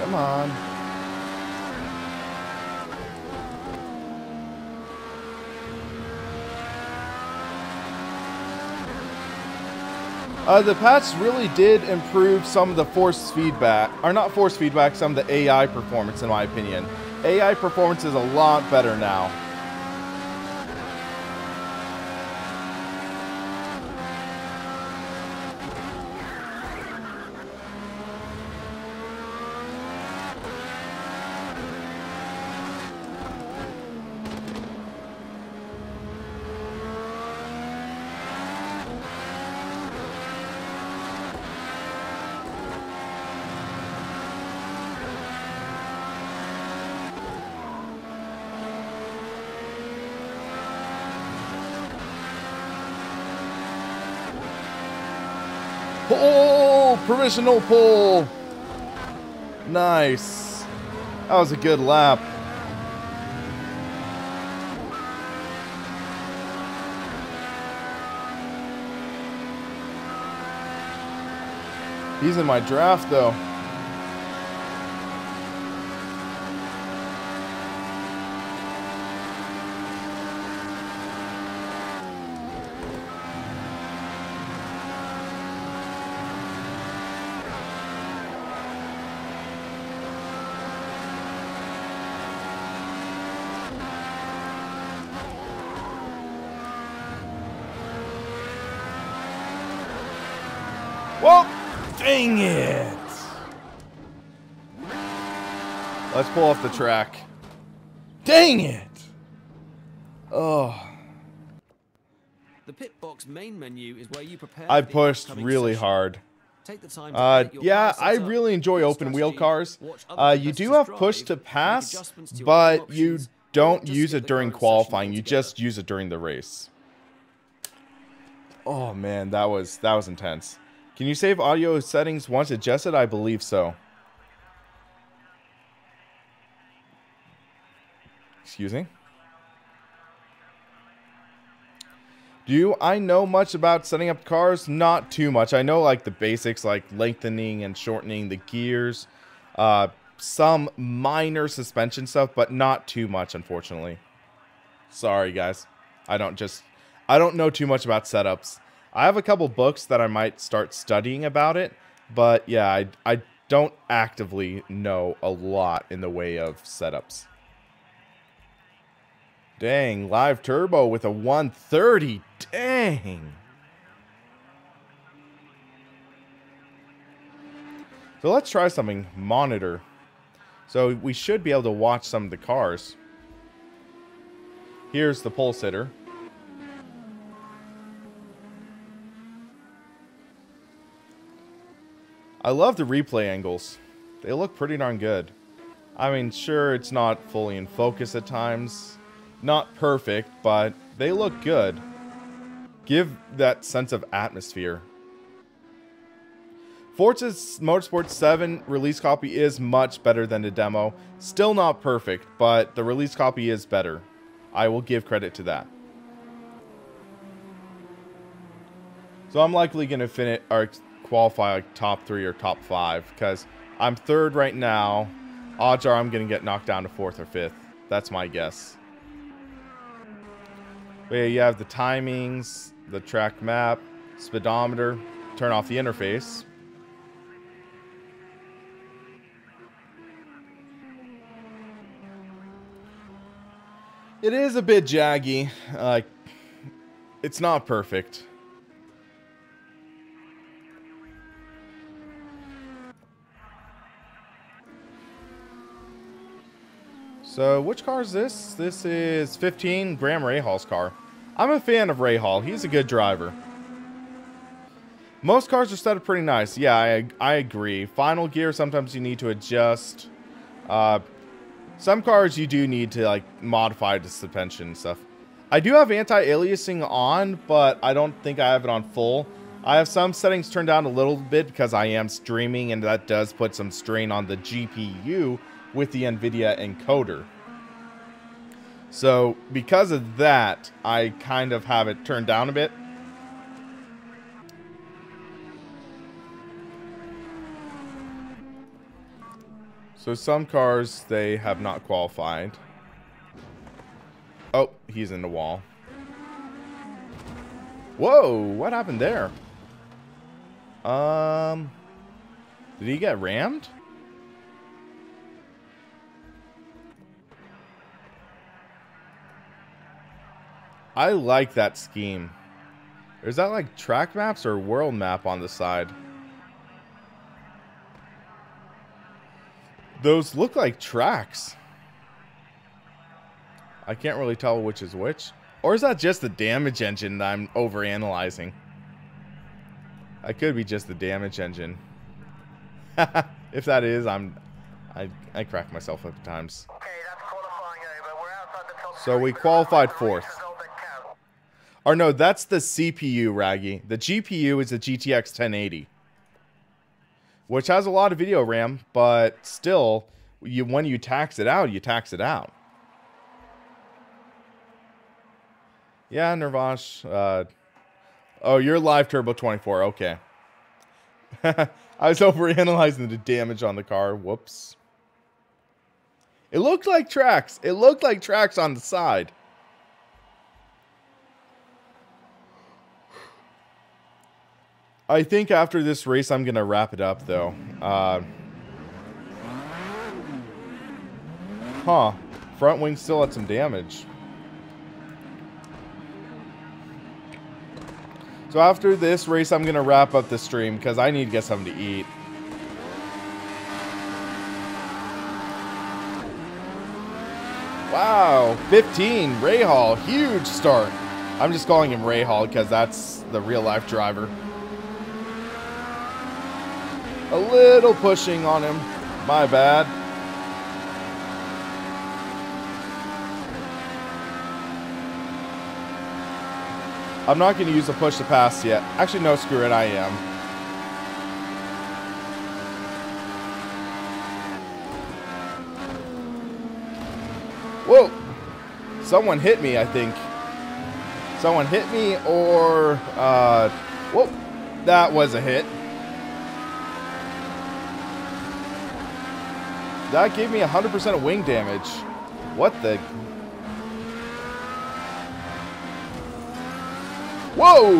Come on. The patch really did improve some of the force feedback, or not force feedback, some of the AI performance in my opinion. AI performance is a lot better now. Oh, provisional pole. Nice. That was a good lap. He's in my draft, though. Whoa! Dang it! Let's pull off the track. Dang it! Oh. The pit box main menu is where you prepare. I pushed really hard. Take the time to yeah, I really enjoy open wheel cars. You do have push to pass, but you don't use it during qualifying. You just use it during the race. Oh man, that was intense. Can you save audio settings once adjusted? I believe so. Excuse me? Do I know much about setting up cars? Not too much. I know like the basics, like lengthening and shortening the gears. Some minor suspension stuff, but not too much, unfortunately. Sorry, guys. I don't know too much about setups. I have a couple books that I might start studying about it, but yeah, I don't actively know a lot in the way of setups. Dang, live turbo with a 130. Dang. So let's try something. Monitor. So we should be able to watch some of the cars. Here's the pole sitter. I love the replay angles. They look pretty darn good. I mean, sure, it's not fully in focus at times. Not perfect, but they look good. Give that sense of atmosphere. Forza Motorsport 7 release copy is much better than the demo. Still not perfect, but the release copy is better. I will give credit to that. So I'm likely going to finish or qualify like top 3 or top 5 because I'm 3rd right now. Odds are I'm going to get knocked down to 4th or 5th. That's my guess. But yeah, you have the timings, the track map, speedometer, turn off the interface. It is a bit jaggy. It's not perfect. So, which car is this? This is 15, Graham Rahal's car. I'm a fan of Rahal. He's a good driver. Most cars are set up pretty nice. Yeah, I agree. Final gear, sometimes you need to adjust. Some cars you do need to like modify the suspension and stuff. I do have anti-aliasing on, but I don't think I have it on full. I have some settings turned down a little bit because I am streaming, and that does put some strain on the GPU with the Nvidia encoder. So because of that, I kind of have it turned down a bit. So some cars, they have not qualified. Oh, he's in the wall. Whoa, what happened there? Did he get rammed? I like that scheme. Is that like track maps or world map on the side? Those look like tracks. I can't really tell which is which. Or is that just the damage engine that I'm overanalyzing? That could be just the damage engine. If that is, I crack myself up at times. Okay, that's qualifying over. We're outside the top So we qualified 4th. Or no, that's the CPU, Raggy. The GPU is the GTX 1080. which has a lot of video RAM, but still, when you tax it out, you tax it out. Yeah, Nirvash. Oh, you're live Turbo 24. Okay. I was overanalyzing the damage on the car. Whoops. It looked like tracks. It looked like tracks on the side. I think after this race, I'm going to wrap it up, though. Front wing still had some damage. So after this race, I'm going to wrap up the stream because I need to get something to eat. Wow, 15, Ray Hall, huge start. I'm just calling him Ray Hall because that's the real life driver. A little pushing on him, my bad. I'm not going to use a push to pass yet. Actually, no, screw it, I am. Whoa! Someone hit me, I think. Someone hit me, or... whoa! That was a hit. That gave me 100% of wing damage. What the... Whoa!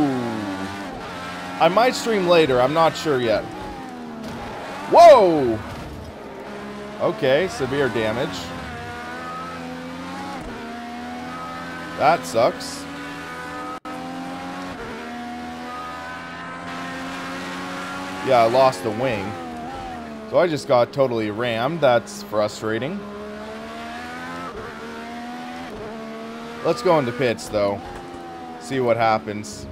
I might stream later. I'm not sure yet. Whoa! Okay, severe damage. That sucks. Yeah, I lost the wing. So I just got totally rammed. That's frustrating. Let's go into pits, though. See what happens.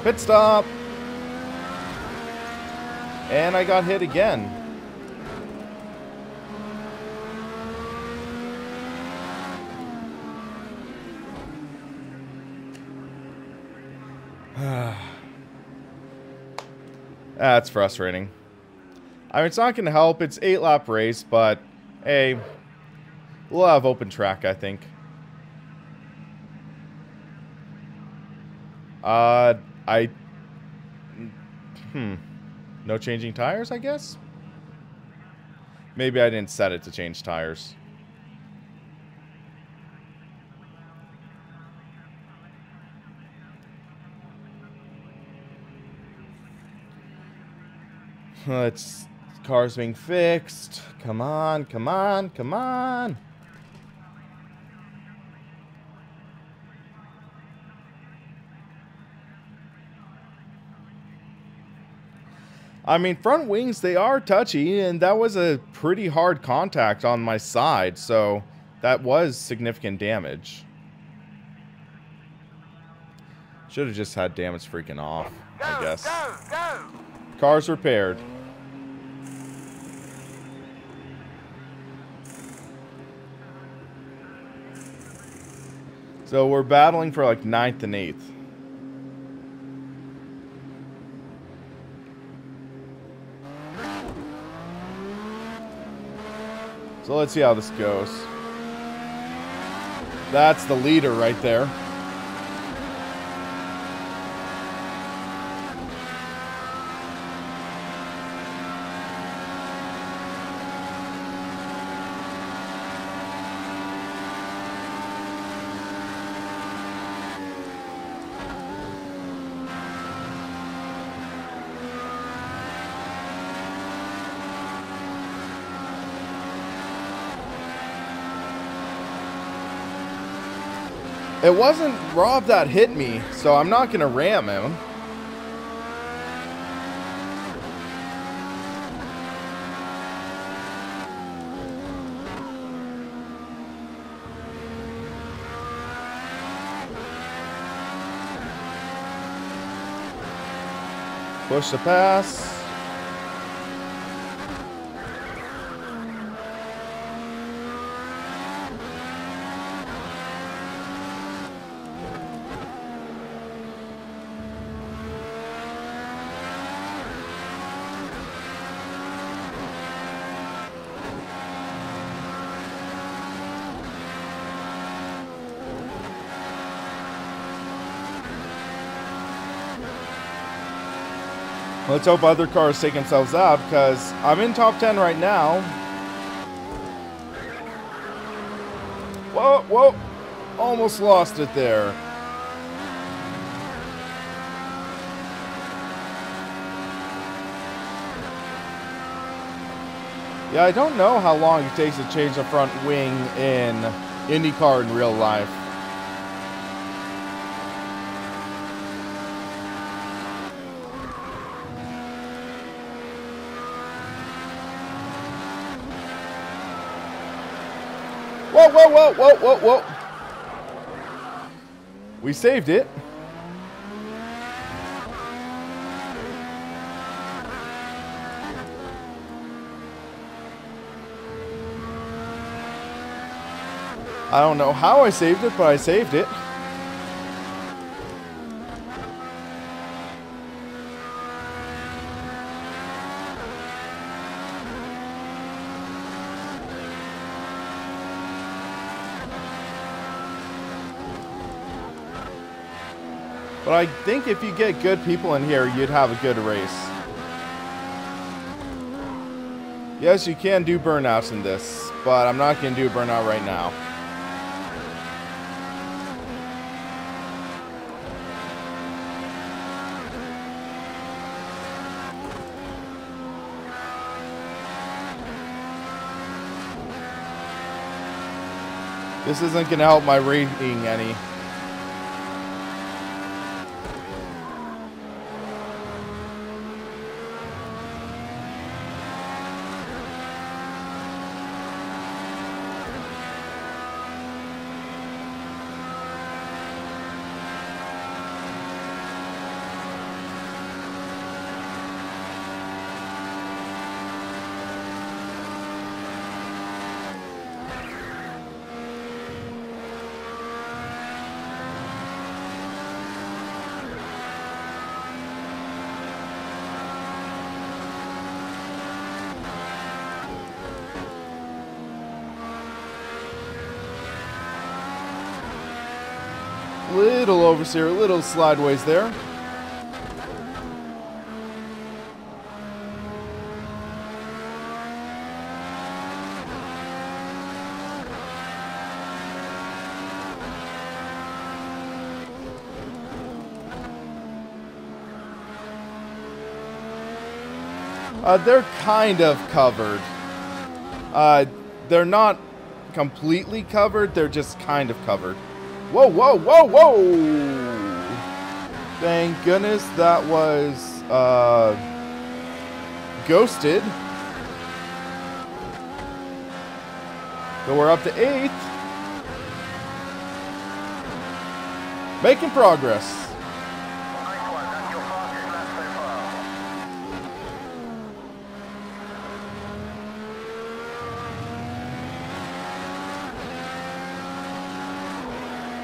Pit stop. And I got hit again. That's frustrating. I mean, it's not going to help. It's 8-lap race, but hey, we'll have open track, I think. No changing tires, I guess? Maybe I didn't set it to change tires. It's cars being fixed. Come on, come on, come on. I mean, front wings, they are touchy, and that was a pretty hard contact on my side, so that was significant damage. Should have just had damage freaking off, I guess. Go! Car's repaired. So we're battling for like 9th and 8th. So let's see how this goes. That's the leader right there. It wasn't Rob that hit me, so I'm not going to ram him. Push the pass. Let's hope other cars take themselves out, because I'm in top 10 right now. Whoa, whoa. Almost lost it there. Yeah, I don't know how long it takes to change the front wing in IndyCar in real life. Whoa, whoa, whoa, whoa, whoa, whoa. We saved it. I don't know how I saved it, but I saved it. But I think if you get good people in here, you'd have a good race. Yes, you can do burnouts in this, but I'm not going to do a burnout right now. This isn't going to help my rating any. Little oversteer, little slideways there. They're kind of covered. They're not completely covered, they're just kind of covered. Whoa, whoa, whoa, whoa! Thank goodness that was, ghosted. So we're up to 8th. Making progress. Nice one, that's your fastest lap so far.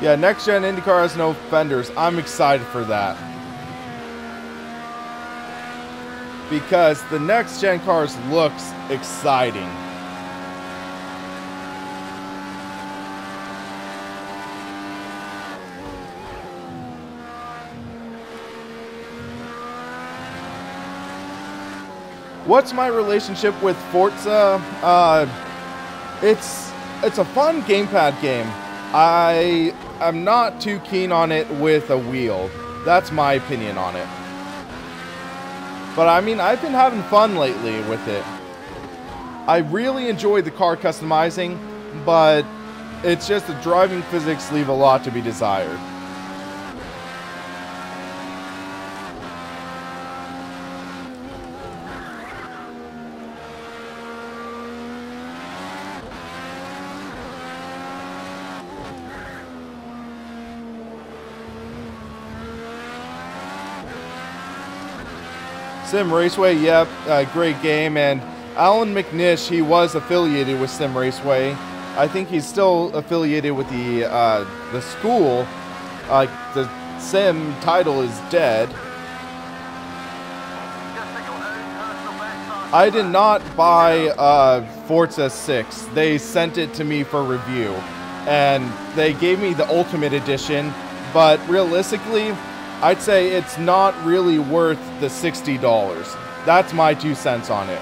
Yeah, next gen IndyCar has no fenders. I'm excited for that. Because the next gen cars looks exciting. What's my relationship with Forza? It's a fun gamepad game. I'm not too keen on it with a wheel. That's my opinion on it. But I mean, I've been having fun lately with it. I really enjoy the car customizing, but it's just the driving physics leave a lot to be desired. Sim Raceway, yep, great game. And Alan McNish, he was affiliated with Sim Raceway. I think he's still affiliated with the school. The Sim title is dead. I did not buy Forza 6. They sent it to me for review, and they gave me the Ultimate Edition. But realistically, I'd say it's not really worth the $60. That's my 2 cents on it.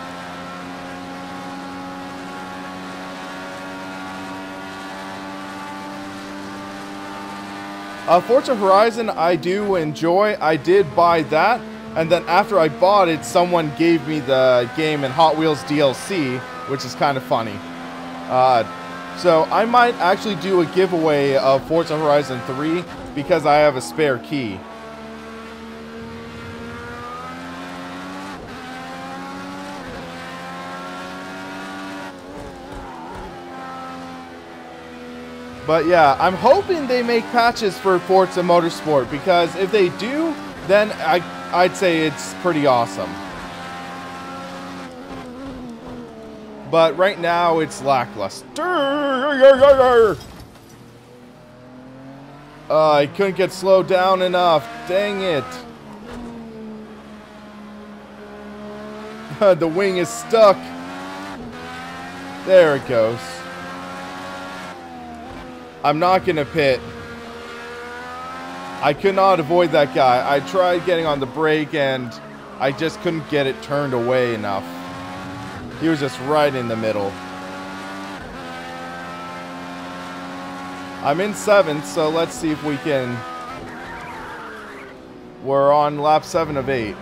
Forza Horizon, I do enjoy. I did buy that, and then after I bought it, someone gave me the game in Hot Wheels DLC, which is kind of funny. So I might actually do a giveaway of Forza Horizon 3 because I have a spare key. But yeah, I'm hoping they make patches for Forza Motorsport, because if they do, then I'd say it's pretty awesome. But right now, it's lackluster. I couldn't get slowed down enough. Dang it. The wing is stuck. There it goes. I'm not going to pit. I could not avoid that guy. I tried getting on the brake and I just couldn't get it turned away enough. He was just right in the middle. I'm in 7th, so let's see if we can... We're on lap 7 of 8.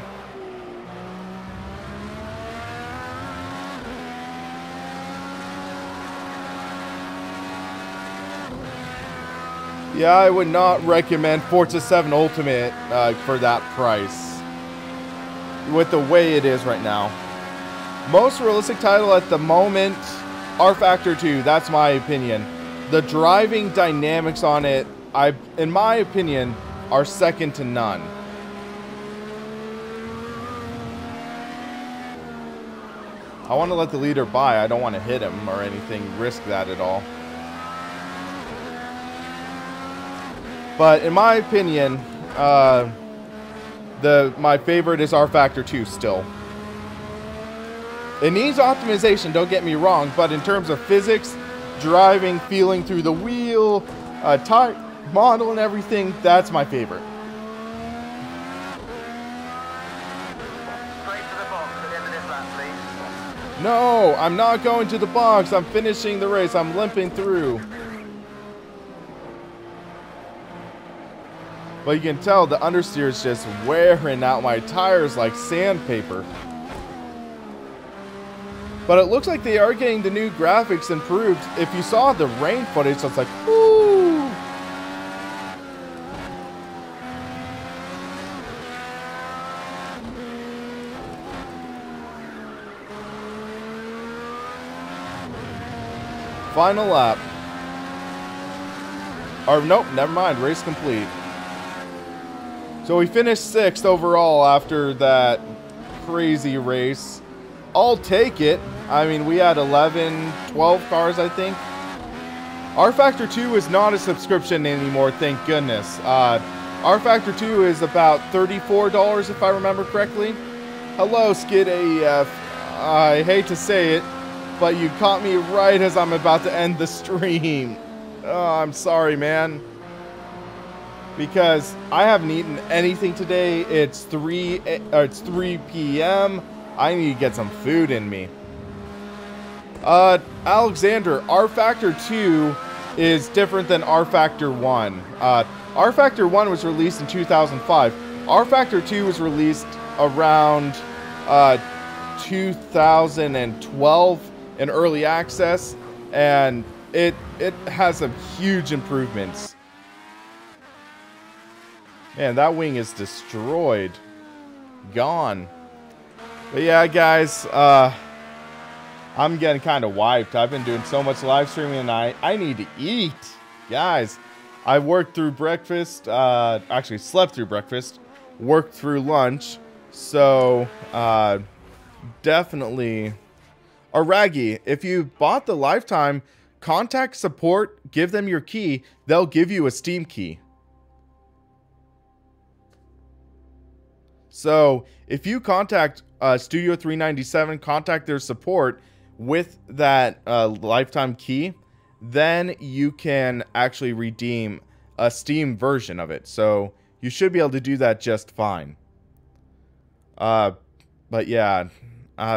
Yeah, I would not recommend Forza 7 Ultimate for that price. With the way it is right now. Most realistic title at the moment, R-Factor 2, that's my opinion. The driving dynamics on it, in my opinion, are second to none. I want to let the leader by. I don't want to hit him or anything, risk that at all. But in my opinion, my favorite is R-Factor 2 still. It needs optimization, don't get me wrong, but in terms of physics, driving, feeling through the wheel, type, model and everything, that's my favorite. Straight to the box at the end of this lap, please. No, I'm not going to the box. I'm finishing the race. I'm limping through. But you can tell the understeer is just wearing out my tires like sandpaper. But it looks like they are getting the new graphics improved. If you saw the rain footage, so it's like, woo! Final lap. Or nope, never mind. Race complete. So we finished 6th overall after that crazy race. I'll take it. I mean, we had 11, 12 cars, I think. R-Factor 2 is not a subscription anymore, thank goodness. R-Factor 2 is about $34 if I remember correctly. Hello, Skid AEF. I hate to say it, but you caught me right as I'm about to end the stream. Oh, I'm sorry, man. Because I haven't eaten anything today. It's 3 p.m. I need to get some food in me. Alexander, R-Factor 2 is different than R-Factor 1. R-Factor 1 was released in 2005. R-Factor 2 was released around 2012 in early access, and it has some huge improvements. Man, that wing is destroyed. Gone. But yeah, guys, I'm getting kind of wiped. I've been doing so much live streaming and I need to eat. Guys, I worked through breakfast, actually slept through breakfast, worked through lunch. So, definitely. Raggy, if you bought the lifetime, contact support, give them your key. They'll give you a Steam key. So, if you contact Studio 397, contact their support with that lifetime key, then you can actually redeem a Steam version of it. So, you should be able to do that just fine. But yeah,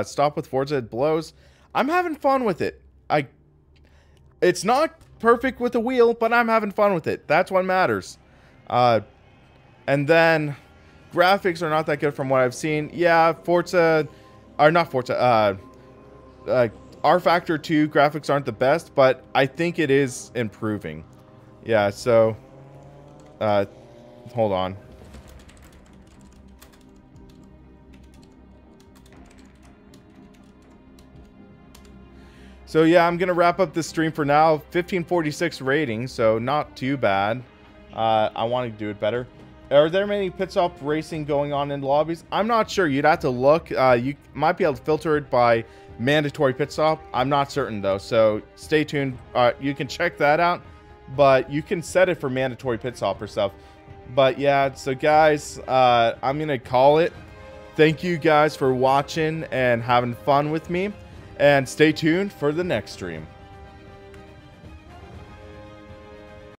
stop with Forza, it blows. I'm having fun with it. It's not perfect with the wheel, but I'm having fun with it. That's what matters. And then graphics are not that good from what I've seen. Yeah, Forza, or not Forza, R Factor 2 graphics aren't the best, but I think it is improving. Yeah, so, hold on. So yeah, I'm going to wrap up this stream for now. 1546 rating, so not too bad. I want to do it better. Are there many pit stop racing going on in the lobbies? I'm not sure. You'd have to look. You might be able to filter it by mandatory pit stop. I'm not certain though, so stay tuned. You can check that out, but you can set it for mandatory pit stop or stuff. But yeah, so guys, I'm going to call it. Thank you guys for watching and having fun with me. And stay tuned for the next stream.